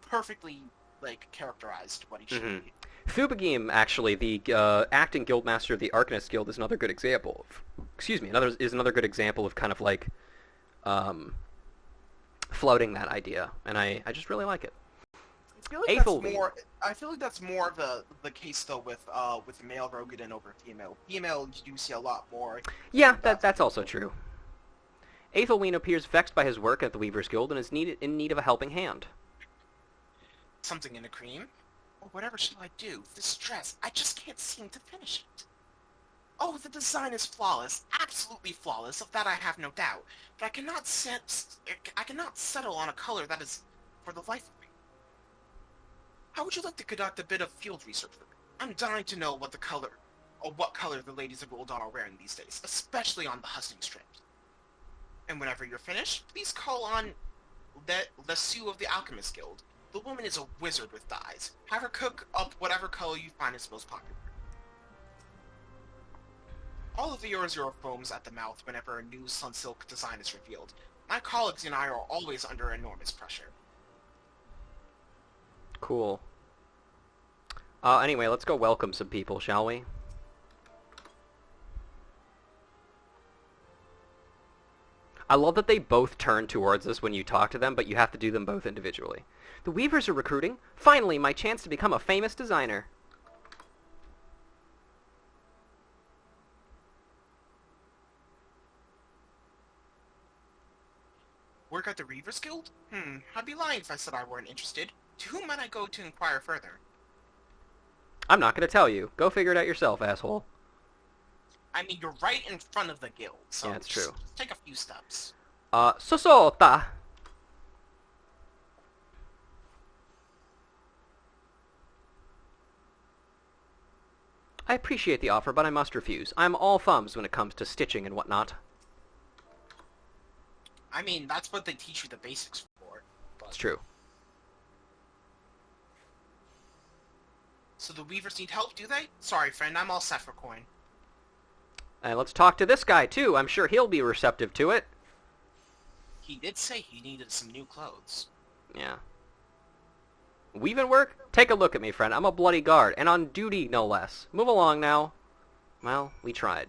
perfectly like characterized what he should be. Thubagim, actually, the acting guildmaster of the Arcanist Guild, is another good example. Another good example of kind of like floating that idea, and I just really like it. I feel like that's more of the case though with male Rogadin over female. Female, you do see a lot more. Yeah, that's also true. Aethelwyn appears vexed by his work at the Weavers Guild and is in need of a helping hand. Something in the cream? Or whatever shall I do? This dress, I just can't seem to finish it. Oh, the design is flawless, absolutely flawless, of that I have no doubt. But I cannot settle on a color that is for the life of me. How would you like to conduct a bit of field research with me? I'm dying to know what color the ladies of ULDAH are wearing these days, especially on the hustings trips. And whenever you're finished, please call on the Sue of the Alchemist Guild. The woman is a wizard with dyes. Have her cook up whatever color you find is most popular. All of yours are foams at the mouth whenever a new Sunsilk design is revealed. My colleagues and I are always under enormous pressure. Cool. Anyway, let's go welcome some people, shall we? I love that they both turn towards us when you talk to them, but you have to do them both individually. The Weavers are recruiting. Finally, my chance to become a famous designer. work at the Reavers Guild? I'd be lying if I said I weren't interested. To whom might I go to inquire further? I'm not going to tell you. Go figure it out yourself, asshole. I mean, you're right in front of the guild, so Yeah, it's true. Just take a few steps. Sosota. I appreciate the offer, but I must refuse. I'm all thumbs when it comes to stitching and whatnot. I mean, that's what they teach you the basics for. But... It's true. So the Weavers need help, do they? Sorry, friend, I'm all set for coin. And let's talk to this guy, too. I'm sure he'll be receptive to it. He did say he needed some new clothes. Yeah. Weaving work? Take a look at me, friend. I'm a bloody guard, and on duty, no less. Move along now. Well, we tried.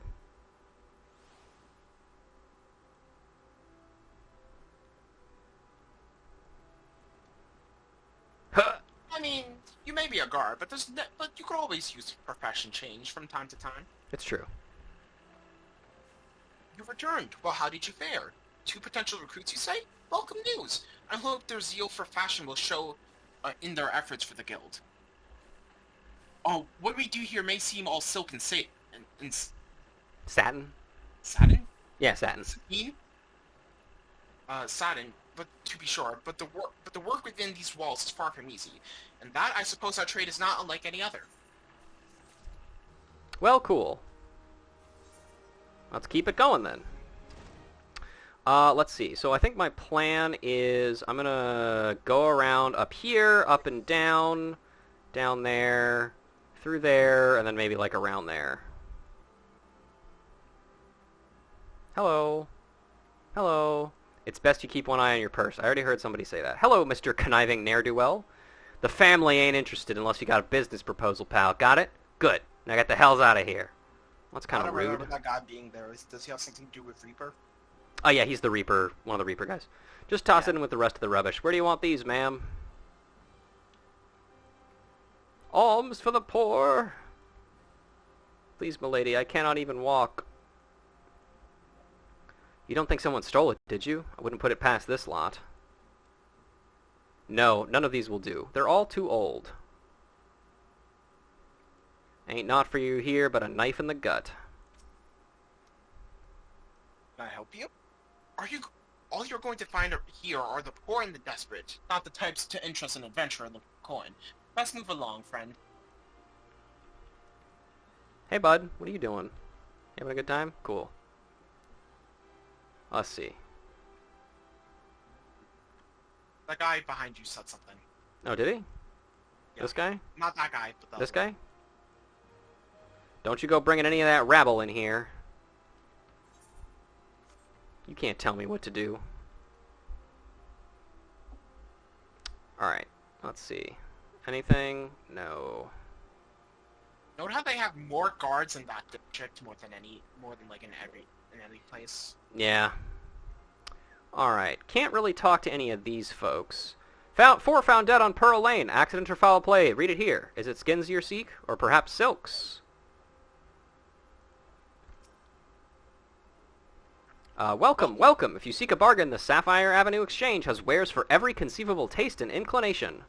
Huh. I mean, you may be a guard, but but you could always use profession change from time to time. It's true. You returned. Well, how did you fare? 2 potential recruits, you say? Welcome news. I hope their zeal for fashion will show in their efforts for the guild. Oh, what we do here may seem all silk and Satin? satin? Yeah, satin. Satin? Satin, but to be sure, but the work within these walls is far from easy, and that, I suppose, our trade is not unlike any other. Well, cool. Let's keep it going, then. Let's see. So I think my plan is I'm going to go around up here, up and down, down there, through there, and then maybe, like, around there. Hello. Hello. It's best you keep one eye on your purse. I already heard somebody say that. Hello, Mr. Conniving Ne'er-Do-Well. The family ain't interested unless you got a business proposal, pal. Got it? Good. Now get the hells out of here. That's kind of rude. I don't remember that guy being there. Does he have something to do with Reaper? Oh, yeah, he's the Reaper, one of the Reaper guys. Just toss it in with the rest of the rubbish. Where do you want these, ma'am? Alms for the poor. Please, milady, I cannot even walk. You don't think someone stole it, did you? I wouldn't put it past this lot. No, none of these will do. They're all too old. Ain't not for you here, but a knife in the gut. Can I help you? All you're going to find here are the poor and the desperate, not the types to interest in adventure and the coin. Let's move along, friend. Hey, bud. What are you doing? You having a good time? Cool. Let's see. The guy behind you said something. Oh, did he? Yeah. This guy? Not that guy, but this guy? Don't you go bringing any of that rabble in here. You can't tell me what to do. Alright, let's see. Anything? No. Note how they have more guards in that district more than like in every place. Yeah. Alright, can't really talk to any of these folks. Four found dead on Pearl Lane. Accident or foul play. Read it here. Is it skins you seek? Or perhaps silks? Welcome, welcome. If you seek a bargain, the Sapphire Avenue Exchange has wares for every conceivable taste and inclination.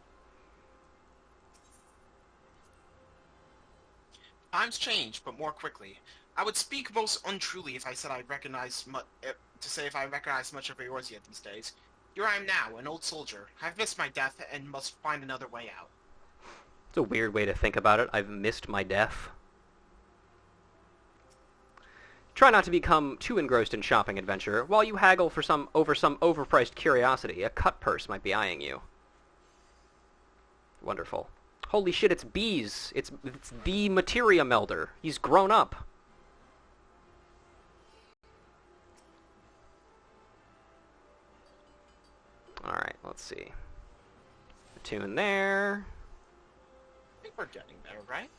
Times change, but more quickly. I would speak most untruly if I said I recognize if I recognize much of yours yet these days. Here I am now, an old soldier. I've missed my death and must find another way out. It's a weird way to think about it. I've missed my death. Try not to become too engrossed in shopping adventure. While you haggle for over some overpriced curiosity, a cut purse might be eyeing you. Wonderful. Holy shit, it's bees. It's the materia melder. He's grown up. Alright, let's see. Tune there. I think we're getting there, right?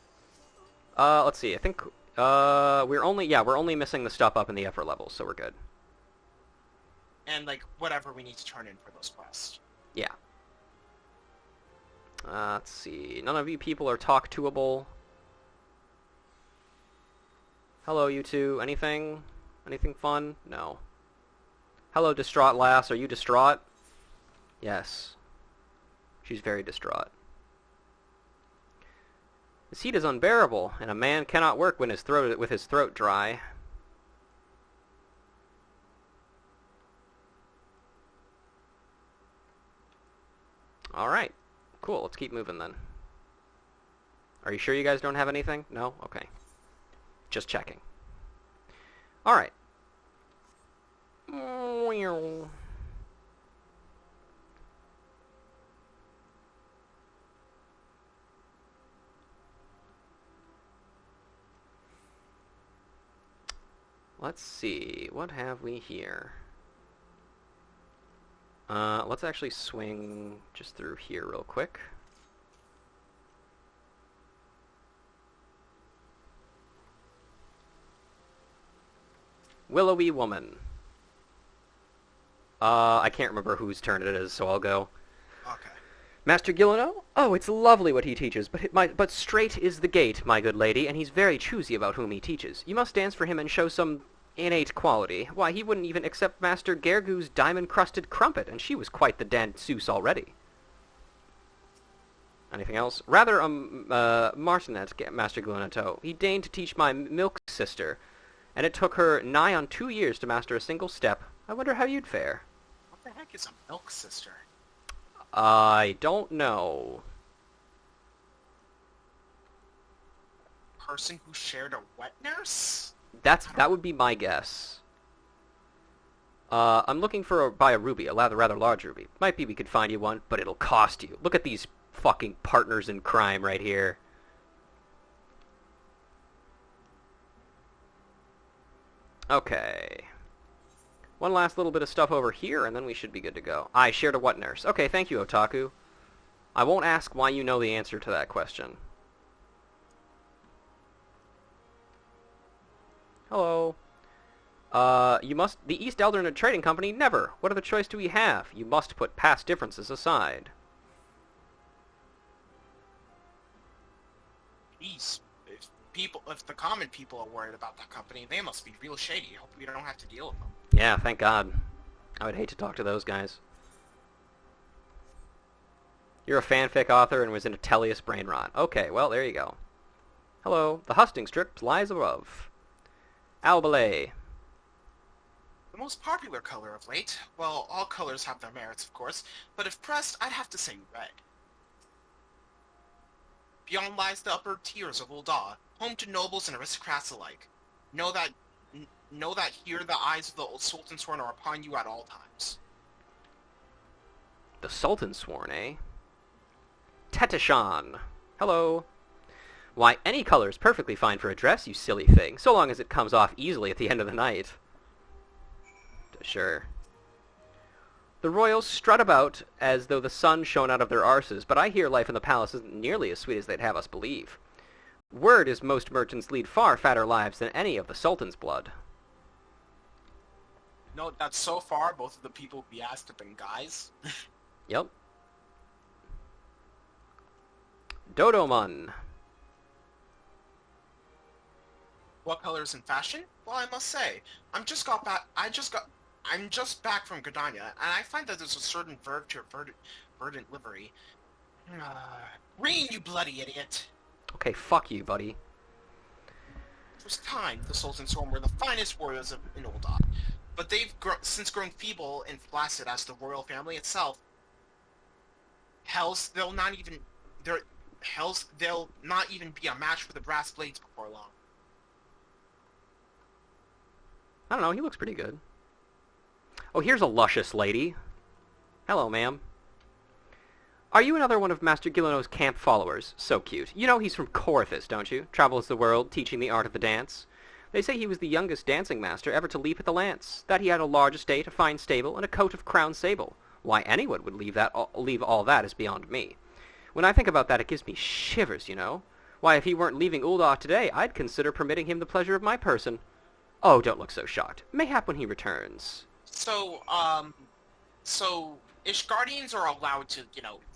Let's see. I think we're only missing the stuff up in the upper levels, so we're good. And like whatever we need to turn in for those quests. Yeah. Let's see. None of you people are talk-toable. Hello, you two. Anything? Anything fun? No. Hello, distraught lass. Are you distraught? Yes. She's very distraught. This heat is unbearable, and a man cannot work when with his throat dry. Alright. Cool, let's keep moving then. Are you sure you guys don't have anything? No? Okay. Just checking. Alright. Let's see. What have we here? Let's actually swing just through here real quick. Willowy woman. I can't remember whose turn it is, so I'll go. Okay. Master Gileno? Oh, it's lovely what he teaches, but straight is the gate, my good lady, and he's very choosy about whom he teaches. You must dance for him and show some innate quality. Why, he wouldn't even accept Master Gergu's diamond-crusted crumpet, and she was quite the danseuse already. Anything else? Rather, Martinet, Master Glunato. He deigned to teach my milk sister, and it took her nigh on 2 years to master a single step. I wonder how you'd fare. What the heck is a milk sister? I don't know. Person who shared a wet nurse? That would be my guess. I'm looking for buy a ruby, a rather large ruby. Might be we could find you one, but it'll cost you. Look at these fucking partners in crime right here. Okay. One last little bit of stuff over here, and then we should be good to go. I shared a what nurse? Okay, thank you, Otaku. I won't ask why you know the answer to that question. Hello. The East Eldrin Trading Company, never. What other choice do we have? You must put past differences aside. Jeez. If the common people are worried about that company, they must be real shady. Hope we don't have to deal with them. Yeah, thank God. I would hate to talk to those guys. You're a fanfic author and was in a Tellius brain rot. Okay, well, there you go. Hello. The husting strip lies above. Albalay. The most popular color of late. Well, all colors have their merits, of course, but if pressed, I'd have to say red. Beyond lies the upper tiers of ULDAH, home to nobles and aristocrats alike. Know that here the eyes of the old Sultan Sworn are upon you at all times. The Sultan Sworn, eh? Tetishan. Hello. Why, any color is perfectly fine for a dress, you silly thing, so long as it comes off easily at the end of the night. Sure. The royals strut about as though the sun shone out of their arses, but I hear life in the palace isn't nearly as sweet as they'd have us believe. Word is most merchants lead far fatter lives than any of the Sultan's blood. Note that so far, both of the people we asked have been guys. Yep. Dodomon. What color is in fashion? Well, I must say, I'm just back from Gardania, and I find that there's a certain verve to your verdant livery. Green, you bloody idiot! Okay, fuck you, buddy. It was time the Sultan Sworn were the finest warriors in ULDAH, but they've since grown feeble and flaccid as the royal family itself. They'll not even be a match for the brass blades before long. I don't know, he looks pretty good. Oh, here's a luscious lady. Hello, ma'am. Are you another one of Master Gileno's camp followers? So cute. You know he's from Corythus, don't you? Travels the world, teaching the art of the dance. They say he was the youngest dancing master ever to leap at the lance, that he had a large estate, a fine stable, and a coat of crown sable. Why anyone would leave all that is beyond me. When I think about that, it gives me shivers, you know. Why, if he weren't leaving ULDAH today, I'd consider permitting him the pleasure of my person. Oh, don't look so shocked. Mayhap when he returns. So Ishgardians are allowed to,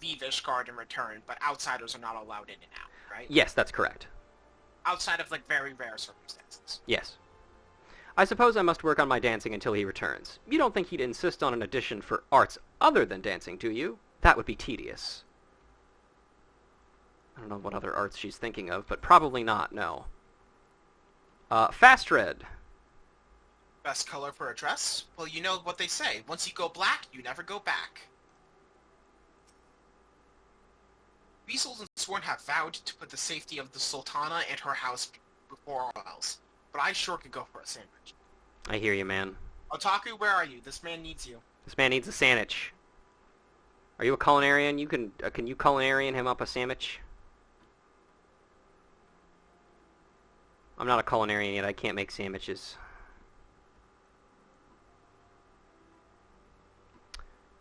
leave Ishgard and return, but outsiders are not allowed in and out, right? Yes, that's correct. Outside of, very rare circumstances. Yes. I suppose I must work on my dancing until he returns. You don't think he'd insist on an addition for arts other than dancing, do you? That would be tedious. I don't know what other arts she's thinking of, but probably not, no. Fast red. Best color for a dress? Well, you know what they say. Once you go black, you never go back. Weasels and Sworn have vowed to put the safety of the Sultana and her house before all else. But I sure could go for a sandwich. I hear you, man. Otaku, where are you? This man needs you. This man needs a sandwich. Are you a culinarian? Can you culinarian him up a sandwich? I'm not a culinarian yet. I can't make sandwiches.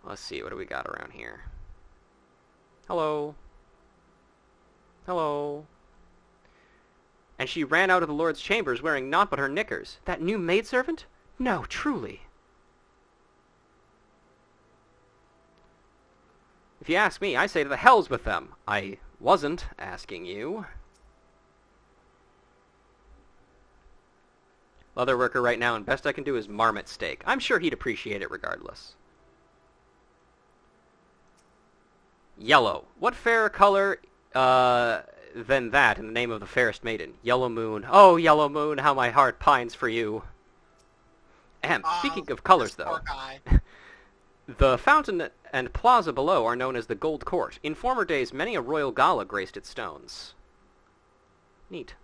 Let's see, what do we got around here? Hello. Hello. And she ran out of the Lord's chambers wearing naught but her knickers. That new maidservant? No, truly. If you ask me, I say to the hells with them. I wasn't asking you. Leather worker right now, and best I can do is marmot steak. I'm sure he'd appreciate it regardless. Yellow. What fairer color than that in the name of the fairest maiden? Yellow moon. Oh, yellow moon, how my heart pines for you. Ahem. Speaking of colors, though. The fountain and plaza below are known as the Gold Court. In former days, many a royal gala graced its stones. Neat.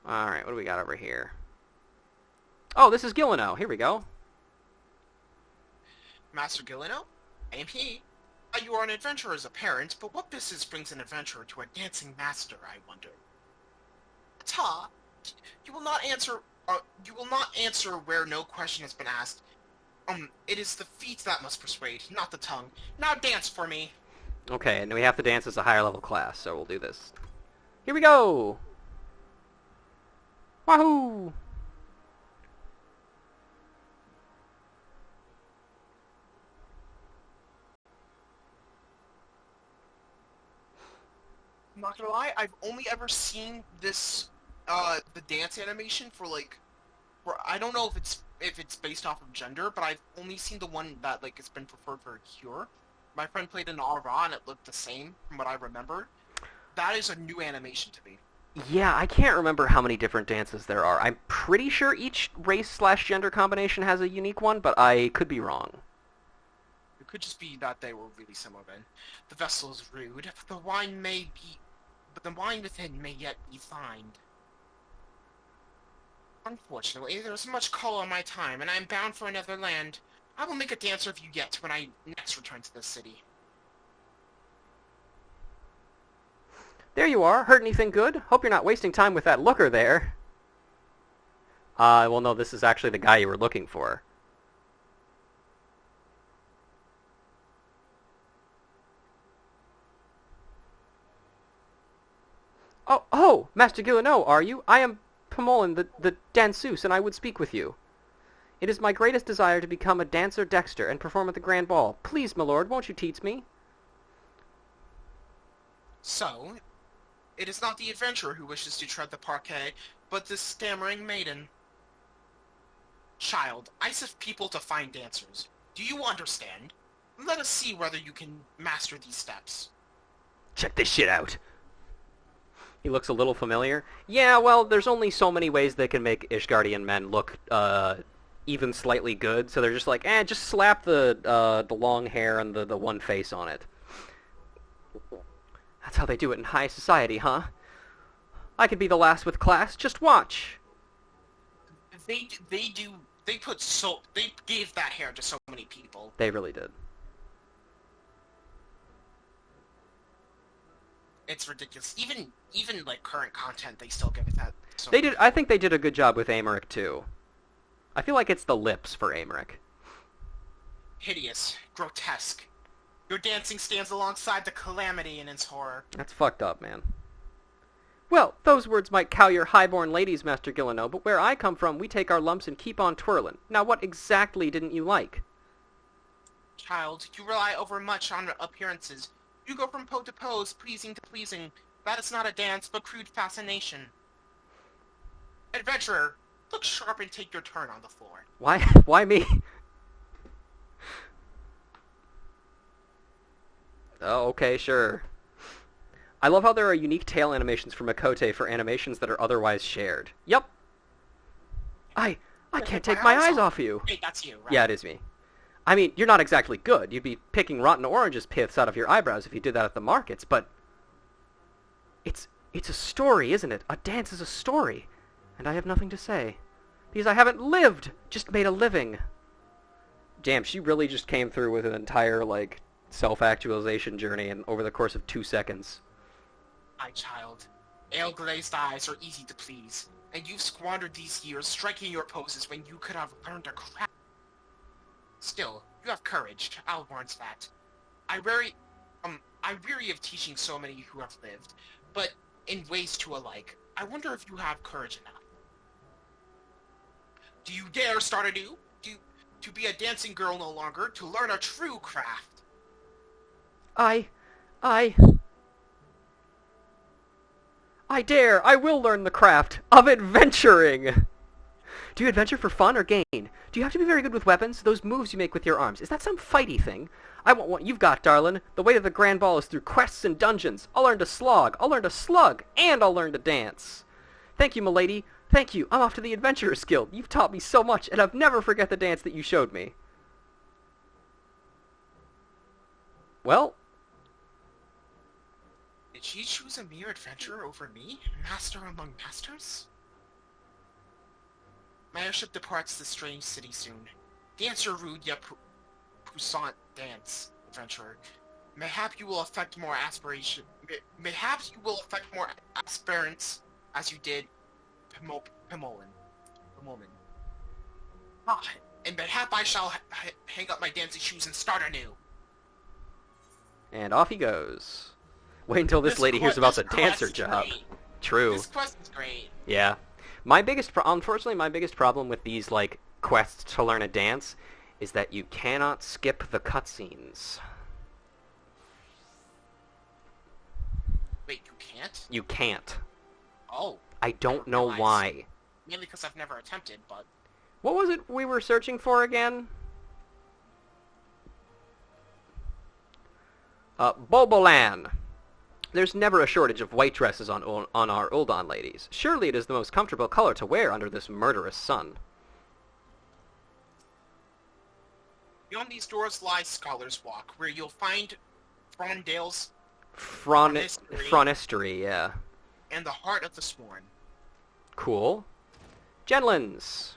Alright, what do we got over here? Oh, this is Gilino. Here we go. Master Gilino? I am he. You are an adventurer's apparent, but what business brings an adventurer to a dancing master, I wonder? Ta, you will not answer. You will not answer where no question has been asked. It is the feet that must persuade, not the tongue. Now dance for me. Okay, and we have to dance as a higher level class, so we'll do this. Here we go. Wahoo! I'm not gonna lie, I've only ever seen this, the dance animation for I don't know if it's based off of gender, but I've only seen the one that it's been preferred for a cure. My friend played an Aura and it looked the same from what I remember. That is a new animation to me. Yeah, I can't remember how many different dances there are. I'm pretty sure each race/gender combination has a unique one, but I could be wrong. It could just be that they were really similar then. The vessel is rude, but the wine within may yet be fine. Unfortunately, there is much call on my time, and I am bound for another land. I will make a dancer of you yet when I next return to this city. There you are. Heard anything good? Hope you're not wasting time with that looker there. Well, no, this is actually the guy you were looking for. Oh, Master Gilino, are you? I am Pomolin, the danseuse, and I would speak with you. It is my greatest desire to become a dancer dexter and perform at the grand ball. Please, my lord, won't you teach me? So, it is not the adventurer who wishes to tread the parquet, but this stammering maiden. Child, I sift people to find dancers. Do you understand? Let us see whether you can master these steps. Check this shit out. He looks a little familiar. Yeah, well, there's only so many ways they can make Ishgardian men look, even slightly good, so they're just like, just slap the long hair and the one face on it. That's how they do it in high society, huh? I could be the last with class, just watch. They gave that hair to so many people. They really did. It's ridiculous. Even current content, they still give it that. So They did. I think they did a good job with Amaric too. I feel like it's the lips for Amaric. Hideous, grotesque. Your dancing stands alongside the calamity in its horror. That's fucked up, man. Well, those words might cow your high-born ladies, Master Gilino, but where I come from, we take our lumps and keep on twirling. Now, what exactly didn't you like? Child, you rely overmuch on appearances. You go from pose to pose, pleasing to pleasing. That is not a dance, but crude fascination. Adventurer, Look sharp and take your turn on the floor. Why? Why me? Oh, okay, sure. I love how there are unique tail animations for Makote for animations that are otherwise shared. Yep. I can't take my eyes off you. Wait, that's you, right? Yeah, it is me. I mean, you're not exactly good. You'd be picking rotten oranges piths out of your eyebrows if you did that at the markets, but it's a story, isn't it? A dance is a story. And I have nothing to say. Because I haven't lived, just made a living. Damn, she really just came through with an entire, like, self-actualization journey and over the course of 2 seconds. My child, ale-glazed eyes are easy to please, and you've squandered these years striking your poses when you could have learned a craft. Still, you have courage, I'll warrant that. I weary of teaching so many who have lived, but in ways too alike. I wonder if you have courage enough. Do you dare start anew? To be a dancing girl no longer, to learn a true craft? I dare! I will learn the craft of adventuring! Do you adventure for fun or gain? Do you have to be very good with weapons? Those moves you make with your arms, is that some fighty thing? I want what you've got, darlin'. The way to the Grand Ball is through quests and dungeons. I'll learn to slog, and I'll learn to dance. Thank you, m'lady. Thank you. I'm off to the Adventurers Guild. You've taught me so much, and I'll never forget the dance that you showed me. Well, Did she choose a mere adventurer over me? Master among masters? My airship departs the strange city soon. Dance your rude yet puissant dance, adventurer. Mayhap you will affect more aspiration. Mayhaps you will affect more aspirants as you did Pimolin. Ah, and mayhap I shall hang up my dancing shoes and start anew. and off he goes. Wait until this lady hears about the dancer job. Great. True. This quest is great. Yeah. Unfortunately, my biggest problem with these, like, quests to learn a dance is that you cannot skip the cutscenes. Wait, you can't? You can't. Oh. I don't know why. Mainly because I've never attempted, but... What was it we were searching for again? Bobolan. There's never a shortage of white dresses on our ULDAH ladies. Surely it is the most comfortable color to wear under this murderous sun. Beyond these doors lies Scholar's Walk, where you'll find Frondale's Fronistery, yeah. and the Heart of the Sworn. Cool. Genlins.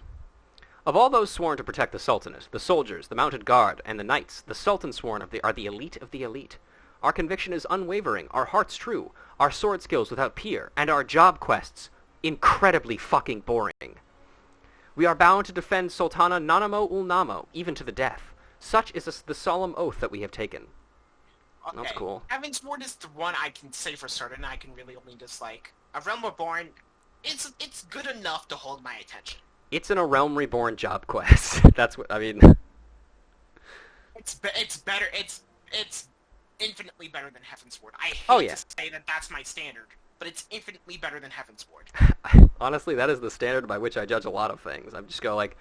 Of all those sworn to protect the Sultanate, the soldiers, the mounted guard, and the knights, the Sultan sworn are the elite of the elite. Our conviction is unwavering, our hearts true, our sword skills without peer, and our job quests incredibly fucking boring. We are bound to defend Sultana Nanamo Ulnamo, even to the death. Such is the solemn oath that we have taken. Okay. That's cool. Heaven's Ward is the one I can say for certain I can really only dislike. A Realm Reborn, it's good enough to hold my attention. It's in a Realm Reborn job quest. That's what, I mean... It's better, it's infinitely better than Heaven's Ward. I hate to say that that's my standard, but it's infinitely better than Heaven's Ward. Honestly, that is the standard by which I judge a lot of things. I just go like,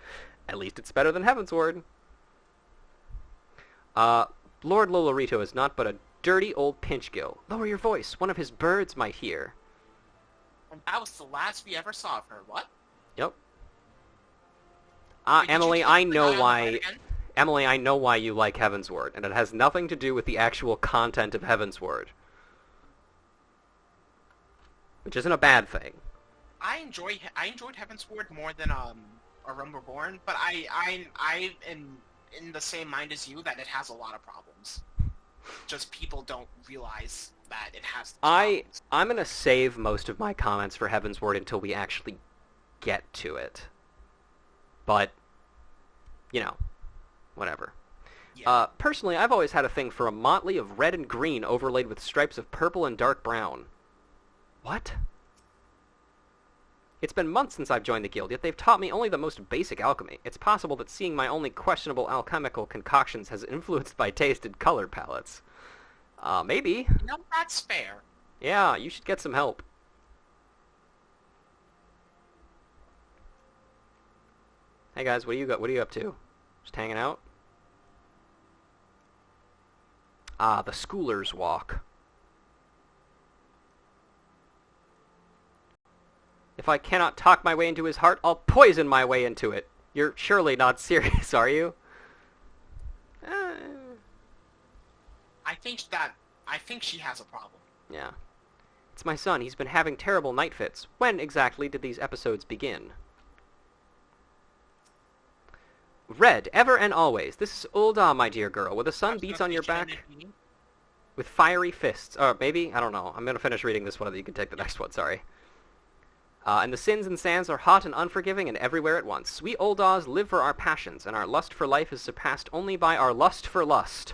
at least it's better than Heaven's Ward. Lord Lolorito is not but a dirty old pinchgill. Lower your voice, one of his birds might hear. And that was the last we ever saw of her, what? Yep. Wait, Emily, I know why... Emily, I know why you like Heaven's Ward, and it has nothing to do with the actual content of Heaven's Ward. Which isn't a bad thing. I enjoyed Heaven's Ward more than A Realm Reborn, but I am in the same mind as you that it has a lot of problems. Just people don't realize that it has problems. I'm gonna save most of my comments for Heaven's Ward until we actually get to it. But, you know, whatever. Yeah. Personally, I've always had a thing for a motley of red and green overlaid with stripes of purple and dark brown. What? It's been months since I've joined the guild, yet they've taught me only the most basic alchemy. It's possible that seeing my only questionable alchemical concoctions has influenced my taste in color palettes. Maybe. No, that's fair. Yeah, you should get some help. Hey guys, what are you up to? Just hanging out? Ah, the Schoolers Walk. If I cannot talk my way into his heart, I'll poison my way into it. You're surely not serious, are you? I think she has a problem. Yeah. It's my son. He's been having terrible night fits. When exactly did these episodes begin? Red, ever and always. This is ULDAH, my dear girl. Where the sun beats on your back with fiery fists. Or maybe? I don't know. I'm going to finish reading this one, you can take the next one, sorry. And the sins and sands are hot and unforgiving and everywhere at once. We ULDAHs live for our passions, and our lust for life is surpassed only by our lust for lust.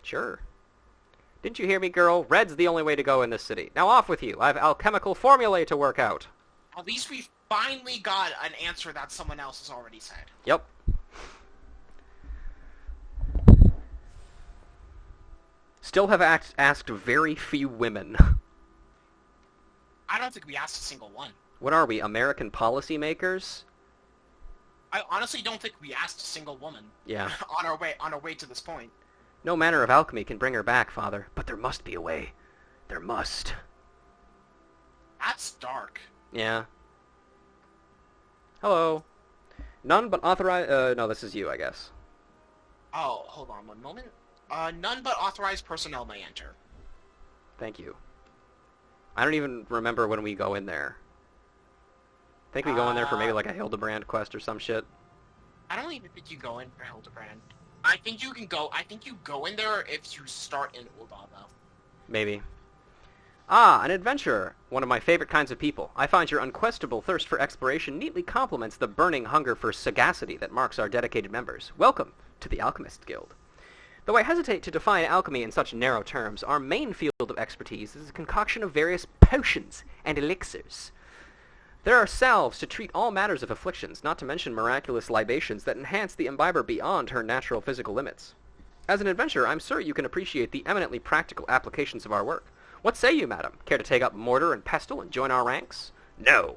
Sure. Didn't you hear me, girl? Red's the only way to go in this city. Now off with you. I've alchemical formulae to work out. At least we finally got an answer that someone else has already said. Yep. Still have asked very few women. I don't think we asked a single one. What are we, American policymakers? I honestly don't think we asked a single woman. Yeah. on our way to this point. No manner of alchemy can bring her back, Father, but there must be a way. There must. That's dark. Yeah. Hello. None but authorized... no, this is you, I guess. Oh, hold on one moment. None but authorized personnel may enter. Thank you. I don't even remember when we go in there. I think we go in there for maybe like a Hildebrand quest or some shit. I don't even think you go in for Hildebrand. I think you go in there if you start in ULDAH, though. Maybe. Ah, an adventurer. One of my favorite kinds of people. I find your unquestionable thirst for exploration neatly complements the burning hunger for sagacity that marks our dedicated members. Welcome to the Alchemist Guild. Though I hesitate to define alchemy in such narrow terms, our main field of expertise is a concoction of various potions and elixirs. There are salves to treat all matters of afflictions, not to mention miraculous libations that enhance the imbiber beyond her natural physical limits. As an adventurer, I'm sure you can appreciate the eminently practical applications of our work. What say you, madam? Care to take up mortar and pestle and join our ranks? No.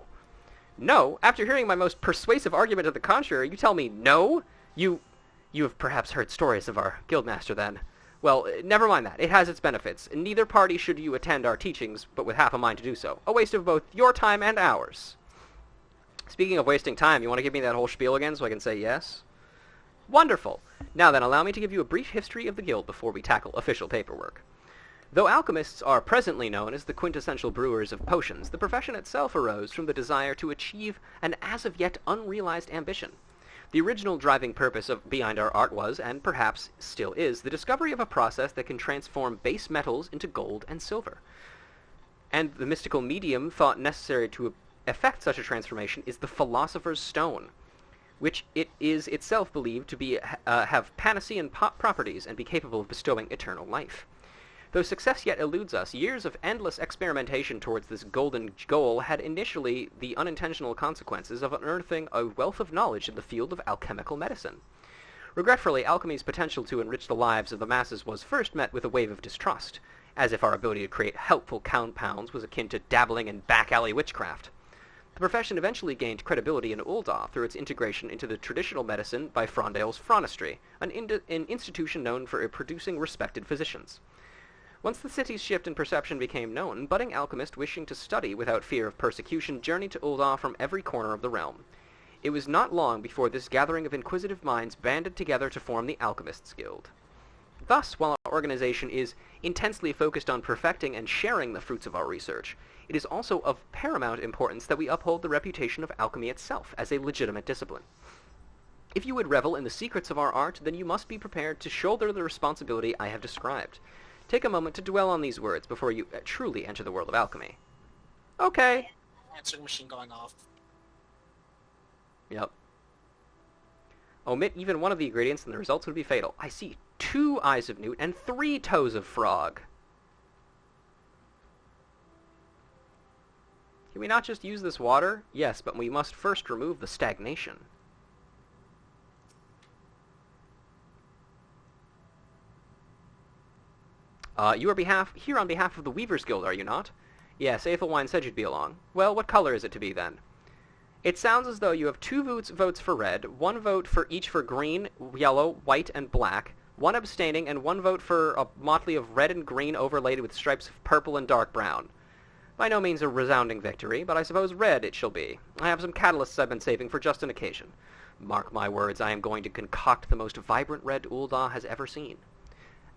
No? After hearing my most persuasive argument to the contrary, you tell me no? You have perhaps heard stories of our guildmaster, then. Well, never mind that. It has its benefits. Neither party should you attend our teachings, but with half a mind to do so. A waste of both your time and ours. Speaking of wasting time, you want to give me that whole spiel again so I can say yes? Wonderful. Now then, allow me to give you a brief history of the guild before we tackle official paperwork. Though alchemists are presently known as the quintessential brewers of potions, the profession itself arose from the desire to achieve an as-of-yet unrealized ambition. The original driving purpose behind our art was, and perhaps still is, the discovery of a process that can transform base metals into gold and silver. And the mystical medium thought necessary to effect such a transformation is the Philosopher's Stone, which it is itself believed to be have Panacean properties and be capable of bestowing eternal life. Though success yet eludes us, years of endless experimentation towards this golden goal had initially the unintentional consequences of unearthing a wealth of knowledge in the field of alchemical medicine. Regretfully, alchemy's potential to enrich the lives of the masses was first met with a wave of distrust, as if our ability to create helpful compounds was akin to dabbling in back-alley witchcraft. The profession eventually gained credibility in ULDAH through its integration into the traditional medicine by Frondale's Phronistry, an institution known for producing respected physicians. Once the city's shift in perception became known, budding alchemists wishing to study without fear of persecution journeyed to ULDAH from every corner of the realm. It was not long before this gathering of inquisitive minds banded together to form the Alchemists Guild. Thus, while our organization is intensely focused on perfecting and sharing the fruits of our research, it is also of paramount importance that we uphold the reputation of alchemy itself as a legitimate discipline. If you would revel in the secrets of our art, then you must be prepared to shoulder the responsibility I have described. Take a moment to dwell on these words before you truly enter the world of alchemy. Okay. Answering machine going off. Yep. Omit even one of the ingredients and the results would be fatal. I see 2 eyes of newt and 3 toes of frog. Can we not just use this water? Yes, but we must first remove the stagnation. You are here on behalf of the Weavers Guild, are you not? Yes, Aethelwine said you'd be along. Well, what color is it to be, then? It sounds as though you have 2 votes for red, 1 vote for each for green, yellow, white, and black, 1 abstaining, and 1 vote for a motley of red and green overlaid with stripes of purple and dark brown. By no means a resounding victory, but I suppose red it shall be. I have some catalysts I've been saving for just an occasion. Mark my words, I am going to concoct the most vibrant red ULDAH has ever seen.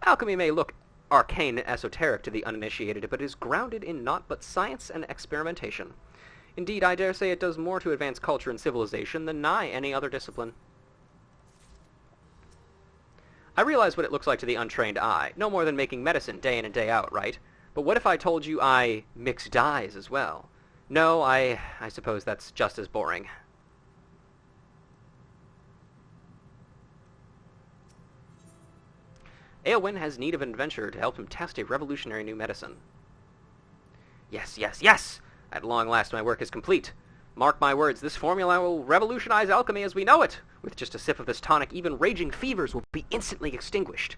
Alchemy may look arcane and esoteric to the uninitiated, but is grounded in naught but science and experimentation. Indeed, I dare say it does more to advance culture and civilization than nigh any other discipline. I realize what it looks like to the untrained eye, no more than making medicine day in and day out, right? But what if I told you I mix dyes as well? No, I suppose that's just as boring. Eowyn has need of an adventurer to help him test a revolutionary new medicine. Yes, yes, yes! At long last my work is complete. Mark my words, this formula will revolutionize alchemy as we know it. With just a sip of this tonic, even raging fevers will be instantly extinguished.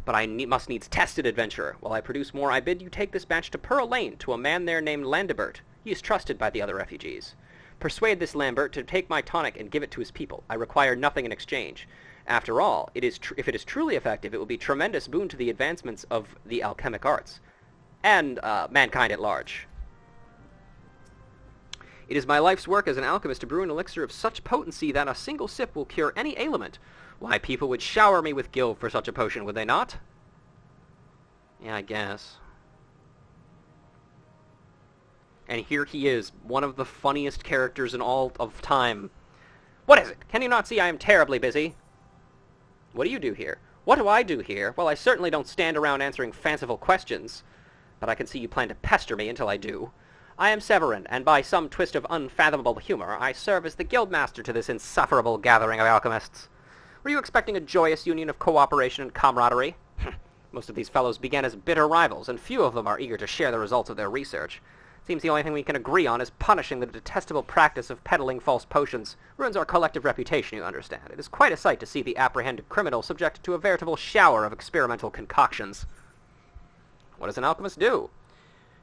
But I must needs test it, adventurer. While I produce more, I bid you take this batch to Pearl Lane, to a man there named Landibert. He is trusted by the other refugees. Persuade this Lambert to take my tonic and give it to his people. I require nothing in exchange. After all, if it is truly effective, it will be tremendous boon to the advancements of the alchemic arts, and mankind at large. It is my life's work as an alchemist to brew an elixir of such potency that a single sip will cure any ailment. Why, people would shower me with gil for such a potion, would they not? Yeah, I guess. And here he is, one of the funniest characters in all of time. What is it? Can you not see I am terribly busy? What do you do here? What do I do here? Well, I certainly don't stand around answering fanciful questions. But I can see you plan to pester me until I do. I am Severin, and by some twist of unfathomable humor, I serve as the guildmaster to this insufferable gathering of alchemists. Were you expecting a joyous union of cooperation and camaraderie? Most of these fellows began as bitter rivals, and few of them are eager to share the results of their research. Seems the only thing we can agree on is punishing the detestable practice of peddling false potions. Ruins our collective reputation, you understand. It is quite a sight to see the apprehended criminal subjected to a veritable shower of experimental concoctions. What does an alchemist do?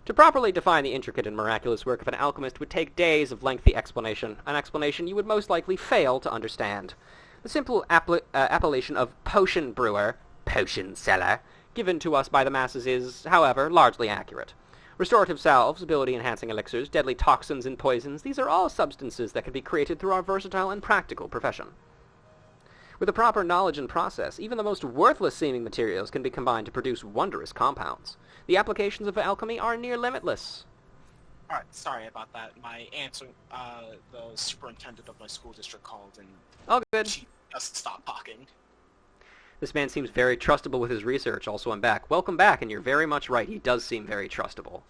To properly define the intricate and miraculous work of an alchemist would take days of lengthy explanation, an explanation you would most likely fail to understand. The simple appellation of potion brewer, potion seller, given to us by the masses is, however, largely accurate. Restorative salves, ability-enhancing elixirs, deadly toxins and poisons, these are all substances that can be created through our versatile and practical profession. With a proper knowledge and process, even the most worthless-seeming materials can be combined to produce wondrous compounds. The applications of alchemy are near limitless. Alright, sorry about that. My aunt, the superintendent of my school district called, and All good. she just stopped talking. This man seems very trustable with his research. Also, I'm back. Welcome back, and you're very much right. He does seem very trustable.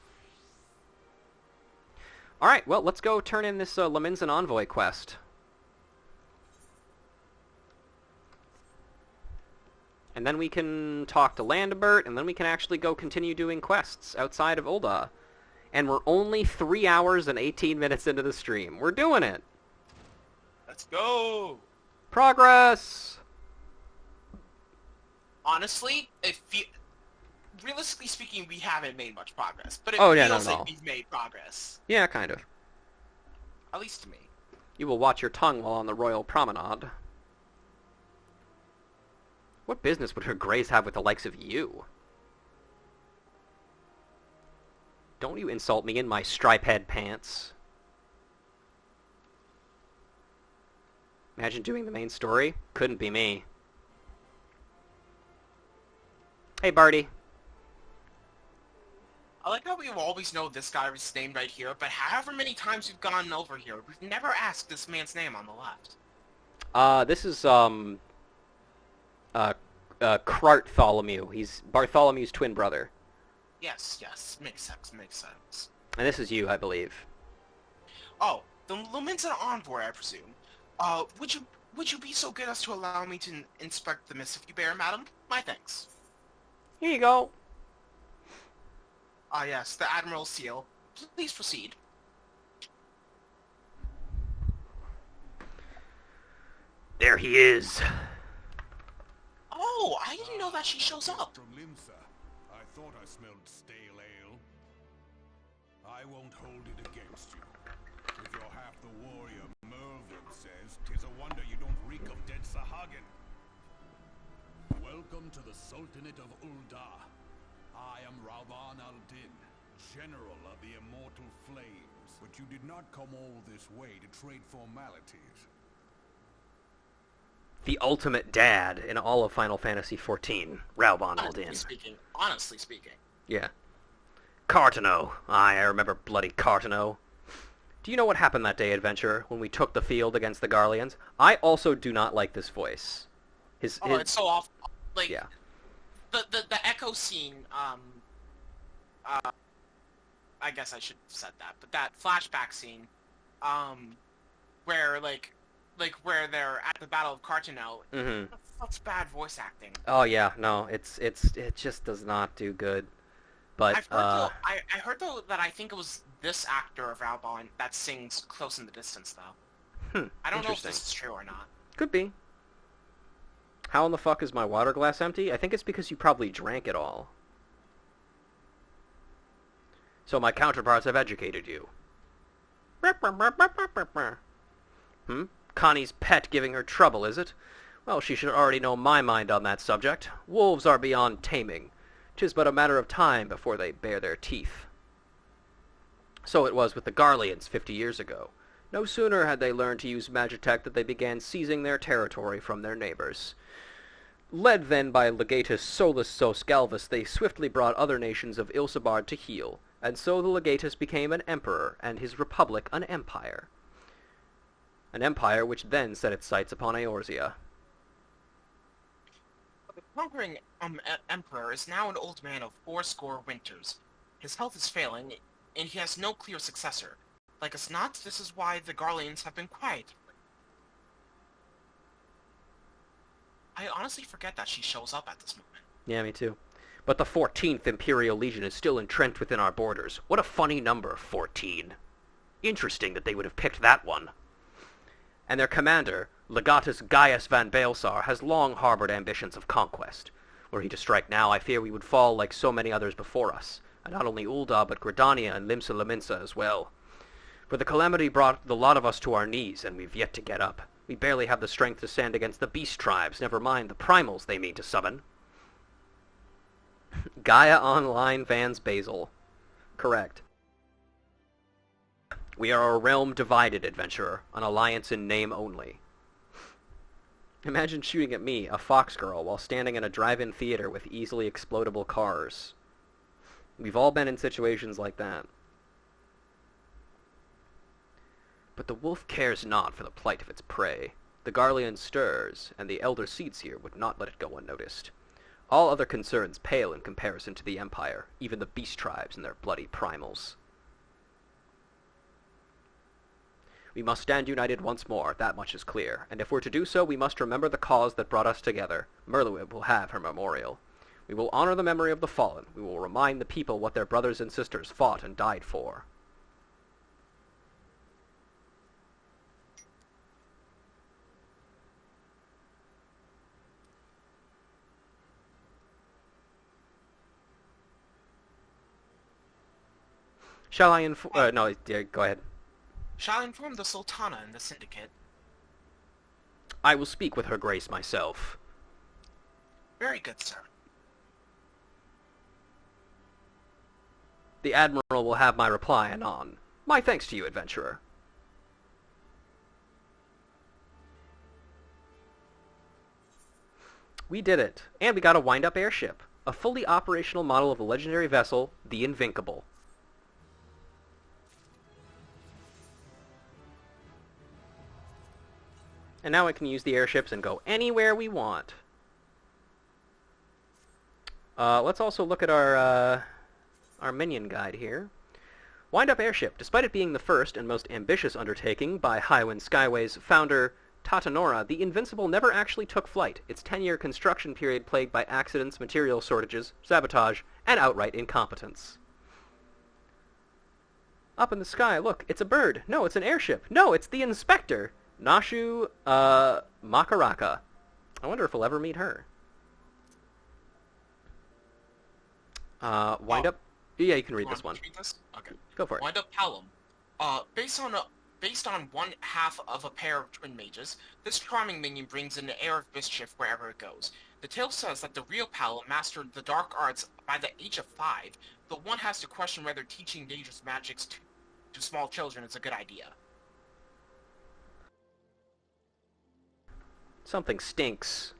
Alright, well, let's go turn in this Laminzan Envoy quest. And then we can talk to Landibert, and then we can actually go continue doing quests outside of ULDAH. And we're only 3 hours and 18 minutes into the stream. We're doing it! Let's go! Progress! Honestly, realistically speaking, we haven't made much progress. But it feels like we've made progress. Yeah, kind of. At least to me. You will watch your tongue while on the royal promenade. What business would her grace have with the likes of you? Don't you insult me in my stripe-head pants. Imagine doing the main story. Couldn't be me. Hey, Barty. I like how we always know this guy is named right here, but however many times we've gone over here, we've never asked this man's name on the left. This is, Bartholomew. He's Bartholomew's twin brother. Yes, makes sense. And this is you, I believe. Oh, the Laminzan Envoy, I presume. Would you be so good as to allow me to inspect the missive you bear, madam? My thanks. Here you go. Ah, yes, the Admiral's seal. Please proceed. There he is. Oh, I didn't know that she shows up. Dr. Limsa, I thought I smelled stale ale. I won't hold it against you. If you're half the warrior Mervyn says, 'tis a wonder you don't reek of dead Sahagin. Welcome to the Sultanate of ULDAH. I am Rauban al-Din, General of the Immortal Flames. But you did not come all this way to trade formalities. The ultimate dad in all of Final Fantasy XIV, Rauban al-Din. Honestly speaking. Yeah. Cartano. I remember bloody Cartano. Do you know what happened that day, Adventurer, when we took the field against the Garleans? I also do not like this voice. It's so awful. Like, yeah. The Echo scene, I guess I should have said that, but that flashback scene, where, where they're at the Battle of Cartano, that's bad voice acting. Oh, yeah, no, it just does not do good. But, I heard, though, that I think it was this actor of Albon that sings Close in the Distance, though. I don't know if this is true or not. Could be. How in the fuck is my water glass empty? I think it's because you probably drank it all. So my counterparts have educated you. Connie's pet giving her trouble, is it? Well, she should already know my mind on that subject. Wolves are beyond taming. 'Tis but a matter of time before they bare their teeth. So it was with the Garleans 50 years ago. No sooner had they learned to use Magitech than they began seizing their territory from their neighbors. Led then by Legatus Solus Sos Galvus, they swiftly brought other nations of Ilsabard to heel, and so the Legatus became an emperor, and his republic an empire. An empire which then set its sights upon Eorzea. The conquering emperor is now an old man of 80 winters. His health is failing, and he has no clear successor. Like as not, this is why the Garleans have been quiet. I honestly forget that she shows up at this moment. Yeah, me too. But the 14th Imperial Legion is still entrenched within our borders. What a funny number, 14. Interesting that they would have picked that one. And their commander, Legatus Gaius van Baelsar, has long harbored ambitions of conquest. Were he to strike now, I fear we would fall like so many others before us, and not only ULDAH, but Gridania and Limsa Lominsa as well. For the calamity brought the lot of us to our knees, and we've yet to get up. We barely have the strength to stand against the beast tribes, never mind the primals they mean to summon. Gaia Online Vans Basil. Correct. We are a realm divided, adventurer, an alliance in name only. Imagine shooting at me, a fox girl, while standing in a drive-in theater with easily explodable cars. We've all been in situations like that. But the wolf cares not for the plight of its prey. The Garlean stirs, and the elder seats here would not let it go unnoticed. All other concerns pale in comparison to the Empire, even the beast tribes and their bloody primals. We must stand united once more, that much is clear, and if we're to do so, we must remember the cause that brought us together. Merluib will have her memorial. We will honor the memory of the fallen. We will remind the people what their brothers and sisters fought and died for. Shall I no, go ahead. Shall I inform the Sultana and the Syndicate? I will speak with her grace myself. Very good, sir. The Admiral will have my reply anon. My thanks to you, adventurer. We did it, and we got a wind-up airship. A fully operational model of the legendary vessel, the Invincible. And now we can use the airships and go anywhere we want. Let's also look at our minion guide here. Wind-up airship. Despite it being the first and most ambitious undertaking by Highwind Skyway's founder, Tatanora, the Invincible never actually took flight, its 10-year construction period plagued by accidents, material shortages, sabotage, and outright incompetence. Up in the sky, look, it's a bird. No, it's an airship. No, it's the Inspector. Nashu, Makaraka. I wonder if we'll ever meet her. Wind up. Yeah, you can read this one. Read this? Okay. Go for it. Wind up Hallam. Based based on one half of a pair of twin mages, this charming minion brings in an air of mischief wherever it goes. The tale says that the real Pal mastered the dark arts by the age of 5, though one has to question whether teaching dangerous magics to small children is a good idea. Something stinks.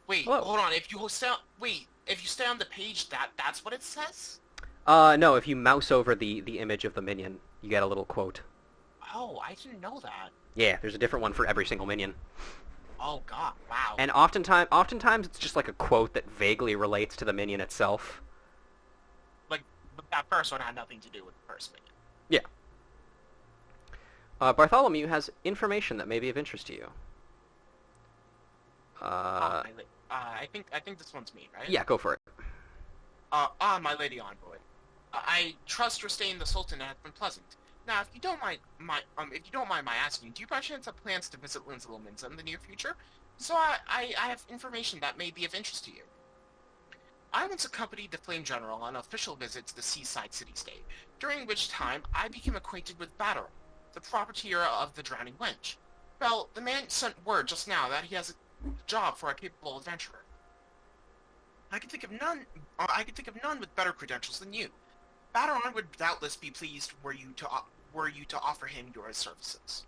Wait, Hello. hold on. If you stay on the page, that's what it says? No, if you mouse over the image of the minion, you get a little quote. Oh, I didn't know that. Yeah, there's a different one for every single minion. Oh god, wow. And oftentimes it's just like a quote that vaguely relates to the minion itself. Like, but that first one had nothing to do with the first minion. Yeah. Bartholomew has information that may be of interest to you. I think this one's me, right? Yeah, go for it. My lady envoy. I trust your stay in the Sultanate has been pleasant. Now, if you don't mind my asking, do you by chance have plans to visit Linzalminza in the near future? So I have information that may be of interest to you. I once accompanied the Flame General on an official visit to the seaside city-state, during which time I became acquainted with Batteron, the proprietor of the Drowning Wench. Well, the man sent word just now that he has a job for a capable adventurer. I can think of none with better credentials than you. Batteron would doubtless be pleased were you to offer him your services.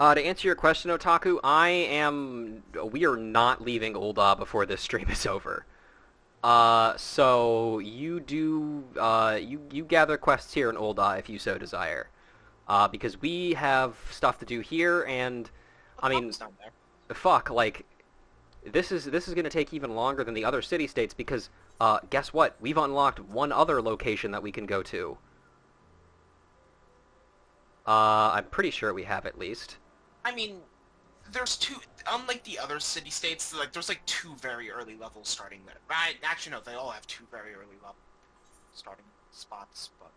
To answer your question, Otaku, we are not leaving ULDAH before this stream is over. So you you gather quests here in ULDAH if you so desire. Because we have stuff to do here, and, I mean, fuck, like, this is going to take even longer than the other city-states, because, guess what? We've unlocked one other location that we can go to. I'm pretty sure we have, at least. I mean, there's two, unlike the other city-states, like, there's, like, 2 very early levels starting there. Right? Actually, no, they all have 2 very early level starting spots, but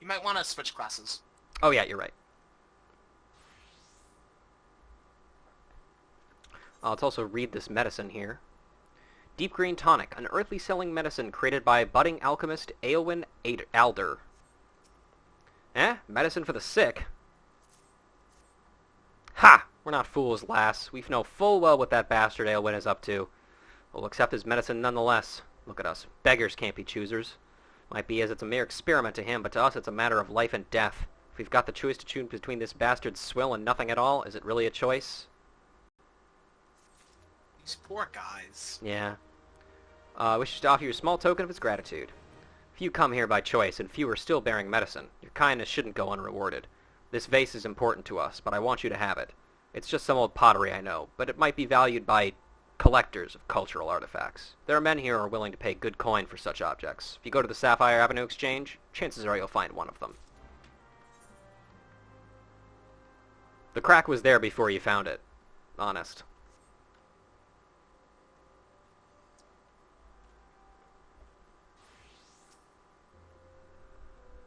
you might want to switch classes. Oh, yeah, you're right. Let's also read this medicine here. Deep Green Tonic, an earthly selling medicine created by budding alchemist Aelwyn Alder. Medicine for the sick? Ha! We're not fools, lass. We know full well what that bastard Aelwyn is up to. We'll accept his medicine nonetheless. Look at us. Beggars can't be choosers. Might be as it's a mere experiment to him, but to us it's a matter of life and death. If we've got the choice to choose between this bastard's swill and nothing at all, is it really a choice? These poor guys. Yeah. Wishes to offer you a small token of his gratitude. Few come here by choice, and few are still bearing medicine. Your kindness shouldn't go unrewarded. This vase is important to us, but I want you to have it. It's just some old pottery, I know, but it might be valued by collectors of cultural artifacts. There are men here who are willing to pay good coin for such objects. If you go to the Sapphire Avenue Exchange, chances are you'll find one of them. The crack was there before you found it. Honest.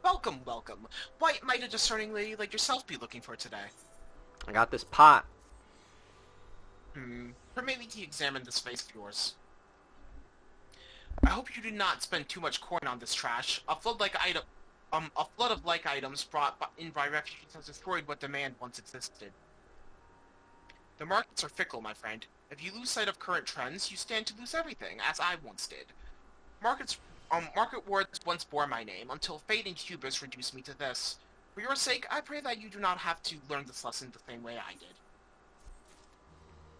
Welcome, welcome. What might a discerning lady like yourself be looking for today? I got this pot. Permit me to examine this vase of yours. I hope you do not spend too much coin on this trash. A flood of like items brought in by refugees has destroyed what demand once existed. The markets are fickle, my friend. If you lose sight of current trends, you stand to lose everything, as I once did. Market wards once bore my name, until fate and hubris reduced me to this. For your sake, I pray that you do not have to learn this lesson the same way I did.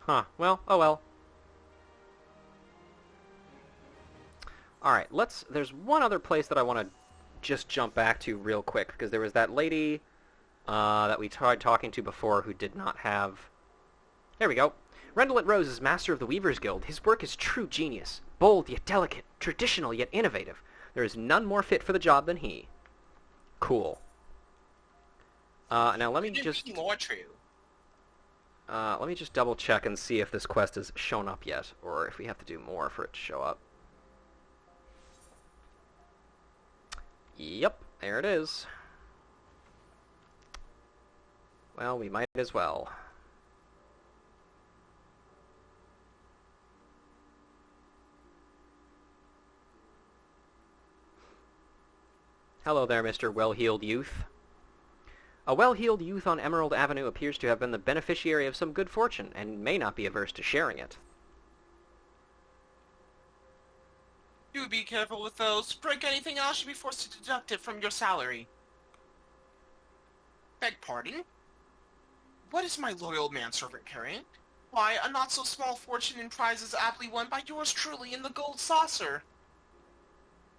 Huh. Well, oh well. Alright, there's one other place that I want to just jump back to real quick, because there was that lady that we tried talking to before who did not have... There we go. Rendelet Rose is master of the Weavers Guild. His work is true genius. Bold yet delicate, traditional yet innovative. There is none more fit for the job than he. Cool. Now let me just... more true. Let me just double check and see if this quest has shown up yet, or if we have to do more for it to show up. Yep, there it is. Well, we might as well. Hello there, Mr. Well-Heeled Youth. A well-heeled youth on Emerald Avenue appears to have been the beneficiary of some good fortune, and may not be averse to sharing it. Do be careful with those. Break anything else, you'll be forced to deduct it from your salary. Beg pardon? What is my loyal manservant carrying? Why, a not-so-small fortune in prizes aptly won by yours truly in the Gold Saucer.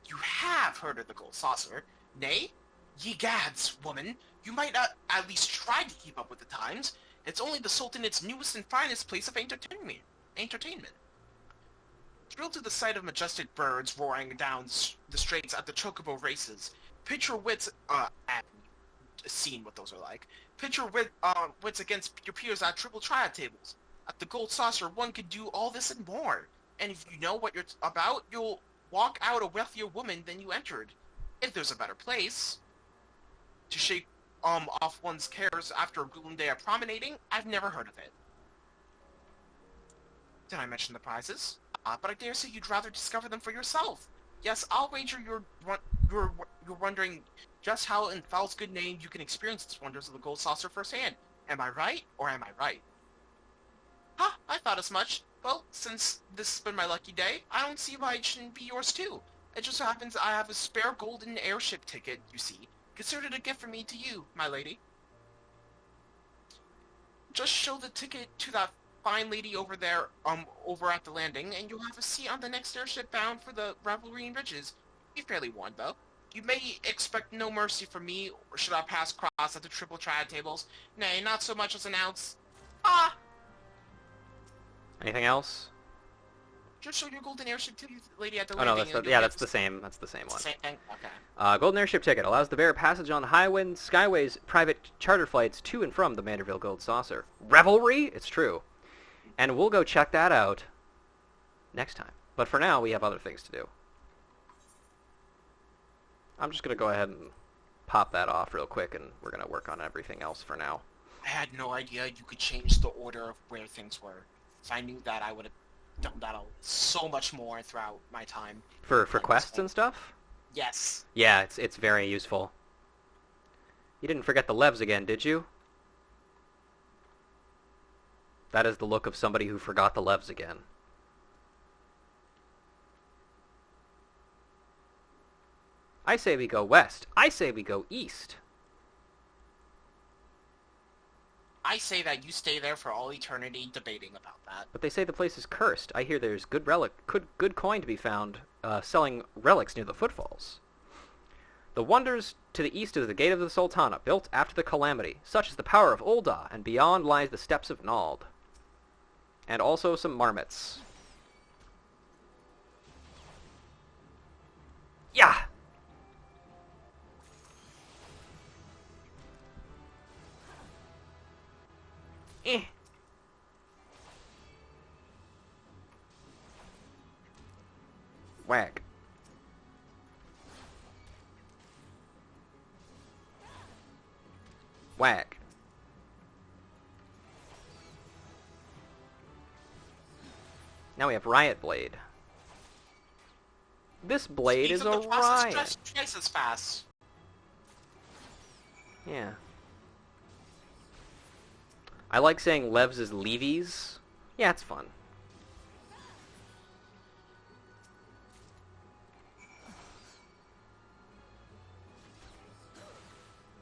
You have heard of the Gold Saucer, nay? Ye gads, woman, you might at least try to keep up with the times. It's only the Sultanate's newest and finest place of entertainment. Thrilled to the sight of majestic birds roaring down the straits at the Chocobo races, pit your wits, and seen what those are like. Pit your wits against your peers at triple triad tables. At the Gold Saucer, one could do all this and more. And if you know what you're about, you'll walk out a wealthier woman than you entered. If there's a better place to shake off one's cares after a grueling day of promenading, I've never heard of it. Did I mention the prizes? But I dare say you'd rather discover them for yourself. Yes, I'll wager you're wondering just how in Foul's good name you can experience the wonders of the Gold Saucer firsthand. Am I right, or am I right? Ha! I thought as much. Well, since this has been my lucky day, I don't see why it shouldn't be yours too. It just so happens I have a spare golden airship ticket, you see. Consider it a gift from me to you, my lady. Just show the ticket to that fine lady over there, over at the landing, and you'll have a seat on the next airship bound for the Revelry and Riches. Be fairly warned, though. You may expect no mercy from me, or should I pass cross at the triple triad tables. Nay, not so much as an ounce. Ah! Anything else? Just show your golden airship to the lady at the Oh no, landing. that's the same. That's the same one. Same thing? Okay. Golden airship ticket allows the bearer passage on Highwind Skyways private charter flights to and from the Manderville Gold Saucer. Revelry? It's true. And we'll go check that out next time. But for now, we have other things to do. I'm just going to go ahead and pop that off real quick, and we're going to work on everything else for now. I had no idea you could change the order of where things were. If I knew that, I would have done that so much more throughout my time. For quests and stuff? Yes. Yeah, it's very useful. You didn't forget the levs again, did you? That is the look of somebody who forgot the levs again. I say we go west. I say we go east. I say that you stay there for all eternity debating about that. But they say the place is cursed. I hear there's good coin to be found selling relics near the footfalls. The wonders to the east is the Gate of the Sultana, built after the calamity. Such is the power of ULDAH, and beyond lies the steppes of Nald. And also some marmots. Yeah! Eh. Whack. Whack. Now we have Riot Blade. This blade is a riot. Twice as fast. Yeah. I like saying levs is levies. Yeah, it's fun.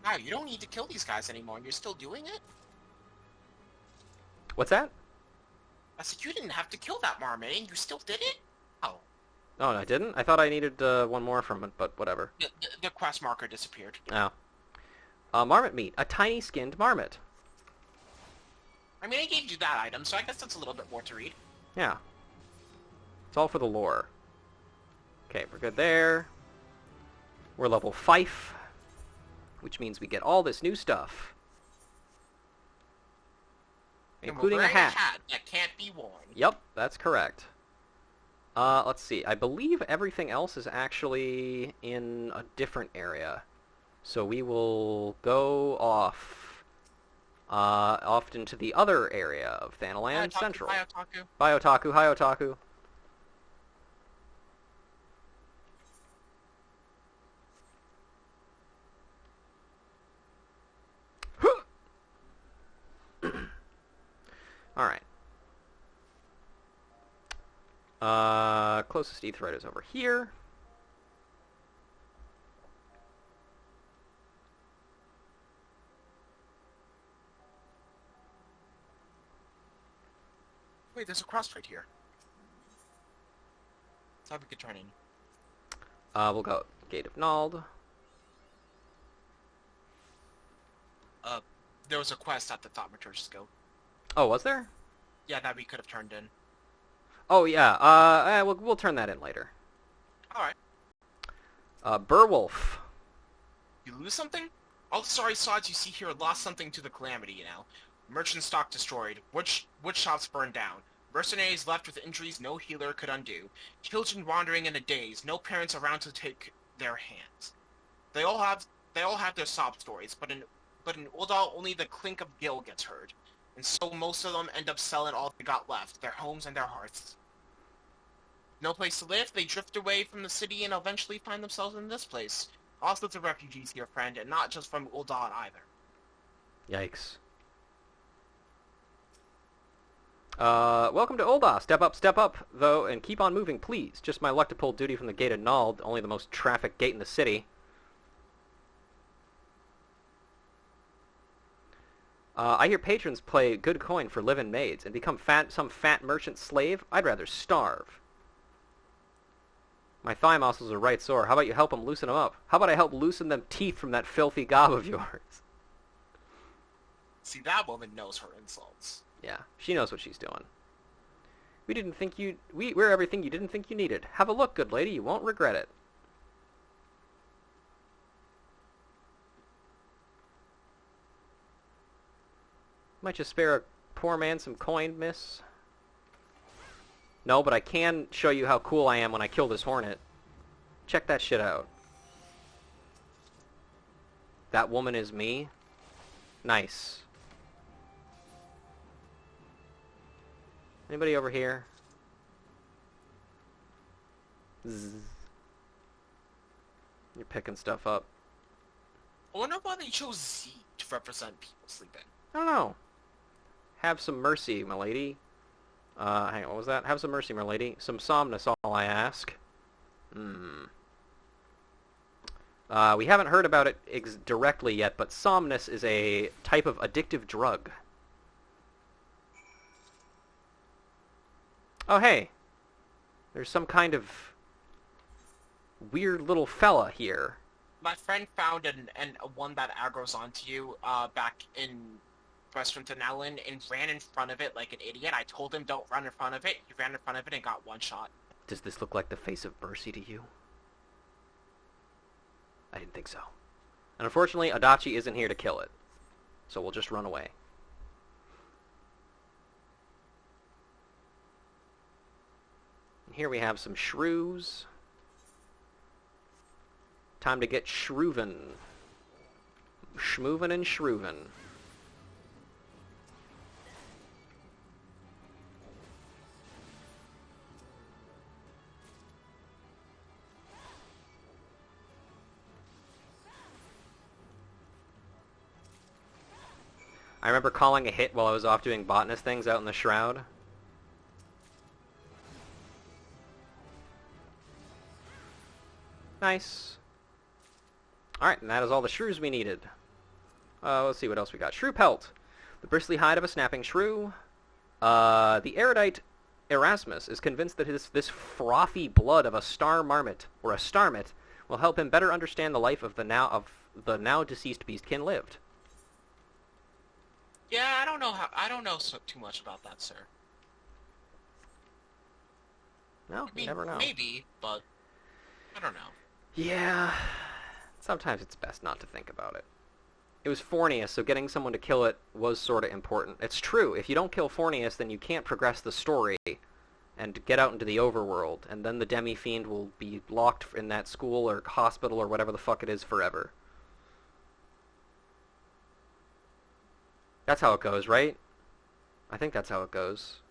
Wow, you don't need to kill these guys anymore. You're still doing it? What's that? I said you didn't have to kill that marmot, and you still did it? Oh. Oh, I didn't? I thought I needed one more from it, but whatever. The quest marker disappeared. Oh. Marmot meat. A tiny skinned marmot. I mean, I gave you that item, so I guess that's a little bit more to read. Yeah. It's all for the lore. Okay, we're good there. We're level 5, which means we get all this new stuff. Including a hat. That can't be worn. Yep, that's correct. Let's see. I believe everything else is actually in a different area. So we will go off into the other area of Thanalan Central. Biotaku. Biotaku, hi Otaku. closest aetheryte is over here. Wait, there's a cross right here. Thought we could turn in. We'll go Gate of Nald. There was a quest at the Thaumaturge Skill. Oh, was there? Yeah, that we could have turned in. Oh, yeah. We'll turn that in later. Alright. Beowulf. You lose something? All the sorry sods you see here lost something to the calamity, you know. Merchant stock destroyed. Wood shops burned down. Mercenaries left with injuries no healer could undo. Children wandering in a daze. No parents around to take their hands. They all have their sob stories, but in ULDAH only the clink of gil gets heard. And so most of them end up selling all they got left, their homes and their hearths. No place to live, they drift away from the city and eventually find themselves in this place. All sorts of refugees here, friend, and not just from ULDAH either. Yikes. Welcome to ULDAH. Step up, though, and keep on moving, please. Just my luck to pull duty from the Gate of Nald, only the most trafficked gate in the city. I hear patrons play good coin for live-in maids and become some fat merchant slave. I'd rather starve. My thigh muscles are right sore. How about you help them loosen them up? How about I help loosen them teeth from that filthy gob of yours? See, that woman knows her insults. Yeah, she knows what she's doing. We're everything you didn't think you needed. Have a look, good lady. You won't regret it. Might just spare a poor man some coin, miss. No, but I can show you how cool I am when I kill this hornet. Check that shit out. That woman is me. Nice. Anybody over here? Zzz. You're picking stuff up. I wonder why they chose Z to represent people sleeping. I don't know. Have some mercy, my lady. Hang on, what was that? Have some mercy, my lady. Some somnus, all I ask. We haven't heard about it directly yet, but somnus is a type of addictive drug. Oh, hey. There's some kind of weird little fella here. My friend found one that aggroes onto you back in Western Tunelin and ran in front of it like an idiot. I told him don't run in front of it. He ran in front of it and got one shot. Does this look like the face of mercy to you? I didn't think so. And unfortunately, Adachi isn't here to kill it. So we'll just run away. And here we have some shrews. Time to get shrooven. Schmoovin' and shrooven. I remember calling a hit while I was off doing botanist things out in the Shroud. Nice. Alright, and that is all the shrews we needed. Let's see what else we got. Shrew pelt. The bristly hide of a snapping shrew. The erudite Erasmus is convinced that this frothy blood of a star marmot, or a starmit, will help him better understand the life of the now deceased beastkin lived. Yeah, I don't know too much about that, sir. No, you never know. Maybe, but I don't know. Yeah, sometimes it's best not to think about it. It was Fornius, so getting someone to kill it was sort of important. It's true, if you don't kill Fornius, then you can't progress the story and get out into the overworld, and then the Demi-Fiend will be locked in that school or hospital or whatever the fuck it is forever. That's how it goes, right? I think that's how it goes.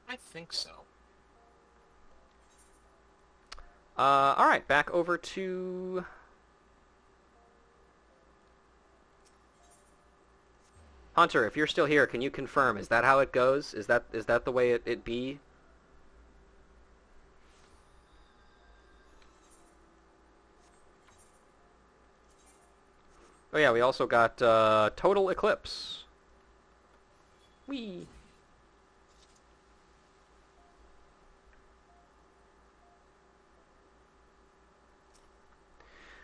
I think so. Alright, back over to... Hunter, if you're still here, can you confirm? Is that how it goes? Is that the way it be? Oh yeah, we also got Total Eclipse. Whee!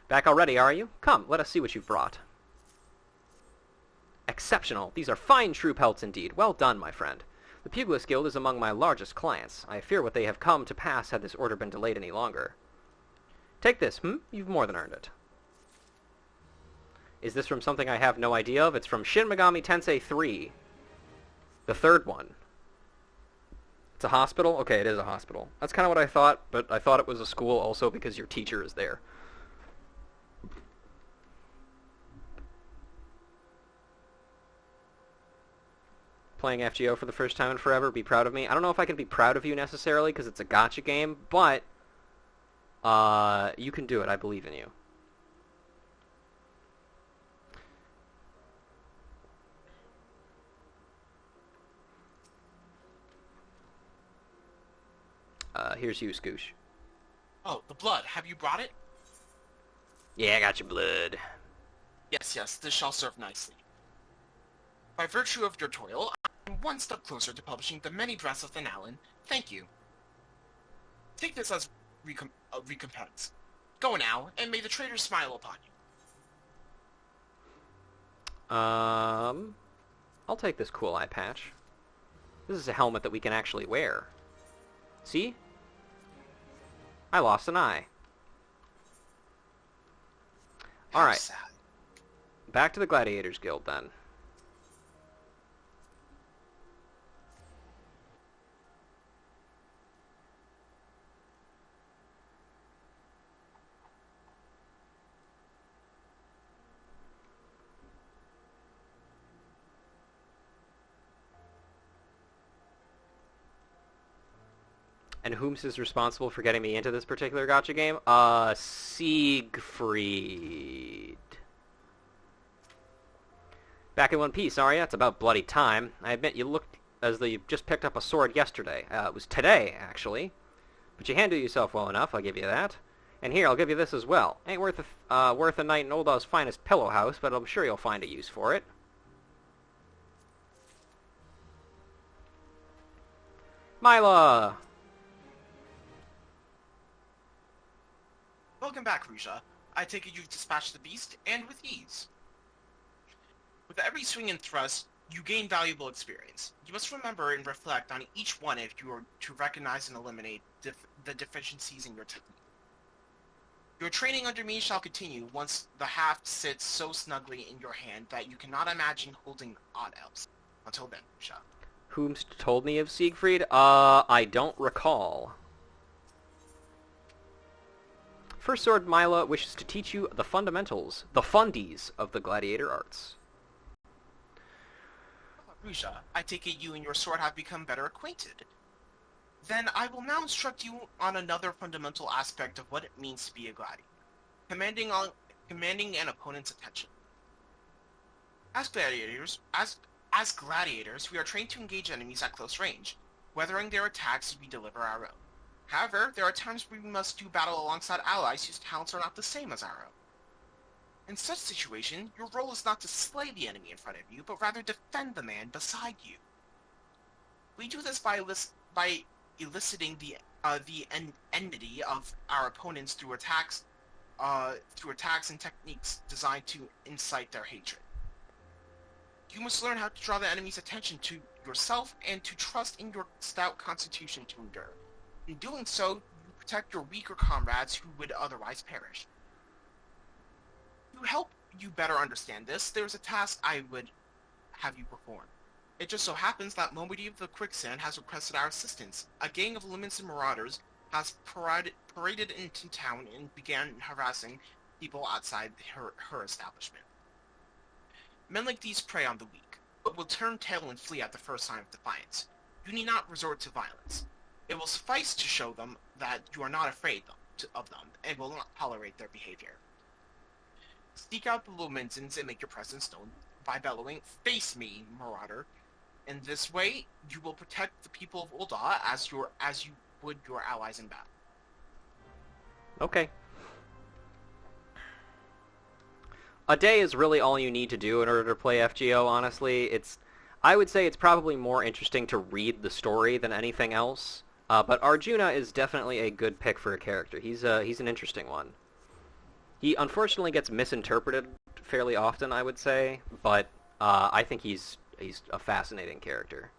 Back already, are you? Come, let us see what you've brought. Exceptional. These are fine troop pelts indeed. Well done, my friend. The Pugilist Guild is among my largest clients. I fear what they have come to pass had this order been delayed any longer. Take this, You've more than earned it. Is this from something I have no idea of? It's from Shin Megami Tensei 3. The third one. It's a hospital? Okay, it is a hospital. That's kind of what I thought, but I thought it was a school also because your teacher is there. Playing FGO for the first time in forever, be proud of me. I don't know if I can be proud of you necessarily because it's a gacha game, but you can do it. I believe in you. Here's you, Scoosh. Oh, the blood. Have you brought it? Yeah, I got your blood. Yes, this shall serve nicely. By virtue of your toil, I'm one step closer to publishing The Many Breaths of the Nowlin. Thank you. Take this as recompense. Go now, and may the traitors smile upon you. I'll take this cool eye patch. This is a helmet that we can actually wear. See? I lost an eye. Alright. Sad. Back to the Gladiators Guild, then. And whom's is responsible for getting me into this particular gacha game? Siegfried. Back in one piece, are ya? It's about bloody time. I admit you looked as though you just picked up a sword yesterday. It was today, actually. But you handle yourself well enough, I'll give you that. And here, I'll give you this as well. Ain't worth a night in ULDAH's finest pillow house, but I'm sure you'll find a use for it. Myla! Welcome back, Ruja. I take it you've dispatched the beast, and with ease. With every swing and thrust, you gain valuable experience. You must remember and reflect on each one if you are to recognize and eliminate the deficiencies in your technique. Your training under me shall continue once the haft sits so snugly in your hand that you cannot imagine holding odd else. Until then, Ruja. Whom's told me of Siegfried? I don't recall. First Sword Myla wishes to teach you the fundamentals, the fundies of the gladiator arts. Ruja, I take it you and your sword have become better acquainted. Then I will now instruct you on another fundamental aspect of what it means to be a gladiator, commanding an opponent's attention. As gladiators, we are trained to engage enemies at close range, weathering their attacks as we deliver our own. However, there are times where we must do battle alongside allies whose talents are not the same as our own. In such situation, your role is not to slay the enemy in front of you, but rather defend the man beside you. We do this by eliciting the enmity of our opponents through attacks and techniques designed to incite their hatred. You must learn how to draw the enemy's attention to yourself and to trust in your stout constitution to endure. In doing so, you protect your weaker comrades who would otherwise perish. To help you better understand this, there is a task I would have you perform. It just so happens that Momody of the Quicksand has requested our assistance. A gang of limits and marauders has paraded into town and began harassing people outside her establishment. Men like these prey on the weak, but will turn tail and flee at the first sign of defiance. You need not resort to violence. It will suffice to show them that you are not afraid of them and will not tolerate their behavior. Seek out the Lumensons and make your presence known by bellowing, "Face me, marauder." In this way, you will protect the people of ULDAH as you would your allies in battle. Okay. A day is really all you need to do in order to play FGO, honestly. I would say it's probably more interesting to read the story than anything else. But Arjuna is definitely a good pick for a character. He's an interesting one. He unfortunately gets misinterpreted fairly often, I would say, but I think he's a fascinating character.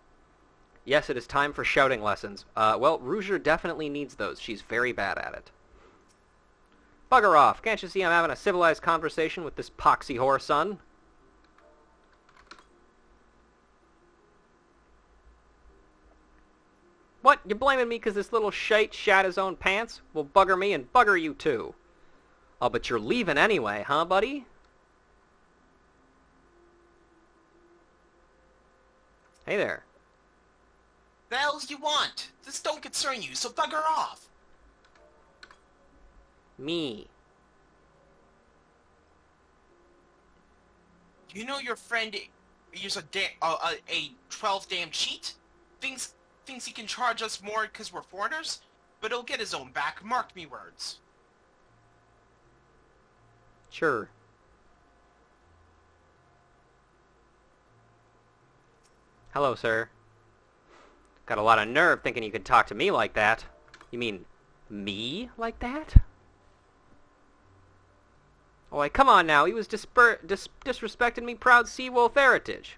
Yes, it is time for shouting lessons. Well, Rouger definitely needs those. She's very bad at it. Bugger off. Can't you see I'm having a civilized conversation with this poxy whore son? What? You blaming me because this little shite shat his own pants? Well, bugger me and bugger you too. Oh, but you're leaving anyway, huh, buddy? Hey there. The hell's you want? This don't concern you, so bugger off. Me. You know your friend is a 12 damn cheat? Thinks he can charge us more because we're foreigners? But he'll get his own back, mark me words. Sure. Hello, sir. Got a lot of nerve thinking you could talk to me like that. You mean me like that? Oh, wait, come on now. He was disrespecting me proud sea-wolf heritage.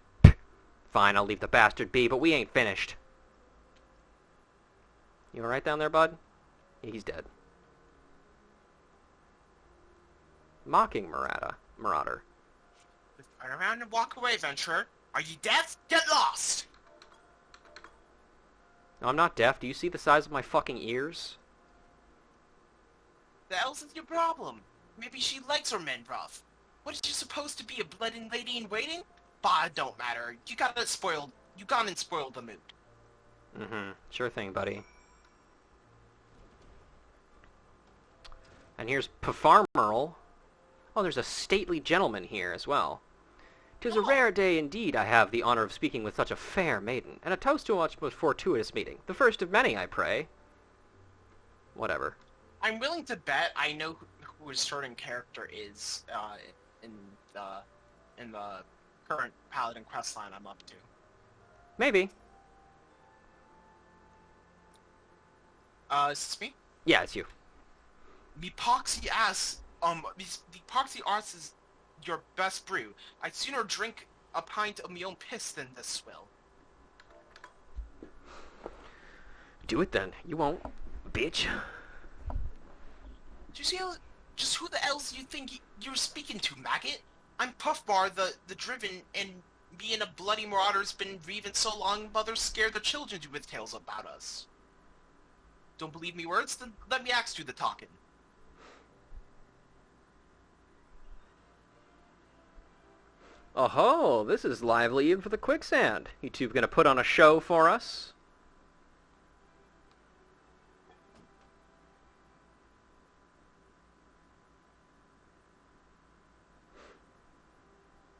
Fine, I'll leave the bastard be, but we ain't finished. You alright down there, bud? He's dead. Mocking Marauder. Turn around and walk away, Venturer. Are you deaf? Get lost! No, I'm not deaf. Do you see the size of my fucking ears? The hell's is your problem? Maybe she likes her men rough. What is you supposed to be, a blooded lady in waiting? Bah, it don't matter. You gone and spoiled the mood. Mm-hmm. Sure thing, buddy. And here's Pfarmerl. Oh, there's a stately gentleman here as well. 'Tis a rare day indeed I have the honor of speaking with such a fair maiden, and a toast to a much fortuitous meeting. The first of many, I pray. Whatever. I'm willing to bet I know who his certain character is in the current Paladin questline I'm up to. Maybe. Is this me? Yeah, it's you. Me poxy ass, the poxy arts is your best brew. I'd sooner drink a pint of me own piss than this swill. Do it then. You won't, bitch. Do you see just who the else you think you're speaking to, maggot? I'm Puffbar, the driven, and me and a bloody marauder's been grieving so long mothers scare the children with tales about us. Don't believe me words? Then let me axe do the talking. Oh-ho, this is lively even for the quicksand. You two gonna put on a show for us?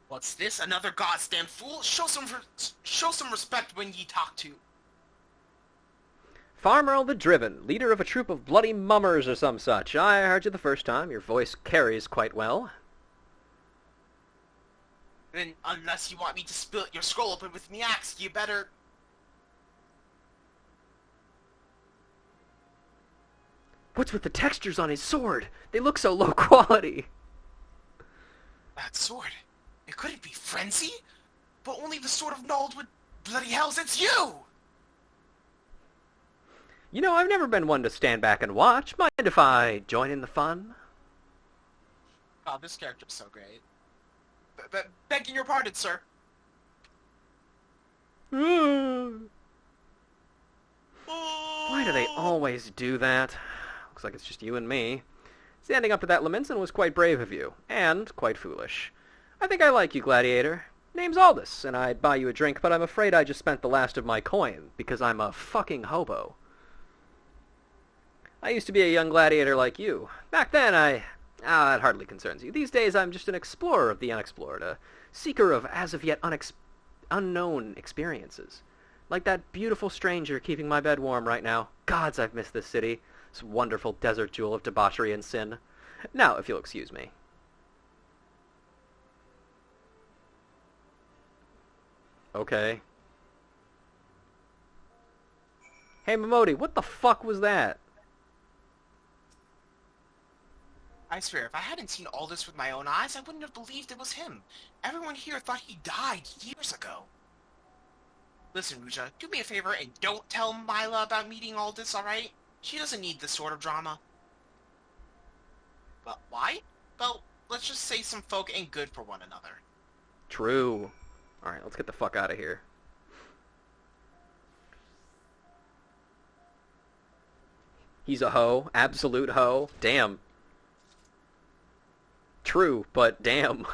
What's this? Another goddamn fool? Show some respect when ye talk to. Farmerl the Driven, leader of a troop of bloody mummers or some such. I heard you the first time. Your voice carries quite well. Then, unless you want me to split your skull open with me axe, you better... What's with the textures on his sword? They look so low quality. That sword? It couldn't be Frenzy? But only the sword of Nald would... Bloody hells, it's you! You know, I've never been one to stand back and watch. Mind if I join in the fun? Oh, this character's so great. Begging your pardon, sir. Why do they always do that? Looks like it's just you and me. Standing up to that Leminson was quite brave of you, and quite foolish. I think I like you, Gladiator. Name's Aldous, and I'd buy you a drink, but I'm afraid I just spent the last of my coin, because I'm a fucking hobo. I used to be a young gladiator like you. Back then, it hardly concerns you. These days, I'm just an explorer of the unexplored, a seeker of as-of-yet unknown experiences. Like that beautiful stranger keeping my bed warm right now. Gods, I've missed this city. This wonderful desert jewel of debauchery and sin. Now, if you'll excuse me. Okay. Hey, Momodi, what the fuck was that? I swear, if I hadn't seen all this with my own eyes, I wouldn't have believed it was him. Everyone here thought he died years ago. Listen, Ruja, do me a favor and don't tell Mila about meeting all this, alright? She doesn't need this sort of drama. But why? Well, let's just say some folk ain't good for one another. True. Alright, let's get the fuck out of here. He's a hoe. Absolute hoe. Damn. True, but damn.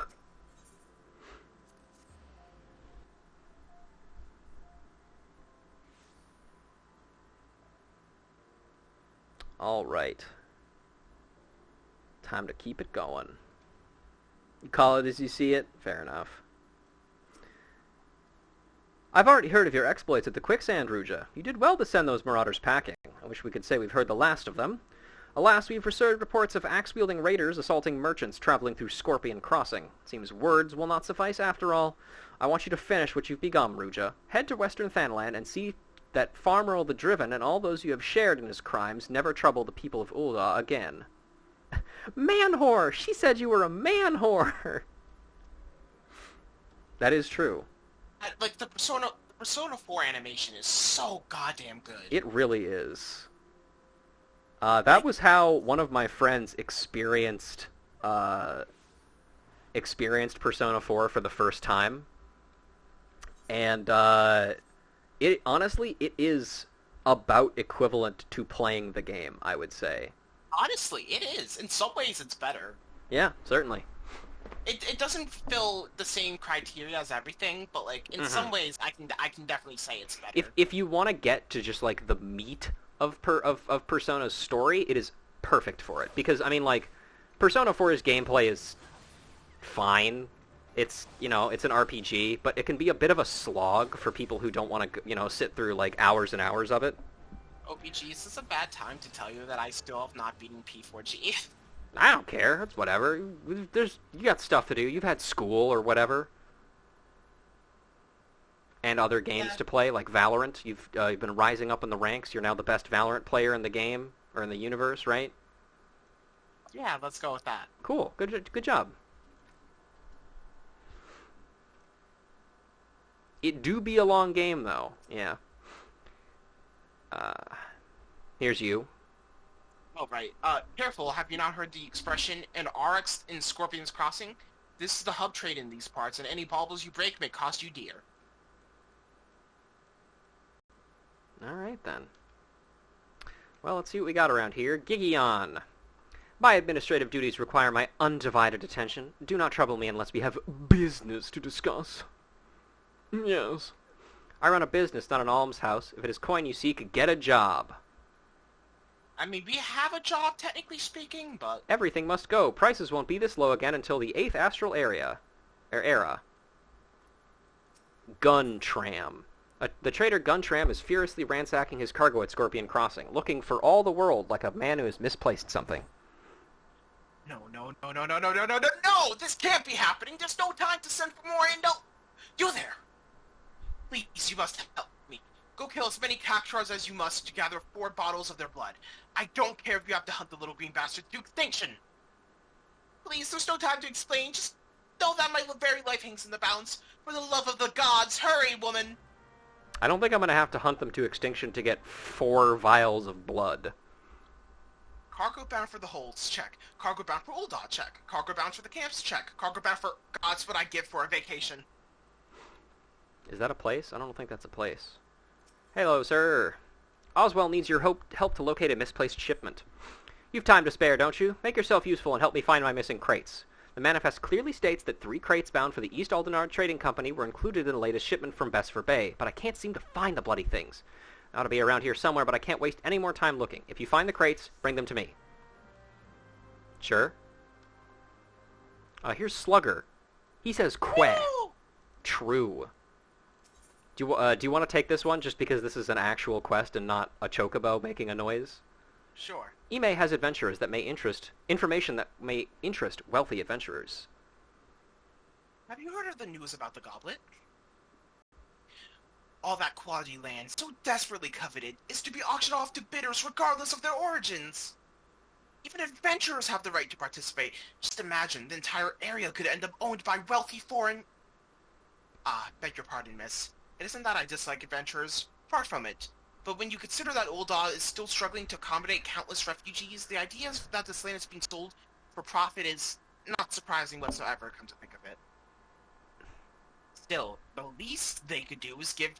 Alright. Time to keep it going. You call it as you see it? Fair enough. I've already heard of your exploits at the quicksand, Ruja. You did well to send those marauders packing. I wish we could say we've heard the last of them. Alas, we've received reports of axe-wielding raiders assaulting merchants traveling through Scorpion Crossing. Seems words will not suffice after all. I want you to finish what you've begun, Ruja. Head to Western Thanland and see that Farm Earl the Driven and all those you have shared in his crimes never trouble the people of ULDAH again. Man-whore! She said you were a man-whore! That is true. Like, the Persona 4 animation is so goddamn good. It really is. That was how one of my friends experienced Persona 4 for the first time. And, it honestly, it is about equivalent to playing the game, I would say. Honestly, it is. In some ways, it's better. Yeah, certainly. It doesn't fill the same criteria as everything, but like in some ways, I can definitely say it's better. If you want to get to just like the meat of Persona's story, it is perfect for it. Because I mean, like, Persona 4's gameplay is fine. It's, you know, it's an RPG, but it can be a bit of a slog for people who don't want to, you know, sit through like hours and hours of it. OPG, is this a bad time to tell you that I still have not beaten P4G? I don't care. It's whatever. You got stuff to do. You've had school or whatever, and other games to play, like Valorant. You've been rising up in the ranks. You're now the best Valorant player in the game or in the universe, right? Yeah, let's go with that. Cool. Good job. It do be a long game, though. Yeah. Here's you. Oh, right. Careful, have you not heard the expression, an RX in Scorpion's Crossing? This is the hub trade in these parts, and any baubles you break may cost you dear. Alright, then. Well, let's see what we got around here. Gigion. My administrative duties require my undivided attention. Do not trouble me unless we have business to discuss. Yes. I run a business, not an almshouse. If it is coin you seek, get a job. I mean, we have a job, technically speaking, but... Everything must go. Prices won't be this low again until the 8th astral era. Guntram. The trader Guntram is furiously ransacking his cargo at Scorpion Crossing, looking for all the world like a man who has misplaced something. No! This can't be happening! There's no time to send for more intel! You there! Please, you must help me. Go kill as many Cactuars as you must to gather 4 bottles of their blood. I don't care if you have to hunt the little green bastard to extinction. Please, there's no time to explain. Just know that my very life hangs in the balance. For the love of the gods, hurry, woman! I don't think I'm going to have to hunt them to extinction to get 4 vials of blood. Cargo bound for the holds, check. Cargo bound for ULDAH, check. Cargo bound for the camps, check. Cargo bound for God's what I give for a vacation. Is that a place? I don't think that's a place. Hello, sir. Oswell needs your help to locate a misplaced shipment. You've time to spare, don't you? Make yourself useful and help me find my missing crates. The manifest clearly states that 3 crates bound for the East Aldenard Trading Company were included in the latest shipment from Besfer Bay, but I can't seem to find the bloody things. They ought to be around here somewhere, but I can't waste any more time looking. If you find the crates, bring them to me. Sure. Here's Slugger. He says queh. True. Do you want to take this one just because this is an actual quest and not a chocobo making a noise? Sure. Ime has adventurers that may information that may interest wealthy adventurers. Have you heard of the news about the goblet? all that quality land, so desperately coveted, is to be auctioned off to bidders regardless of their origins. Even adventurers have the right to participate. Just imagine, the entire area could end up owned by wealthy foreign... beg your pardon, miss. It isn't that I dislike adventurers. Far from it. But when you consider that ULDAH is still struggling to accommodate countless refugees, the idea that this land is being sold for profit is not surprising whatsoever, come to think of it. Still, the least they could do is give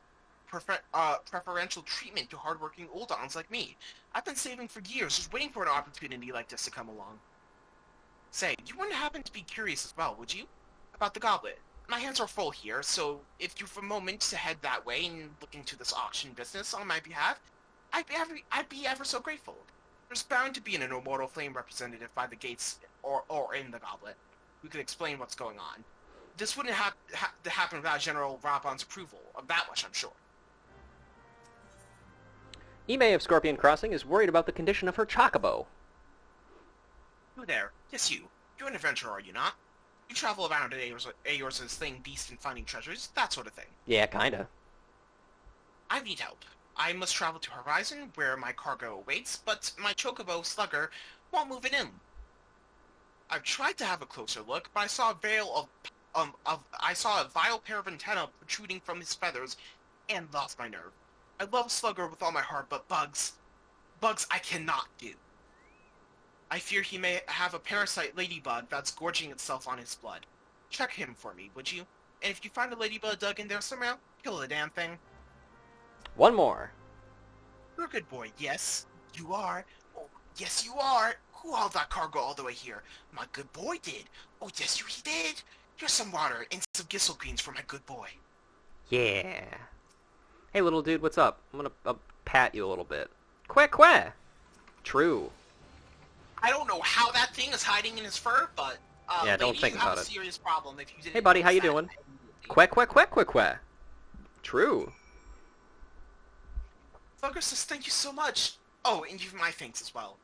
preferential treatment to hardworking ULDAHs like me. I've been saving for years, just waiting for an opportunity like this to come along. Say, you wouldn't happen to be curious as well, would you? About the goblet. My hands are full here, so if you have a moment to head that way and look into this auction business on my behalf, I'd be ever so grateful. There's bound to be an immortal flame representative by the gates or in the goblet who could explain what's going on. This wouldn't have to happen without General Raban's approval. Of that much, I'm sure. Ime of Scorpion Crossing is worried about the condition of her chocobo. You there. Yes, you. You're an adventurer, are you not? You travel around at Aor's slaying beasts and finding treasures, that sort of thing. Yeah, kinda. I need help. I must travel to Horizon, where my cargo awaits, but my chocobo slugger won't move it in. I've tried to have a closer look, but I saw a vile pair of antennae protruding from his feathers, and lost my nerve. I love Slugger with all my heart, but bugs I cannot do. I fear he may have a parasite ladybug that's gorging itself on his blood. Check him for me, would you? And if you find a ladybug dug in there somehow, kill the damn thing. One more. You're a good boy, yes, you are. Oh, yes, you are. Who hauled that cargo all the way here? My good boy did. Oh, yes, he did. Here's some water and some gissel greens for my good boy. Yeah. Hey, little dude, what's up? I'm gonna pat you a little bit. Quack. True. I don't know how that thing is hiding in his fur, but yeah, don't lady, think you about have a it. serious problem if you didn't. Hey, buddy, how you notice doing? that. Quack. True. Slugger says thank you so much. Oh, and you've my thanks as well.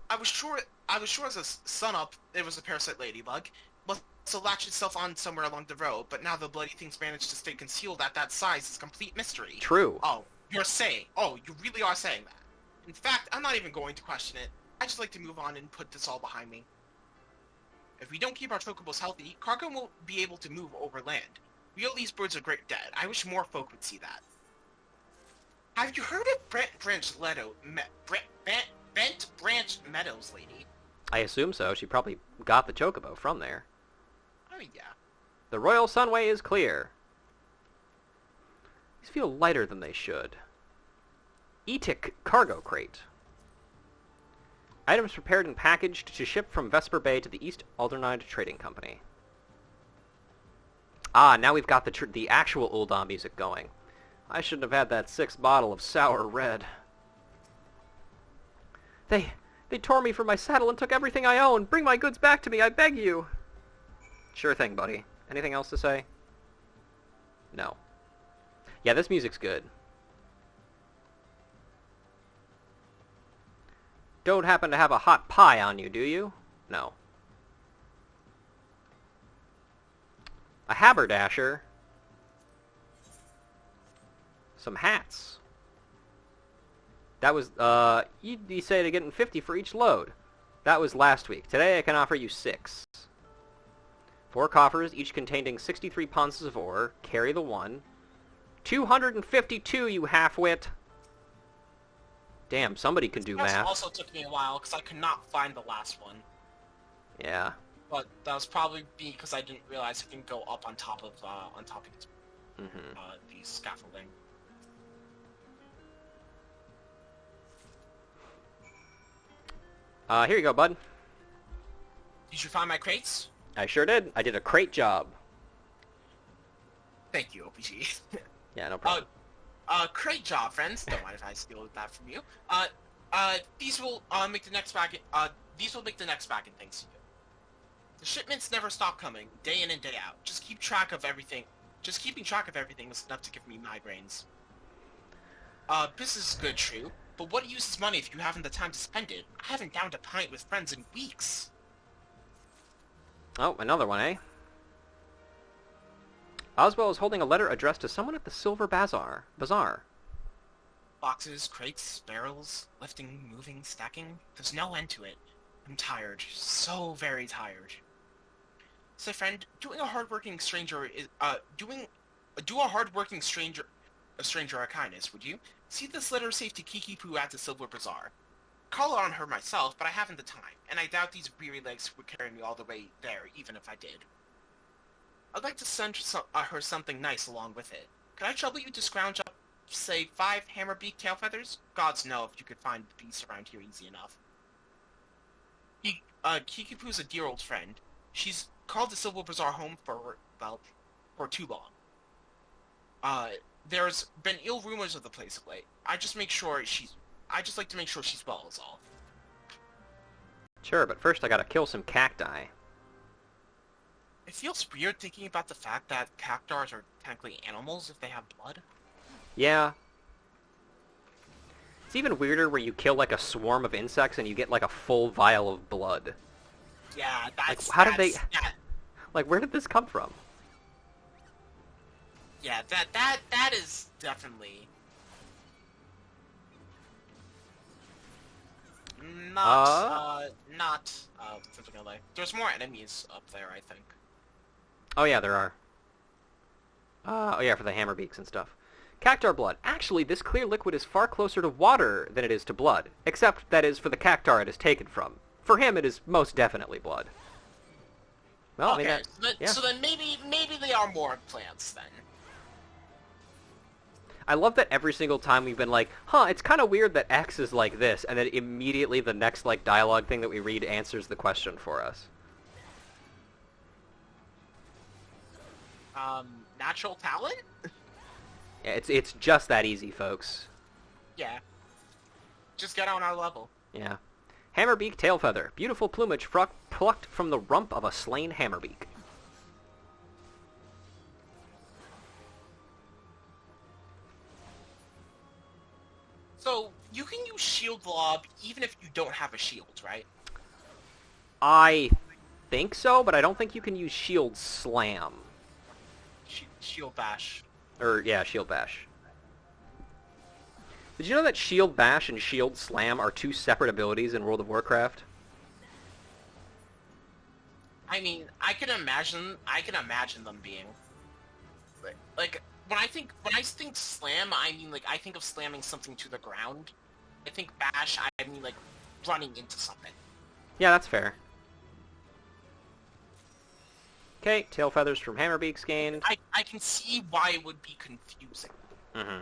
I was sure as a sun up it was a parasite ladybug. Must have latched itself on somewhere along the road, but now the bloody thing's managed to stay concealed at that size is a complete mystery. True. Oh, you really are saying that. In fact, I'm not even going to question it. I just like to move on and put this all behind me. If we don't keep our chocobos healthy, cargo won't be able to move over land. We owe these birds a great debt. I wish more folk would see that. Have you heard of Bent Branch Meadows, lady? I assume so. She probably got the chocobo from there. Oh, yeah. The Royal Sunway is clear. These feel lighter than they should. Etic cargo crate. Items prepared and packaged to ship from Vesper Bay to the East Aldernide Trading Company. Ah, now we've got the actual ULDAH music going. I shouldn't have had that 6th bottle of sour red. They tore me from my saddle and took everything I own. Bring my goods back to me, I beg you. Sure thing, buddy. Anything else to say? No. Yeah, this music's good. Don't happen to have a hot pie on you, do you? No. A haberdasher. Some hats. That was, you say to getting 50 for each load. That was last week. Today I can offer you 6. 4 coffers, each containing 63 pounces of ore. Carry the 1. 252, you half-wit. Damn, somebody can do math. That also took me a while, because I could not find the last one. Yeah. But that was probably because I didn't realize I can go up on top of the scaffolding. Here you go, bud. Did you find my crates? I sure did. I did a crate job. Thank you, OPG. Yeah, no problem. Great job, friends. Don't mind if I steal that from you. These will make the next bag. These will make the next bag, and thanks to you. The shipments never stop coming, day in and day out. Just keeping track of everything is enough to give me migraines. Business is good, true, but what use is money if you haven't the time to spend it? I haven't downed a pint with friends in weeks. Oh, another one, eh? Oswald is holding a letter addressed to someone at the Silver Bazaar. Boxes, crates, barrels, lifting, moving, stacking. There's no end to it. I'm tired. So very tired. So, friend, do a hardworking stranger a kindness, would you? See this letter safe to Kiki Poo at the Silver Bazaar. Call on her myself, but I haven't the time, and I doubt these weary legs would carry me all the way there, even if I did. I'd like to send her something nice along with it. Could I trouble you to scrounge up, say, 5 hammerbeak tail feathers? Gods know if you could find the beast around here easy enough. Kiki Poo's a dear old friend. She's called the Silver Bazaar home for too long. There's been ill rumors of the place of late. I just like to make sure she's well is all. Sure, but first I gotta kill some cacti. It feels weird thinking about the fact that cactars are technically animals if they have blood. Yeah. It's even weirder where you kill like a swarm of insects and you get like a full vial of blood. Yeah, that's... Like, how did they... Yeah. Like, where did this come from? Yeah, that is definitely... Not something I like. There's more enemies up there, I think. Oh yeah, there are. Oh yeah, for the hammerbeaks and stuff. Cactar blood. Actually, this clear liquid is far closer to water than it is to blood. Except, that is, for the cactar it is taken from. For him, it is most definitely blood. Well, okay, I mean, so then maybe they are more plants, then. I love that every single time we've been like, huh, it's kind of weird that X is like this, and then immediately the next, like, dialogue thing that we read answers the question for us. Natural talent? Yeah, it's just that easy, folks. Yeah. Just get on our level. Yeah. Hammerbeak tail feather. Beautiful plumage plucked from the rump of a slain hammerbeak. So, you can use shield lob even if you don't have a shield, right? I think so, but I don't think you can use shield slam. Shield bash. Or, yeah, shield bash. Did you know that shield bash and shield slam are 2 separate abilities in World of Warcraft? I mean, I can imagine them being like when I think slam, I mean like I think of slamming something to the ground. I think bash, I mean like running into something. Yeah, that's fair. Okay, tail feathers from hammerbeaks gained. I can see why it would be confusing. Mm-hmm.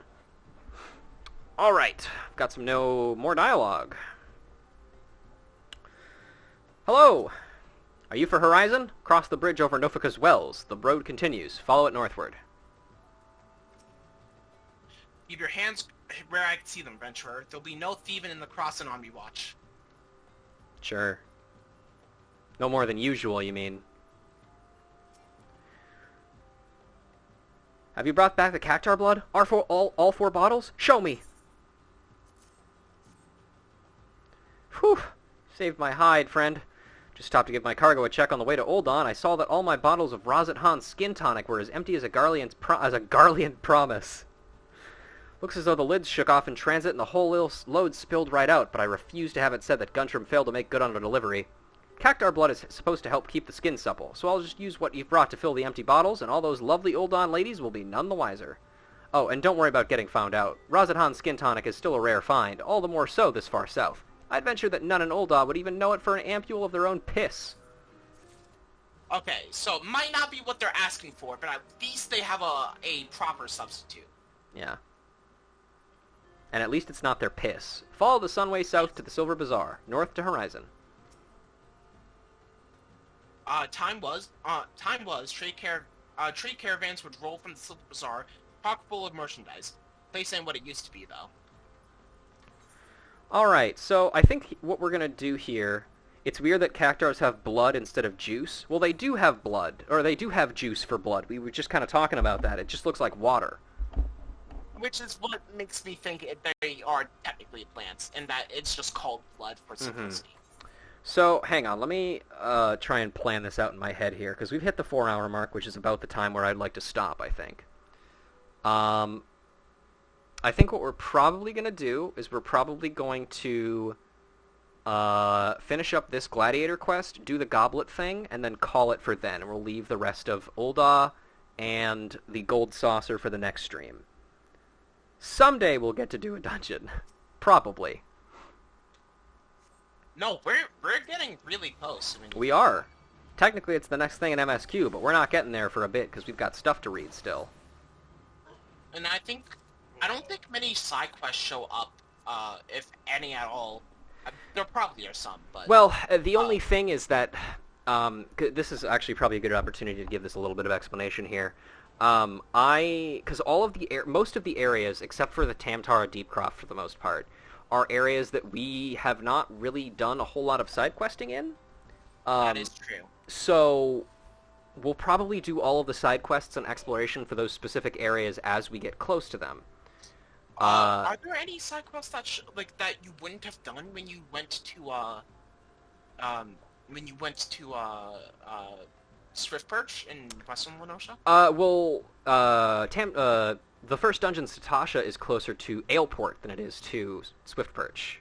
Alright, got some more dialogue. Hello! Are you for Horizon? Cross the bridge over Nofika's Wells. The road continues. Follow it northward. Keep your hands where I can see them, Venturer. There'll be no thieving in the crossing on me watch. Sure. No more than usual, you mean? Have you brought back the cactar blood? All 4 bottles? Show me! Whew! Saved my hide, friend. Just stopped to give my cargo a check on the way to ULDAH, and I saw that all my bottles of Razat Han's skin tonic were as empty as a Garlean promise. Looks as though the lids shook off in transit and the whole load spilled right out, but I refuse to have it said that Guntram failed to make good on the delivery. Cactar blood is supposed to help keep the skin supple, so I'll just use what you've brought to fill the empty bottles, and all those lovely ULDAH ladies will be none the wiser. Oh, and don't worry about getting found out. Razat Han's skin tonic is still a rare find, all the more so this far south. I'd venture that none in ULDAH would even know it for an ampule of their own piss. Okay, so it might not be what they're asking for, but at least they have a proper substitute. Yeah. And at least it's not their piss. Follow the sunway south to the Silver Bazaar, north to Horizon. Time was trade caravans would roll from the Silver Bazaar, chock full of merchandise. Place ain't what it used to be, though. Alright, so I think what we're gonna do here, it's weird that cactars have blood instead of juice. Well, they do have blood, or they do have juice for blood. We were just kind of talking about that. It just looks like water. Which is what makes me think they are technically plants, and that it's just called blood for simplicity. So, hang on, let me try and plan this out in my head here, because we've hit the 4-hour mark, which is about the time where I'd like to stop, I think. Um, I think what we're probably going to do is we're probably going to finish up this gladiator quest, do the goblet thing, and then call it for then. And we'll leave the rest of ULDAH and the gold saucer for the next stream. Someday we'll get to do a dungeon. Probably. No, we're getting really close. I mean, We are. Technically it's the next thing in MSQ, but we're not getting there for a bit because we've got stuff to read still. and I don't think many side quests show up, if any at all. There probably are some, but Well, the only thing is that this is actually probably a good opportunity to give this a little bit of explanation here. Because most of the areas, except for the Tamtara Deepcroft for the most part, are areas that we have not really done a whole lot of side questing in. that is true. So we'll probably do all of the side quests and exploration for those specific areas as we get close to them. Are there any side quests that you wouldn't have done when you went to Swift Perch in Western Lenosha? The first dungeon, Satasha, is closer to Aleport than it is to Swift Perch.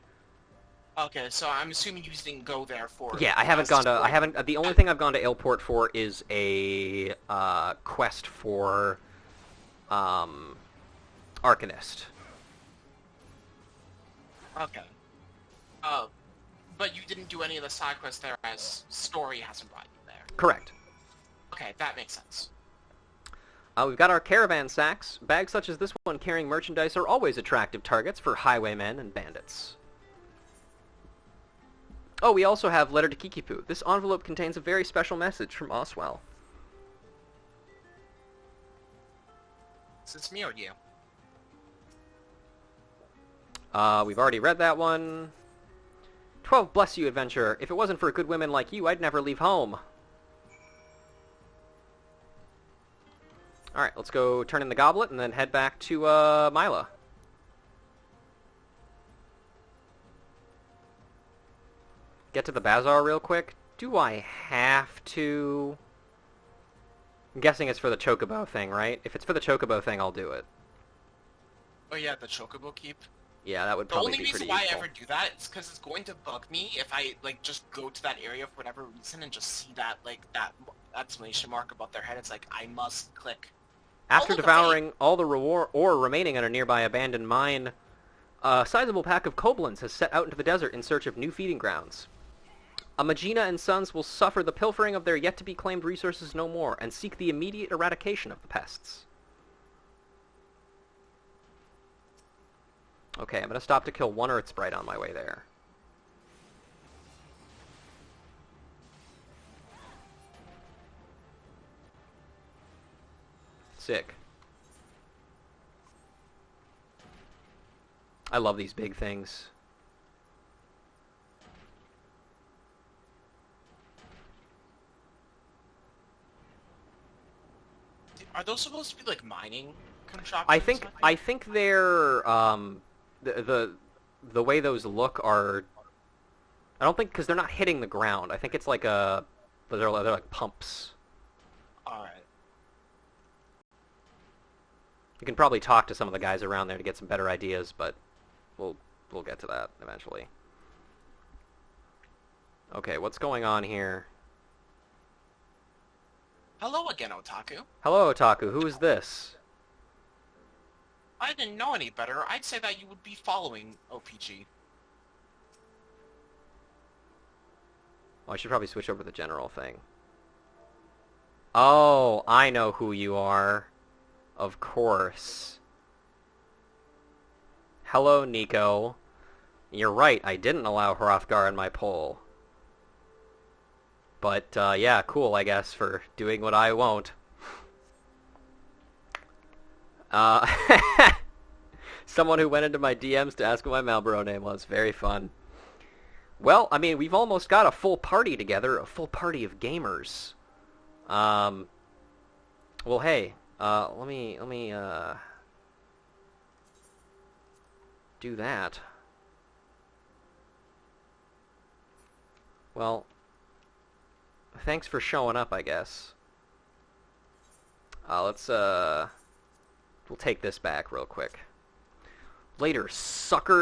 Okay, so I'm assuming you didn't go there for. Yeah, I haven't gone to. I haven't. The only thing I've gone to Aleport for is a quest for Arcanist. Okay. But you didn't do any of the side quests there, as story hasn't brought you there. Correct. Okay, that makes sense. We've got our caravan sacks. Bags such as this one carrying merchandise are always attractive targets for highwaymen and bandits. Oh, we also have Letter to Kikipu. This envelope contains a very special message from Oswell. Is this me or you? We've already read that one. 12 bless you, adventurer. If it wasn't for good women like you, I'd never leave home. Alright, let's go turn in the goblet and then head back to, Mila. Get to the bazaar real quick. Do I have to? I'm guessing it's for the chocobo thing, right? If it's for the chocobo thing, I'll do it. Oh yeah, the Chocobo Keep. Yeah, that would The probably only be reason pretty why useful. I ever do that is because it's going to bug me if I just go to that area for whatever reason and just see that that exclamation mark above their head. It's like I must click. After look, a devouring all the ore remaining in a nearby abandoned mine, a sizable pack of kobolins has set out into the desert in search of new feeding grounds. Magina and Sons will suffer the pilfering of their yet-to-be-claimed resources no more, and seek the immediate eradication of the pests. Okay, I'm going to stop to kill one Earth Sprite on my way there. Sick. I love these big things. Are those supposed to be like mining contraptions? I think they're the way those look are. I don't think because they're not hitting the ground. I think it's like they're like pumps. All right. You can probably talk to some of the guys around there to get some better ideas, but we'll get to that eventually. Okay, what's going on here? Hello again, Otaku. Hello, Otaku. Who is this? I didn't know any better. I'd say that you would be following OPG. Well, I should probably switch over to the general thing. Oh, I know who you are. Of course. Hello, Nico. You're right, I didn't allow Hrothgar in my poll. But, yeah, cool, I guess, for doing what I won't. Someone who went into my DMs to ask what my Malboro name was. Very fun. Well, I mean, we've almost got a full party together, a full party of gamers. Well, hey, let me, do that. Well, thanks for showing up, I guess. We'll take this back real quick. Later, sucker!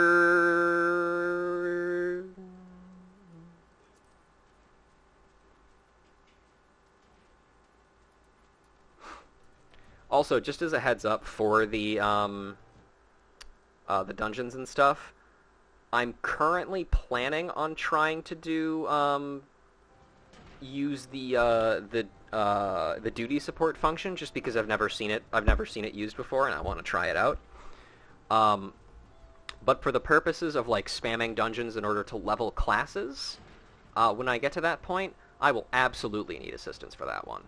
Also, just as a heads up for the dungeons and stuff, I'm currently planning on trying to do use the duty support function just because I've never seen it used before and I want to try it out. But for the purposes of like spamming dungeons in order to level classes, when I get to that point, I will absolutely need assistance for that one.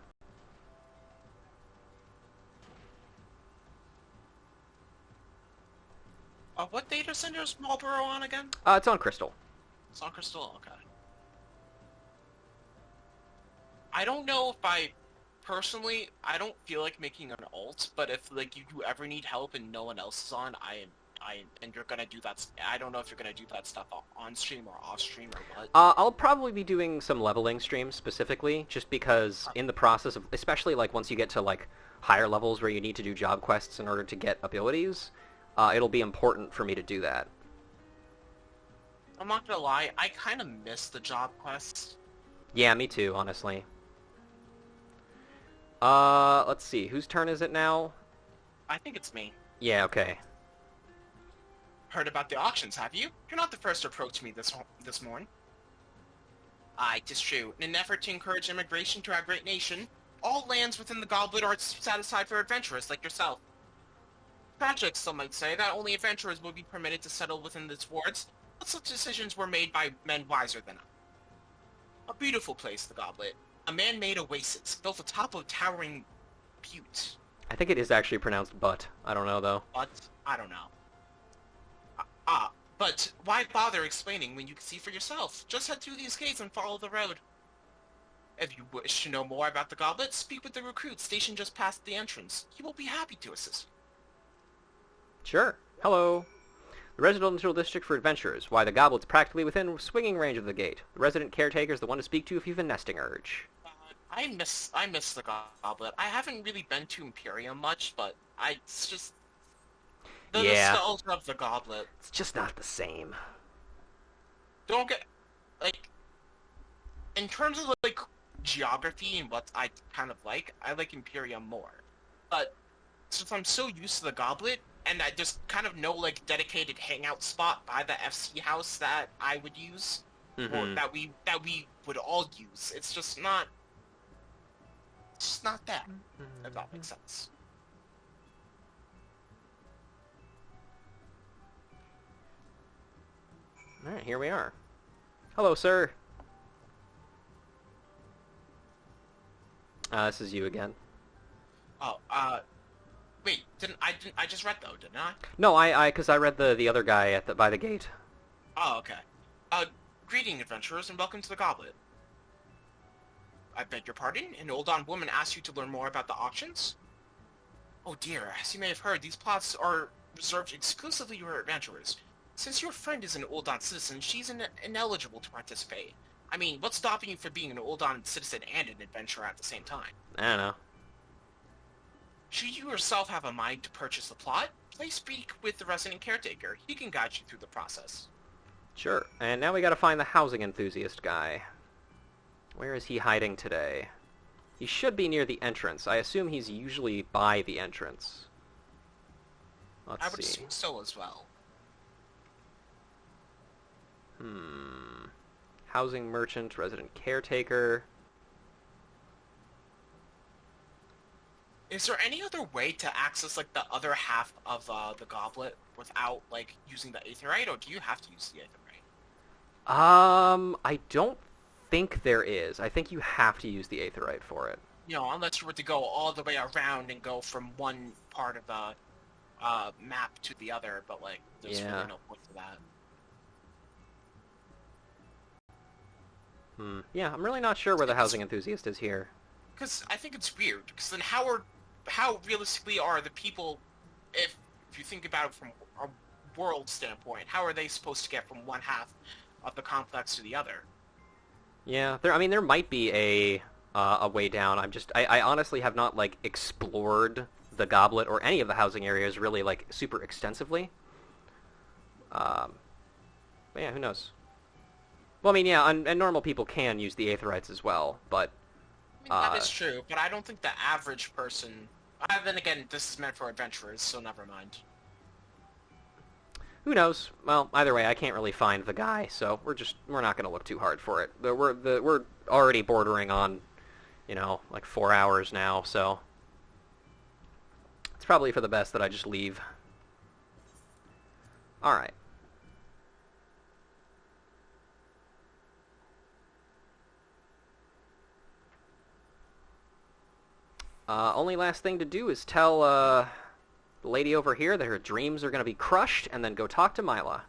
What data center is Marlboro on again? It's on Crystal. It's on Crystal? Okay. I don't know if personally, I don't feel like making an alt, but if like you do ever need help and no one else is on, and you're gonna do that, I don't know if you're gonna do that stuff on stream or off stream or what. I'll probably be doing some leveling streams specifically, just because in the process of, especially like once you get to like higher levels where you need to do job quests in order to get abilities, it'll be important for me to do that. I'm not gonna lie, I kind of miss the job quests. Yeah, me too, honestly. Let's see, whose turn is it now? I think it's me. Yeah, okay. Heard about the auctions, have you? You're not the first to approach me this morning. Aye, 'tis true. In an effort to encourage immigration to our great nation, all lands within the goblet are set aside for adventurers like yourself. Tragic, some might say, that only adventurers will be permitted to settle within its wards, but such decisions were made by men wiser than us. A beautiful place, the goblet. A man-made oasis, built atop a towering butte. I think it is actually pronounced butt. I don't know, though. But, I don't know. But why bother explaining when you can see for yourself? Just head through these gates and follow the road. If you wish to know more about the goblet, speak with the recruit stationed just past the entrance. He will be happy to assist you. Sure. Hello. The residential district for adventurers. Why, the goblet's practically within swinging range of the gate. The resident caretaker's the one to speak to if you've a nesting urge. I miss the goblet. I haven't really been to Imperium much, but it's just the nostalgia of the goblet. It's just not the same. Don't get like in terms of like geography and what I kind of like, I like Imperium more. But since I'm so used to the goblet, and I just kind of know like dedicated hangout spot by the FC house that I would use, or that we would all use, it's just not that. If that makes sense. Alright, here we are. Hello, sir. This is you again. Oh, wait, I just read though, didn't I? No, because I read the other guy by the gate. Oh, okay. Greeting, adventurers, and welcome to the Goblet. I beg your pardon? An Uldan woman asked you to learn more about the auctions? Oh dear, as you may have heard, these plots are reserved exclusively for adventurers. Since your friend is an Uldan citizen, she's ineligible to participate. I mean, what's stopping you from being an Uldan citizen and an adventurer at the same time? I don't know. Should you yourself have a mind to purchase the plot, please speak with the resident caretaker. He can guide you through the process. Sure. And now we gotta find the housing enthusiast guy. Where is he hiding today? He should be near the entrance. I assume he's usually by the entrance. Let's see. I would assume so as well. Housing merchant, resident caretaker. Is there any other way to access, like, the other half of the goblet without, like, using the aetherite, or do you have to use the aetherite? I don't think there is. I think you have to use the aetherite for it. You know, unless you were to go all the way around and go from one part of the map to the other, but, like, there's really no point for that. Yeah, I'm really not sure where the housing enthusiast is here. Because I think it's weird, because then how realistically are the people, if you think about it from a world standpoint, how are they supposed to get from one half of the complex to the other? Yeah, I mean, there might be a way down. I honestly have not like explored the Goblet or any of the housing areas really like super extensively. Um, but yeah, who knows? Well, I mean, yeah, and normal people can use the Aetherites as well, but I mean, that is true, but I don't think the average person... then again, this is meant for adventurers, so never mind. who knows? Well, either way, I can't really find the guy, so we're not going to look too hard for it. We're already bordering on, like 4 hours now, so it's probably for the best that I just leave. All right. Only last thing to do is tell the lady over here that her dreams are going to be crushed, and then go talk to Mila.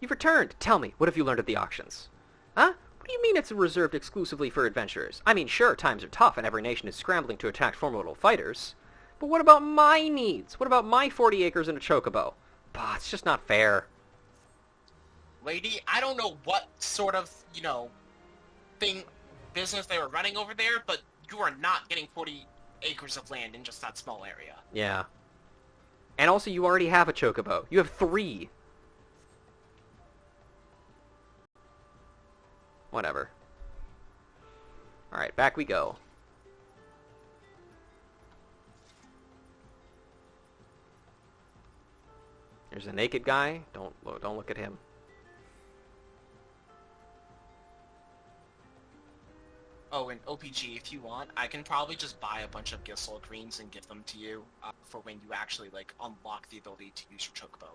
You've returned. Tell me, what have you learned at the auctions? Huh? What do you mean it's reserved exclusively for adventurers? I mean, sure, times are tough and every nation is scrambling to attack formidable fighters. But what about my needs? What about my 40 acres and a chocobo? Bah, it's just not fair. Lady, I don't know what sort of, business they were running over there, but you are not getting 40 acres of land in just that small area. Yeah. And also, you already have a chocobo. You have 3. Whatever. Alright, back we go. There's a naked guy. Don't look at him. Oh, and OPG, if you want, I can probably just buy a bunch of Gissel greens and give them to you for when you actually unlock the ability to use your chocobo.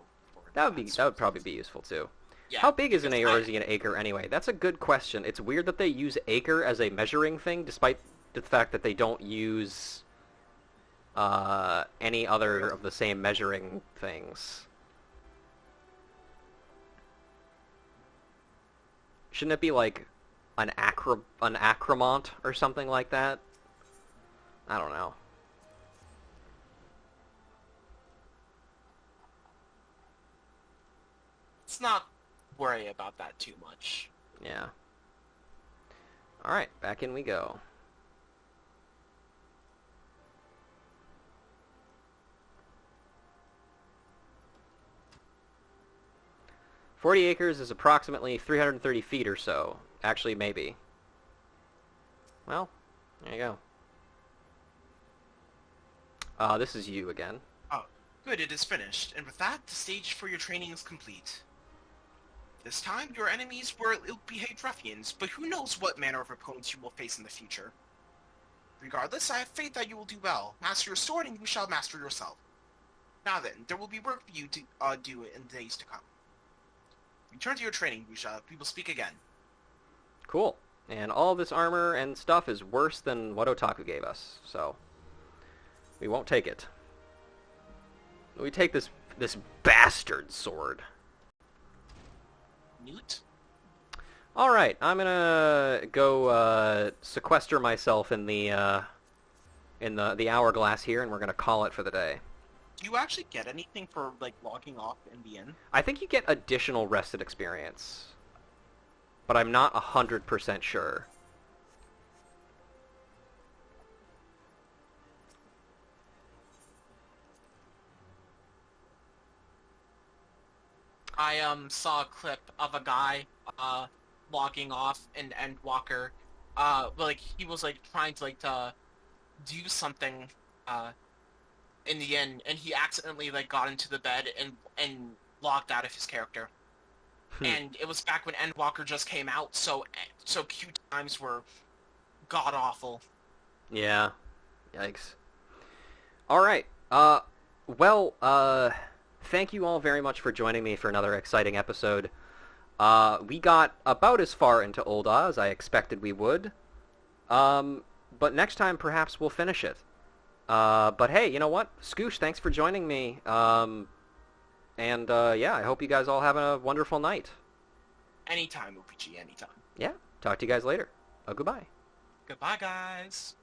That would probably be useful too. Yeah, how big is an acre anyway? That's a good question. It's weird that they use acre as a measuring thing, despite the fact that they don't use any other of the same measuring things. Shouldn't it be like an acromont or something like that? I don't know. Let's not worry about that too much. Yeah. Alright, back in we go. "40 acres is approximately 330 feet or so. Actually, maybe. Well, there you go. This is you again. Oh, good, it is finished. And with that, the stage for your training is complete. This time, your enemies were ill-behaved ruffians, but who knows what manner of opponents you will face in the future. Regardless, I have faith that you will do well. Master your sword, and you shall master yourself. Now then, there will be work for you to do in the days to come. Return to your training, Yusha. We will speak again." Cool. And all this armor and stuff is worse than what Otaku gave us, so we won't take it. We take this bastard sword. Newt? Alright, I'm gonna go sequester myself in the hourglass here, and we're gonna call it for the day. Do you actually get anything for, logging off in the inn? I think you get additional rested experience, but I'm not 100% sure. I saw a clip of a guy logging off in Endwalker. He was trying to do something in the end, and he accidentally got into the bed and logged out of his character. And it was back when Endwalker just came out, so queue times were god awful. Yeah. Yikes. Alright. Thank you all very much for joining me for another exciting episode. We got about as far into ULDAH as I expected we would. But next time, perhaps we'll finish it. But hey, you know what? Scoosh, thanks for joining me. Yeah, I hope you guys all have a wonderful night. Anytime, OPG, anytime. Yeah, talk to you guys later. Goodbye. Goodbye, guys.